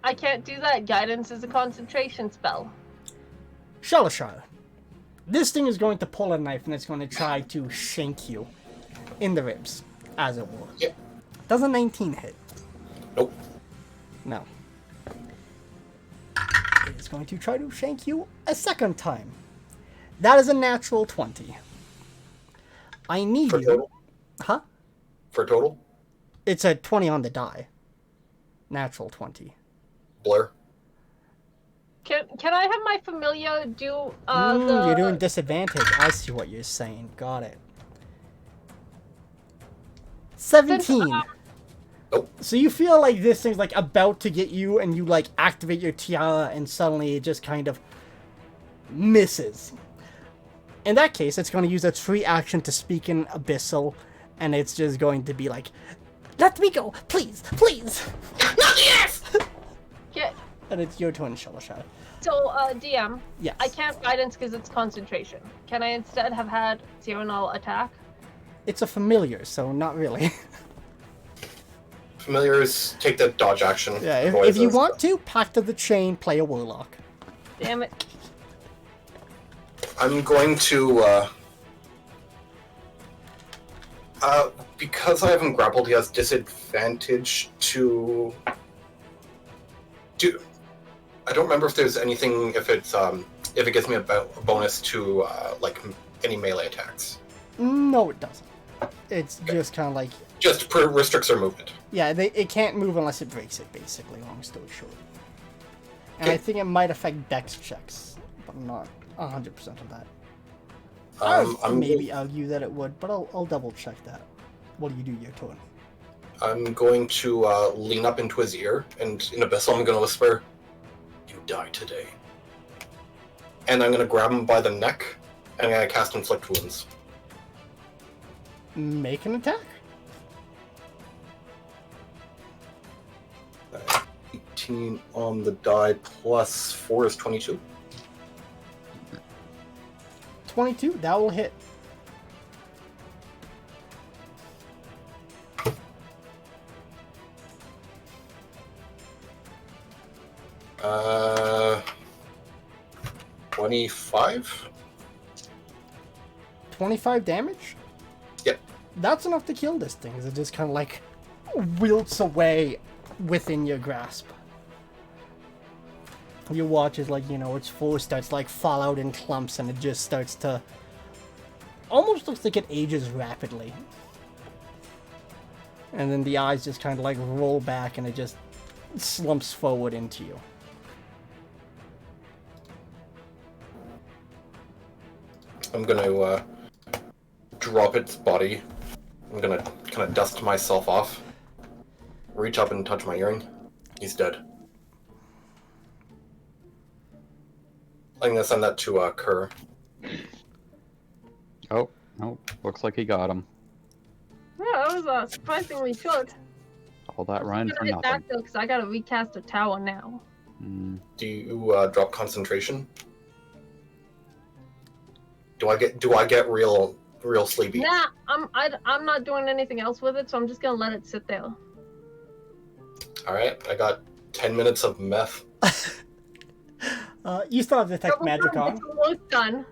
I can't do that. Guidance is a concentration spell. Shalashar. This thing is going to pull a knife and it's going to try to shank you in the ribs, as it were. Yep. Does a 19 hit? Nope. No. It is going to try to shank you a second time. That is a natural 20. I need For you. total? Huh? For total? It's a 20 on the die. Natural 20. Blur. Can I have my familiar do You're doing the disadvantage. I see what you're saying. Got it. since 17. Nope. So you feel like this thing's like about to get you, and you like activate your tiara, and suddenly it just kind of misses. In that case, it's going to use its free action to speak in Abyssal, and it's just going to be like, "Let me go, please, please." Not yes. yeah, And it's your turn, Shalashad. so DM, Yes. I can't guidance because it's concentration. Can I instead have had Zero Null attack? It's a familiar, so not really. Familiars take the dodge action. Yeah, if Otherwise, you it's- want to, Pact of the Chain, play a Warlock. Damn it. I'm going to. Because I haven't grappled, he has disadvantage to. I don't remember if there's anything if it gives me a bonus to like any melee attacks. No, it doesn't. It's just kind of like, Just restricts their movement. yeah, it can't move unless it breaks it, basically, long story short. And I Okay. think it might affect dex checks, but I'm not 100% of that. I'm Maybe argue that it would, but I'll double check that. What do you do your turn? I'm going to lean up into his ear, and in Abyssal, I'm going to whisper, "You die today." And I'm going to grab him by the neck, and I'm going to cast Inflict Wounds. Make an attack? 18 on the die, plus 4 is 22. 22, that will hit. Uh, 25? 25 damage? Yep. That's enough to kill this thing, as it just kind of like wilts away within your grasp. You watch as, like, you know, its force starts like fall out in clumps, and it just starts to almost looks like it ages rapidly. And then the eyes just kind of like roll back, and it just slumps forward into you. I'm going to drop its body. I'm going to kind of dust myself off. Reach up and touch my earring. He's dead. I'm going to send that to Kerr. Oh, no. Looks like he got him. Yeah, that was surprisingly short. All that run for I'm gonna hit nothing. back though, because I gotta recast a tower now. Mm, Do you drop concentration? Do I get real sleepy? Nah, I'm not doing anything else with it, so I'm just gonna let it sit there. All right, I got 10 minutes of meth. You still have detect magic on. Get some work done.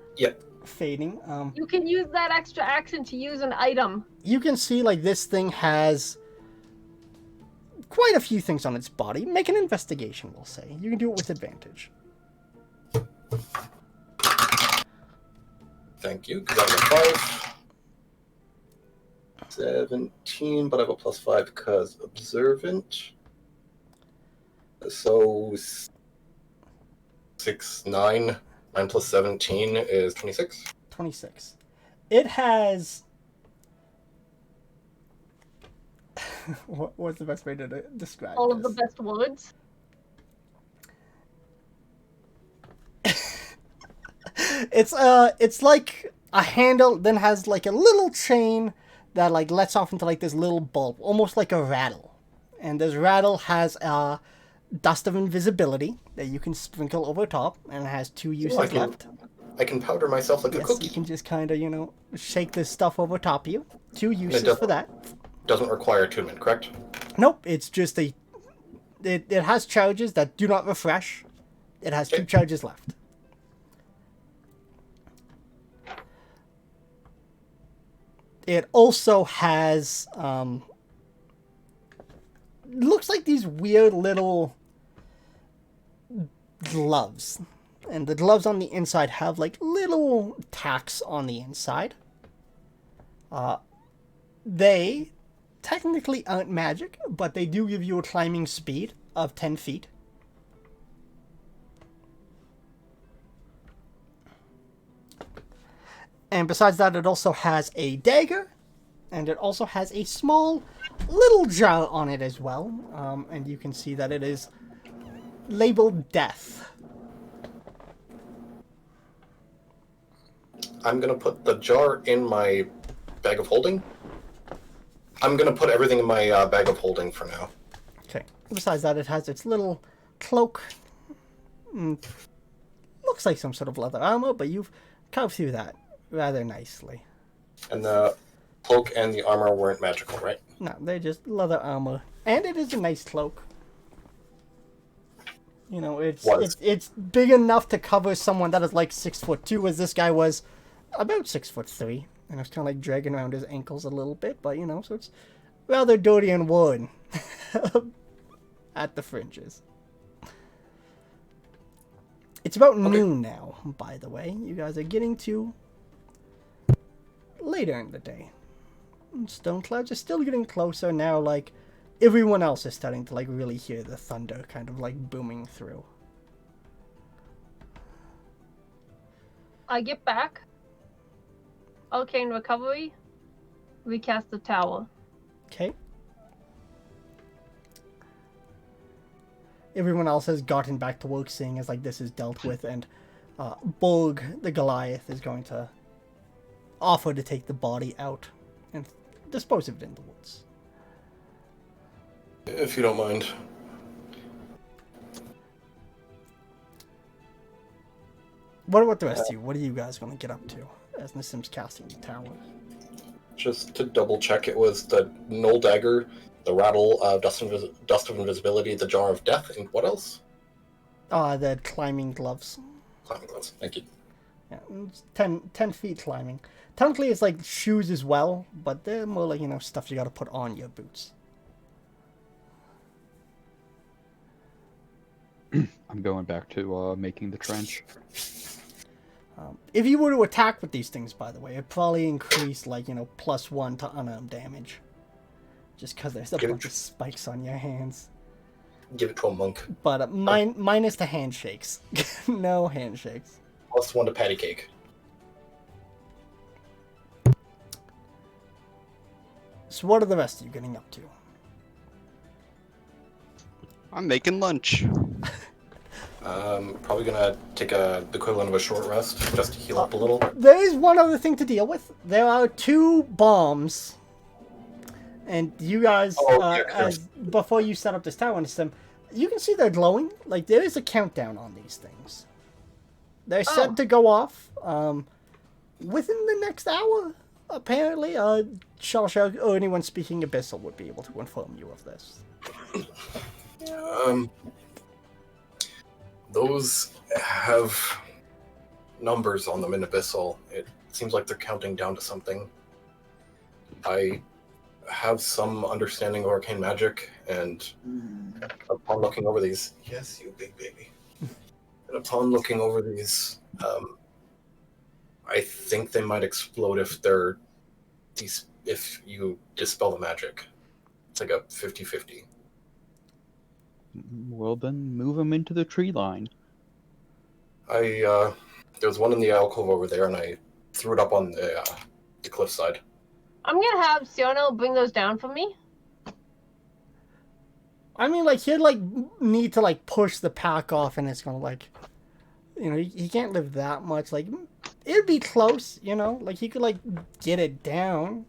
Fading. You can use that extra action to use an item. You can see like this thing has quite a few things on its body. Make an investigation, we'll say. You can do it with advantage. Thank you, because I have a 5. 17, but I have a plus 5 because observant. So 6, 9. 9 plus 17 is 26. 26. It has... What's the best way to describe All of the this? best words. It's like a handle, then has like a little chain that like lets off into like this little bulb, almost like a rattle. And this rattle has a dust of invisibility that you can sprinkle over top, and it has 2 uses I can- left. I can powder myself like a Yes, cookie. you can just kind of, you know, shake this stuff over top of you. 2 uses doesn't- for that. Doesn't require attunement, correct? Nope, it's just a... It has charges that do not refresh. It has 2 Okay. charges left. It also has... looks like these weird little gloves and the gloves on the inside have like little tacks on the inside. They technically aren't magic, but they do give you a climbing speed of 10 feet. And besides that, it also has a dagger, and it also has a small little jar on it as well. And you can see that it is labeled Death. I'm gonna put the jar in my bag of holding. I'm gonna put everything in my bag of holding for now. Okay. Besides that, it has its little cloak. Looks like some sort of leather armor, but you've carved through that rather nicely. And the cloak and the armor weren't magical, right? No, they're just leather armor. And it is a nice cloak. You know, it's big enough to cover someone that is like 6'2", as this guy was about 6'3", and it's kind of like dragging around his ankles a little bit. But you know, so it's rather dirty and worn at the fringes. It's about noon now, by the way. You guys are getting to later in the day. Stone clouds are still getting closer now. Like everyone else is starting to like really hear the thunder kind of like booming through. I get back. Arcane recovery. Recast the tower. Okay. Everyone else has gotten back to work, seeing as like this is dealt with, and Borg the Goliath is going to offer to take the body out and dispose of it in the woods. If you don't mind. What about the rest of you? What are you guys going to get up to as Nassim's casting the tower? Just to double check, it was the Null Dagger, the Rattle of Dust of Invisibility, the Jar of Death, and what else? The climbing gloves. Climbing gloves, thank you. Yeah, it's 10 feet climbing. Technically, it's like shoes as well, but they're more like, you know, stuff you got to put on your boots. I'm going back to making the trench. If you were to attack with these things, by the way, it'd probably increase, like, you know, +1 to unarmed damage. Just because there's a bunch of spikes on your hands. Give it to a monk. But minus the handshakes. No handshakes. +1 to patty cake. So what are the rest of you getting up to? I'm making lunch. Probably gonna take the equivalent of a short rest, just to heal up a little. There is one other thing to deal with. There are 2 bombs. And you guys, before you set up this tower system, you can see they're glowing. Like, there is a countdown on these things. They're set to go off within the next hour, apparently. Shawshank or anyone speaking Abyssal would be able to inform you of this. Those have numbers on them in Abyssal. It seems like they're counting down to something. I have some understanding of arcane magic, and upon looking over these... Yes, you big baby. And upon looking over these, I think they might explode if you dispel the magic. It's like a 50-50. Well, then move them into the tree line. There's one in the alcove over there, and I threw it up on the cliffside. I'm gonna have Siono bring those down for me. I mean, like, he'd, like, need to, like, push the pack off, and it's gonna, like... You know, he can't live that much. Like, it'd be close, you know? Like, he could, like, get it down.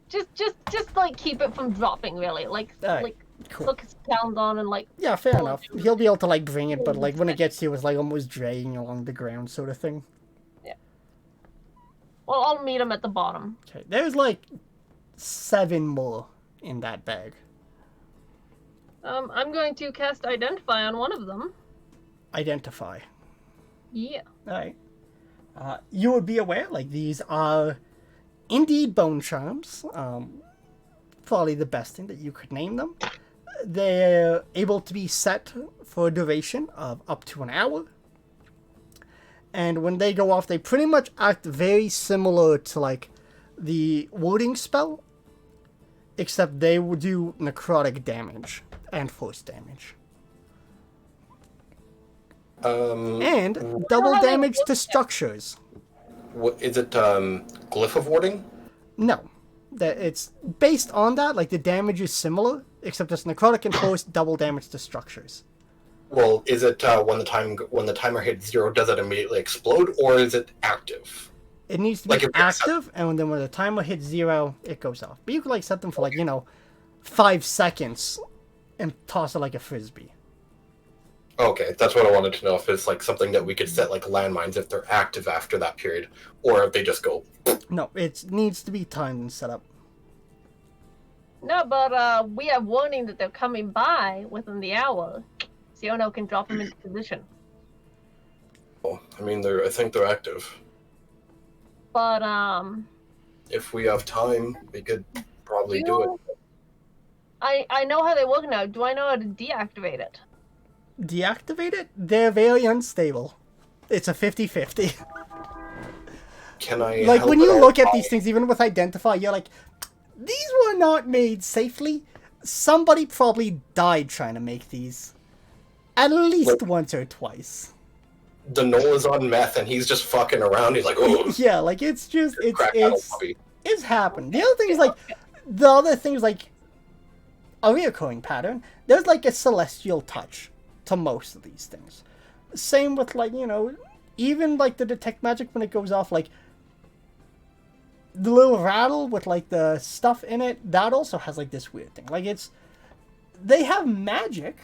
Just like, keep it from dropping, really. Like, Right. Cool. look his pound on and, like... Yeah, fair enough. He'll be able to, like, bring it, but, like, when it gets to you, it's, like, almost dragging along the ground sort of thing. Yeah. Well, I'll meet him at the bottom. Okay, there's, like, 7 more in that bag. I'm going to cast Identify on one of them. Identify. Yeah. Alright. You would be aware, like, these are indeed bone charms. Probably the best thing that you could name them. They're able to be set for a duration of up to an hour. and when they go off, they pretty much act very similar to like the warding spell, except they will do necrotic damage and force damage. And double damage to structures. What is it? Glyph of warding? No, that it's based on that. Like the damage is similar, except it's necrotic and force double damage to structures. Well, is it when the timer hits 0, does it immediately explode, or is it active? It needs to be Like if active, and then when the timer hits 0, it goes off. But you could like set them for like 5 seconds, and toss it like a frisbee. Okay, that's what I wanted to know, if it's like something that we could set like landmines if they're active after that period, or if they just go. No, it needs to be timed and set up. No, but we have warning that they're coming by within the hour. Siono can drop them into position. Well, I mean, I think they're active. But If we have time, we could probably do it. I know how they work now. Do I know how to deactivate it? Deactivate it? They're very unstable. It's a 50-50. Can I? Like help when at you all? look at these things, even with Identify, you're like, these were not made safely. Somebody probably died trying to make these. At least once or twice. The Noel is on meth and he's just fucking around. He's like, oh, Yeah, like it's just crack out it's puppy. it's happened. The other thing is like the other thing is like a reoccurring pattern. There's like a celestial touch to most of these things. Same with like, even like the detect magic when it goes off, like the little rattle with like the stuff in it, that also has like this weird thing. Like they have magic,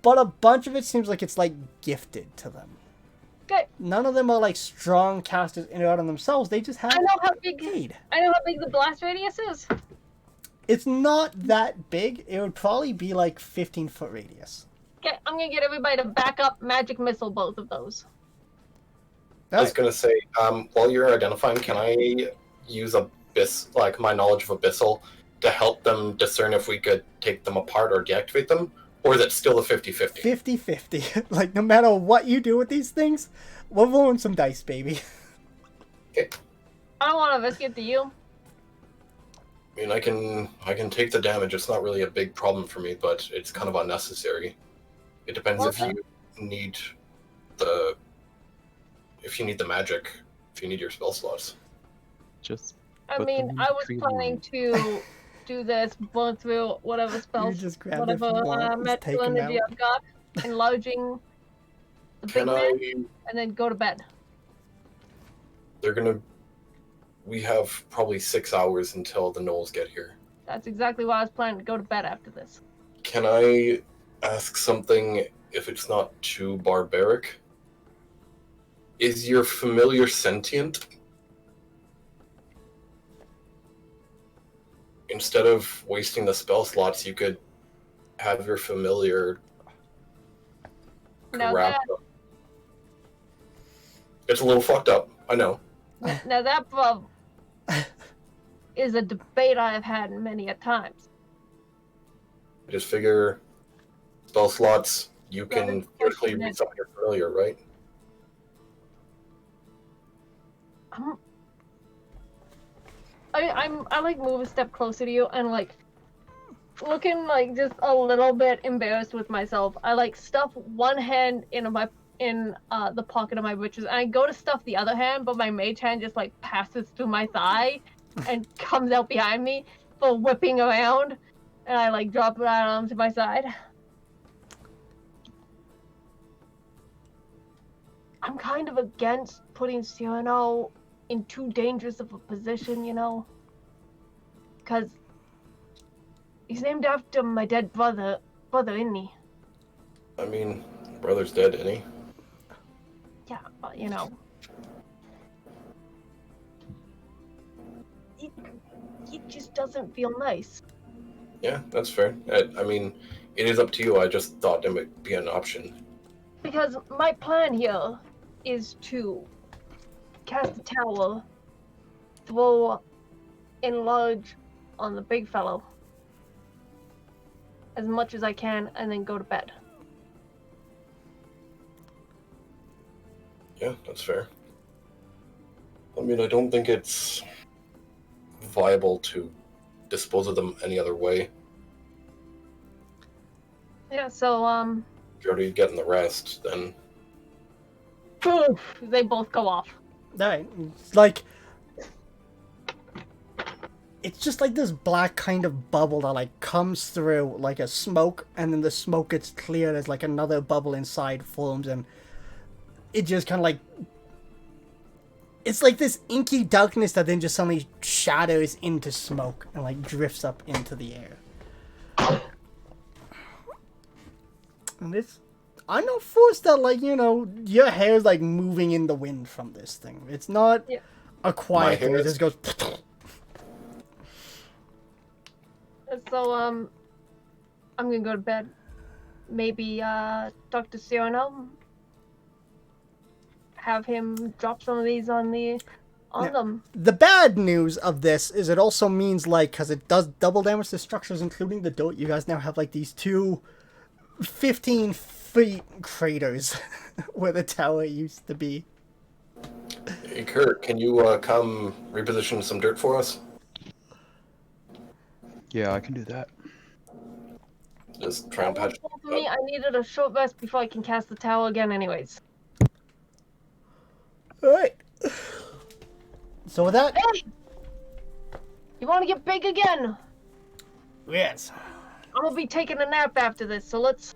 but a bunch of it seems like it's like gifted to them. Okay. None of them are like strong casters in and out of themselves. They just have I know how big aid. the blast radius is. It's not that big. It would probably be like 15-foot radius. Okay, I'm gonna get everybody to back up magic missile both of those. I was gonna say, while you're identifying, can I use like my knowledge of Abyssal to help them discern if we could take them apart or deactivate them? Or is it still a 50-50? 50-50. Like, no matter what you do with these things, we're rolling some dice, baby. Okay. I don't want to risk it to you. I mean, I can take the damage. It's not really a big problem for me, but it's kind of unnecessary. It depends if you need the magic, if you need your spell slots. Just. I put mean, them I in was tree planning line. to do this, burn through whatever spells, just grab it whatever from one, just take magical 'em energy out. I've got, enlarging the big Can man, I? and then go to bed. We have probably 6 hours until the Knolls get here. That's exactly why I was planning to go to bed after this. Can I ask something if it's not too barbaric? Is your familiar sentient? Instead of wasting the spell slots, you could have your familiar Now grab them. It's a little fucked up, I know. Now that is a debate I have had many a times. I just figure spell slots, you can Right. theoretically read something you're familiar, right? I like move a step closer to you and like looking like just a little bit embarrassed with myself. I like stuff one hand in the pocket of my breeches, and I go to stuff the other hand, but my mage hand just like passes through my thigh and comes out behind me for whipping around, and I like drop it out onto my side. I'm kind of against putting Cyrano in too dangerous of a position, because he's named after my dead brother, isn't he? I mean, brother's dead, isn't he? Yeah, but it just doesn't feel nice. Yeah, that's fair. I mean, it is up to you. I just thought it might be an option. Because my plan here is to cast a tower, throw enlarge on the big fellow as much as I can, and then go to bed. Yeah, that's fair. I mean, I don't think it's viable to dispose of them any other way. Yeah, so, If you're already getting the rest, then poof, they both go off. Alright, it's like... It's just like this black kind of bubble that like comes through like a smoke, and then the smoke gets cleared as like another bubble inside forms, and it just kind of like... It's like this inky darkness that then just suddenly shatters into smoke and like drifts up into the air. And it's... I'm not forced that, like, you know, your hair is like moving in the wind from this thing. It's not Yeah. a quiet thing. It hair just goes... So, I'm gonna go to bed. Maybe, talk to Cyrano. Have him drop some of these on them. The bad news of this is it also means, like, because it does double damage to structures, including the dirt, you guys now have, like, these two 15-feet craters where the tower used to be. hey, Kurt, can you come reposition some dirt for us? Yeah, I can do that. Just try and patch it For me, I needed a short rest before I can cast the tower again anyways. Alright. So with that... Hey! You wanna get big again? Yes. I'm gonna be taking a nap after this, so let's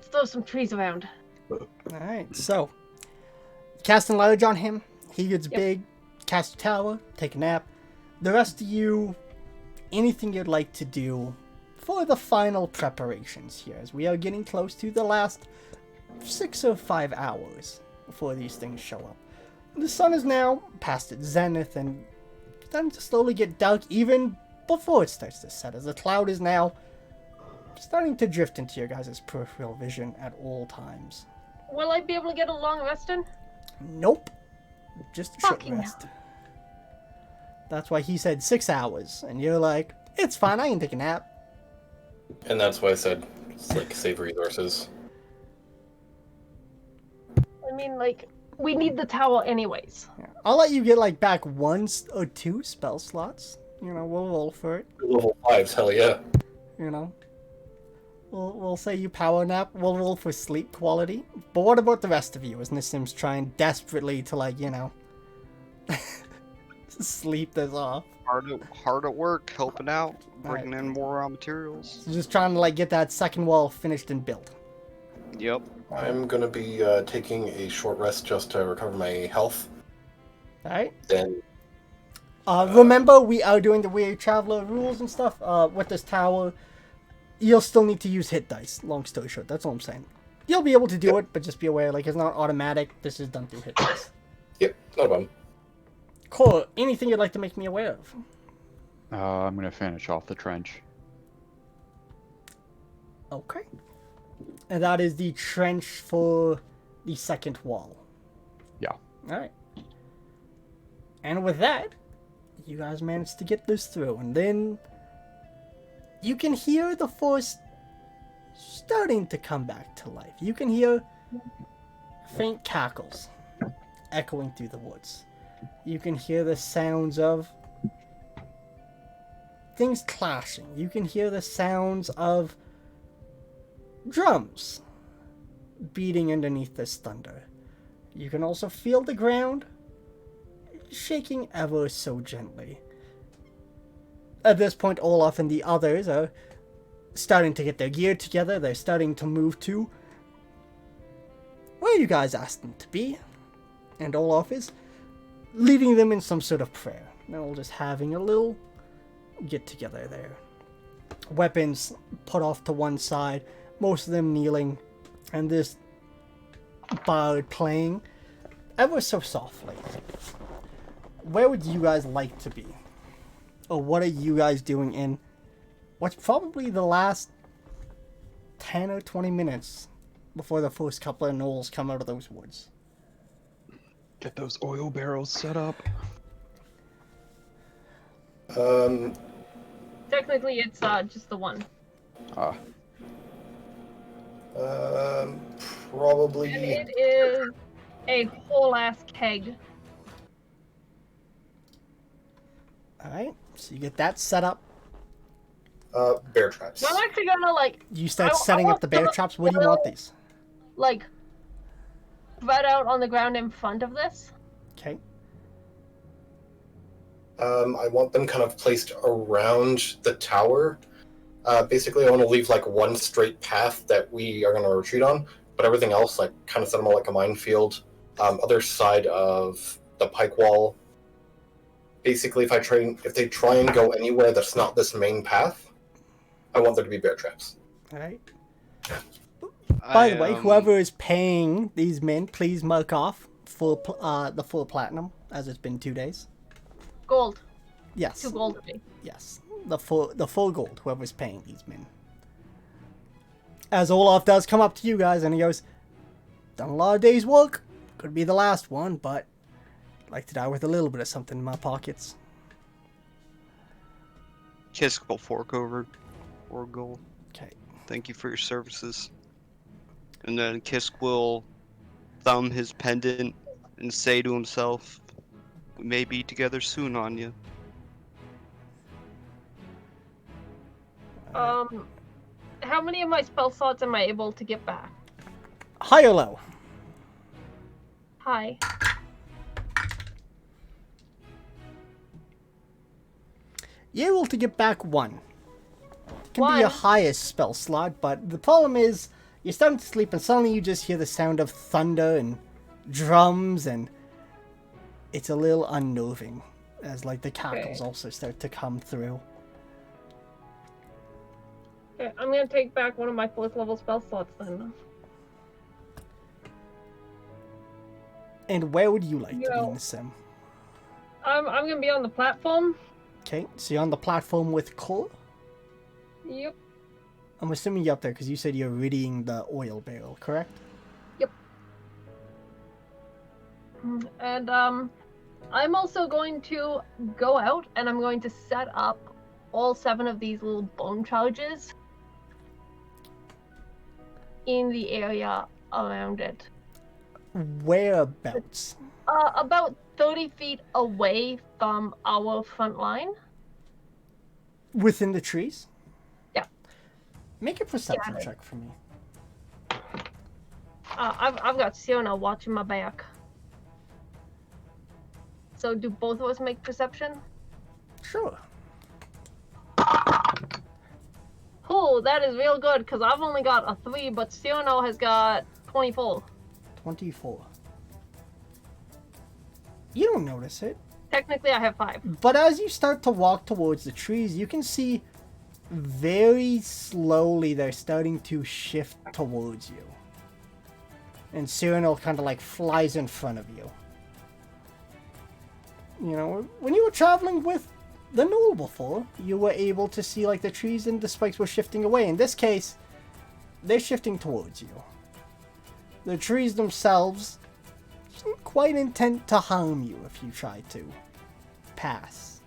throw some trees around. Alright, so... Cast enlarge on him. He gets Yep. big. Cast a tower. Take a nap. The rest of you... Anything you'd like to do for the final preparations here, as we are getting close to the last 6 or 5 hours before these things show up. The sun is now past its zenith and starting to slowly get dark even before it starts to set, as the cloud is now starting to drift into your guys' peripheral vision at all times. Will I be able to get a long rest in? Nope. Just a short Fucking rest. That's why he said 6 hours, and you're like, it's fine, I can take a nap. And that's why I said, like, save resources. I mean, like, we need the tower anyways. Yeah. I'll let you get like back 1 or 2 spell slots. You know, we'll roll for it. Level 5s, hell yeah. You know, we'll say you power nap. We'll roll for sleep quality. But what about the rest of you? As Nissim's trying desperately to, like, you know, sleep this off. Hard at work, helping out, Alright. bringing in more raw materials. So just trying to like get that second wall finished and built. Yep. I'm gonna be taking a short rest just to recover my health. All right. Then Remember, we are doing the weird traveler rules and stuff. With this tower, you'll still need to use hit dice. Long story short, that's all I'm saying. You'll be able to do it, but just be aware, like, it's not automatic. This is done through hit dice. Yep, no problem. Cool. Anything you'd like to make me aware of? I'm gonna finish off the trench. Okay. And that is the trench for the second wall. Yeah. Alright. And with that, you guys managed to get this through. And then you can hear the forest starting to come back to life. You can hear faint cackles echoing through the woods. You can hear the sounds of things clashing. You can hear the sounds of drums beating underneath this thunder. You can also feel the ground shaking ever so gently. At this point, Olaf and the others are starting to get their gear together. They're starting to move to where you guys asked them to be. And Olaf is leading them in some sort of prayer. They're all just having a little get together there. Weapons put off to one side, most of them kneeling, and this bard playing ever so softly. Where would you guys like to be? Or what are you guys doing in what's probably the last 10 or 20 minutes before the first couple of gnolls come out of those woods? Get those oil barrels set up. Technically, it's just the one. Ah, probably. And it is a whole ass keg. Alright, so you get that set up. Bear traps. So I'm actually gonna like. You start I setting want up the bear the traps. Where do you want oil, these? Like, spread out on the ground in front of this. Okay. I want them kind of placed around the tower. Basically, I want to leave like one straight path that we are going to retreat on, but everything else, like, kind of set them all like a minefield. Other side of the pike wall. Basically, if they try and go anywhere that's not this main path, I want there to be bear traps. Alright. By the way, I, whoever is paying these men, please mark off the full platinum, as it's been 2 days. Gold. Yes. 2 gold to me. Yes. The full gold, whoever's paying these men. As Olaf does come up to you guys and he goes, done a lot of days' work. Could be the last one, but I'd like to die with a little bit of something in my pockets. Kisk will fork over 4 gold. Okay. Thank you for your services. And then Kisk will thumb his pendant and say to himself, "We may be together soon, Anya." How many of my spell slots am I able to get back? High or low? Hi. You're able to get back 1. It can be One. your highest spell slot, but the problem is you're starting to sleep and suddenly you just hear the sound of thunder and drums, and it's a little unnerving as like the cackles also start to come through. Okay, I'm gonna take back one of my 4th level spell slots then. And where would you like to be Yo. in the sim? I'm gonna be on the platform. Okay, so you're on the platform with Cole? Yep. I'm assuming you're up there because you said you're readying the oil barrel, correct? And I'm also going to go out and I'm going to set up all 7 of these little bone charges in the area around it. Whereabouts? About 30 feet away from our front line. Within the trees? Yeah. Make a perception Yeah. check for me. I've got Siona watching my back. So do both of us make perception? Sure. Oh, that is real good because I've only got a 3, but Siona has got 24. 24. You don't notice it, Technically, I have 5. but as you start to walk towards the trees, you can see very slowly they're starting to shift towards you. And Cyrano kind of like flies in front of you. You know, when you were traveling with the Knoll before, you were able to see like the trees and the spikes were shifting away. In this case, they're shifting towards you. The trees themselves isn't quite intent to harm you if you try to pass.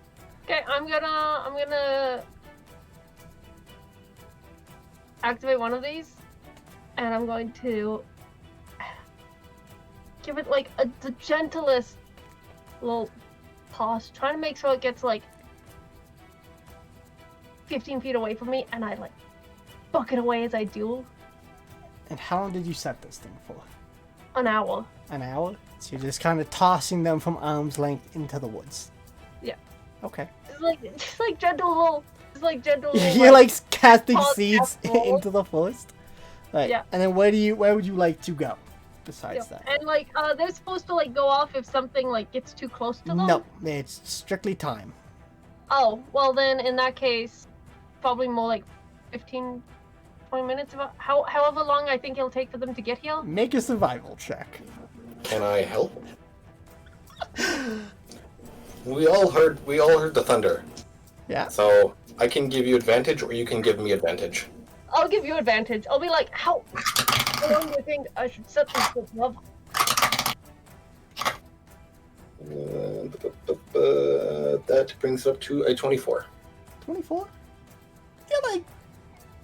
Okay, I'm gonna activate one of these, and I'm going to give it like the gentlest little toss, trying to make sure it gets like 15 feet away from me, and I like buck it away as I do. And how long did you set this thing for? An hour. An hour? So you're just kind of tossing them from arm's length into the woods. Yeah. Okay. Just like gentle little. You're like casting toss seeds casserole. into the forest. Right. Yeah. And then where would you like to go? Besides Yeah. that. And like they're supposed to like go off if something like gets too close to them. No, it's strictly time. Oh, well then in that case, probably more like 15, 20 minutes, about however long I think it'll take for them to get here. Make a survival check. Can I help? We all heard the thunder. Yeah. So I can give you advantage, or you can give me advantage. I'll give you advantage. I'll be like, how long do you think I should set this with love? That brings up to a 24. 24? You're like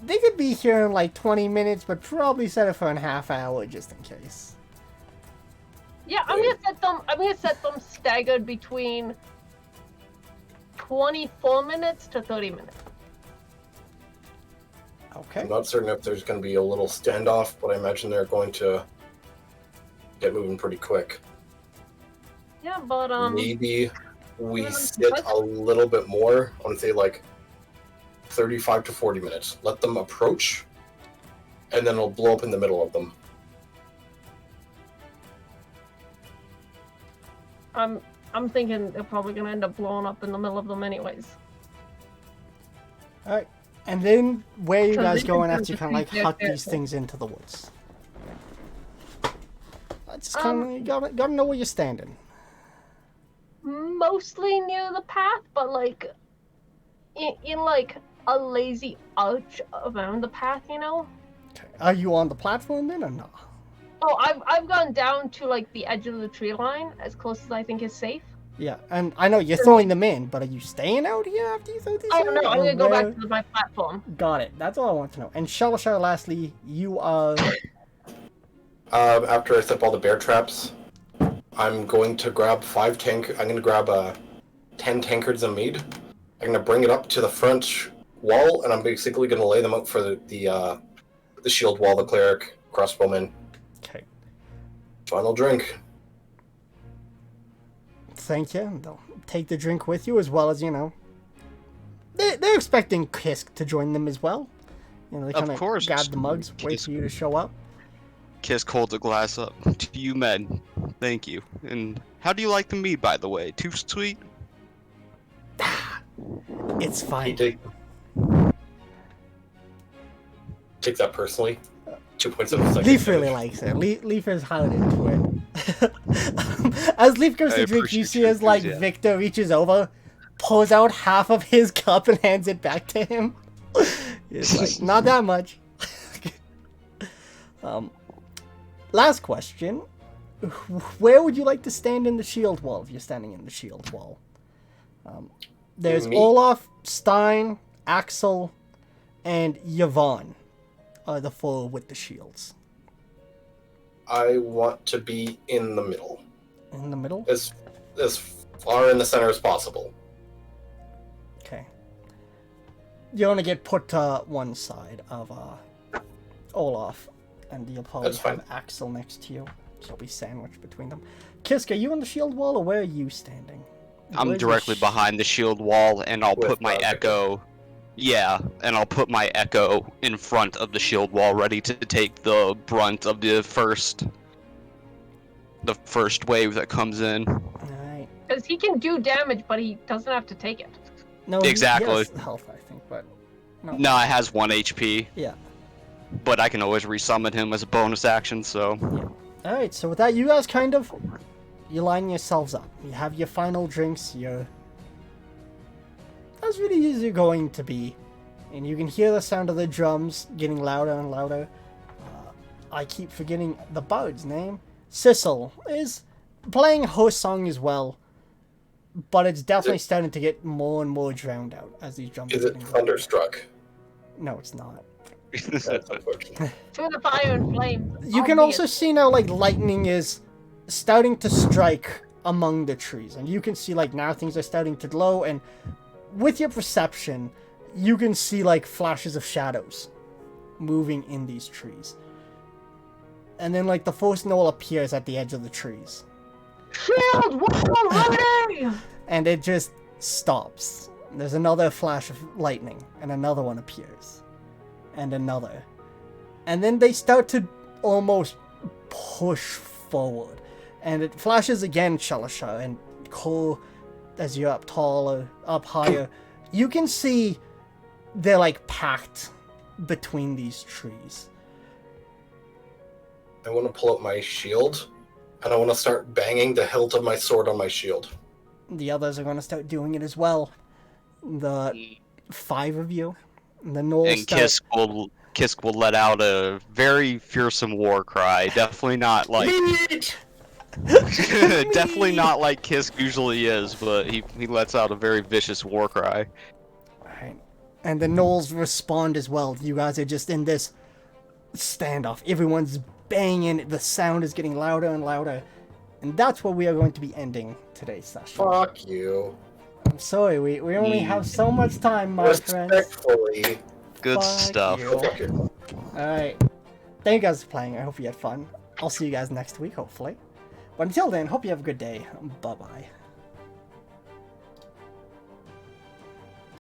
they could be here in like 20 minutes, but probably set it for a half hour just in case. Yeah, I'm gonna set them staggered between 24 minutes to 30 minutes. Okay. I'm not certain if there's going to be a little standoff, but I imagine they're going to get moving pretty quick. Yeah, but Maybe we Minimum sit budget? a little bit more. I want to say like 35 to 40 minutes. Let them approach, and then it'll blow up in the middle of them. I'm thinking they're probably gonna end up blowing up in the middle of them anyways. Alright. And then where are you So guys they going can after you kind of like defeat their huck these character. things into the woods? I just kind of gotta know where you're standing. Mostly near the path, but like in like a lazy arch around the path, you know? Okay. Are you on the platform then or not? Oh, I've gone down to like the edge of the tree line as close as I think is safe. Yeah, and I know you're throwing them in, but are you staying out here after you throw these Oh in? no, I'm Or gonna go where- back to my platform. Got it. That's all I want to know. And Shalashar, lastly, you are... After I set up all the bear traps, I'm going to grab 10 tankards of mead. I'm gonna bring it up to the front wall, and I'm basically gonna lay them out for the shield wall, the cleric, crossbowman. Okay. Final drink. Thank you. And they'll take the drink with you as well as, you know... They're expecting Kisk to join them as well. You know, they Of kind of course. grab the mugs, wait Kisk. for you to show up. Kisk holds a glass up. To you men, thank you. And how do you like the mead, by the way? Too sweet? It's He fine. take that personally. 2 points of second Leaf really damage. likes it. Leaf is hard into it. As Leaf goes I to drink, you appreciate see your as like enthusiasm. Victor reaches over, pulls out half of his cup and hands it back to him. It's like, not that much. Last question. Where would you like to stand in the shield wall if you're standing in the shield wall? There's Me. Olaf, Stein, Axel, and Yvonne are the four with the shields. I want to be in the middle, In the middle? as far in the center as possible. Okay. You're gonna get put to one side of Olaf, and you'll probably That's have fine. Axel next to you. So you'll be sandwiched between them. Kisk, are you on the shield wall, or where are you standing? I'm Where's your directly behind the shield wall, and I'll With, put my Victor. echo. Yeah, and I'll put my echo in front of the shield wall, ready to take the brunt of the first wave that comes in. Alright. Because he can do damage, but he doesn't have to take it. No, Exactly. He has health, I think, but no. No, it has 1 HP. Yeah. But I can always resummon him as a bonus action, so. Alright, so with that, you guys kind of you line yourselves up. You have your final drinks. You're as ready as you're going to be, and you can hear the sound of the drums getting louder and louder. I keep forgetting the bard's name. Sissel is playing her song as well, but it's definitely starting to get more and more drowned out as these drums Is are it getting louder. Thunderstruck? No, it's not. That's unfortunate. Through the fire and flame. You can also see now, like, lightning is starting to strike among the trees. And you can see, like, now things are starting to glow. And with your perception, you can see, like, flashes of shadows moving in these trees. And then, like, the first knoll appears at the edge of the trees. Shield wall ready! And it just stops. There's another flash of lightning. And another one appears. And another. And then they start to almost push forward. And it flashes again, Shalashar, and Cole, as you're up taller, up higher, you can see they're like packed between these trees. I want to pull out my shield, and I want to start banging the hilt of my sword on my shield. The others are going to start doing it as well. The 5 of you. The Knolls And Kisk will let out a very fearsome war cry. Definitely not like definitely not like Kisk usually is, but he lets out a very vicious war cry. Alright. And the gnolls respond as well. You guys are just in this standoff. Everyone's banging. The sound is getting louder and louder. And that's where we are going to be ending today's session. Fuck you. I'm sorry, we only have so much time, my friends. Respectfully. Good Fuck stuff. you. Fuck you. Alright. Thank you guys for playing. I hope you had fun. I'll see you guys next week, hopefully. But until then, hope you have a good day. Bye-bye.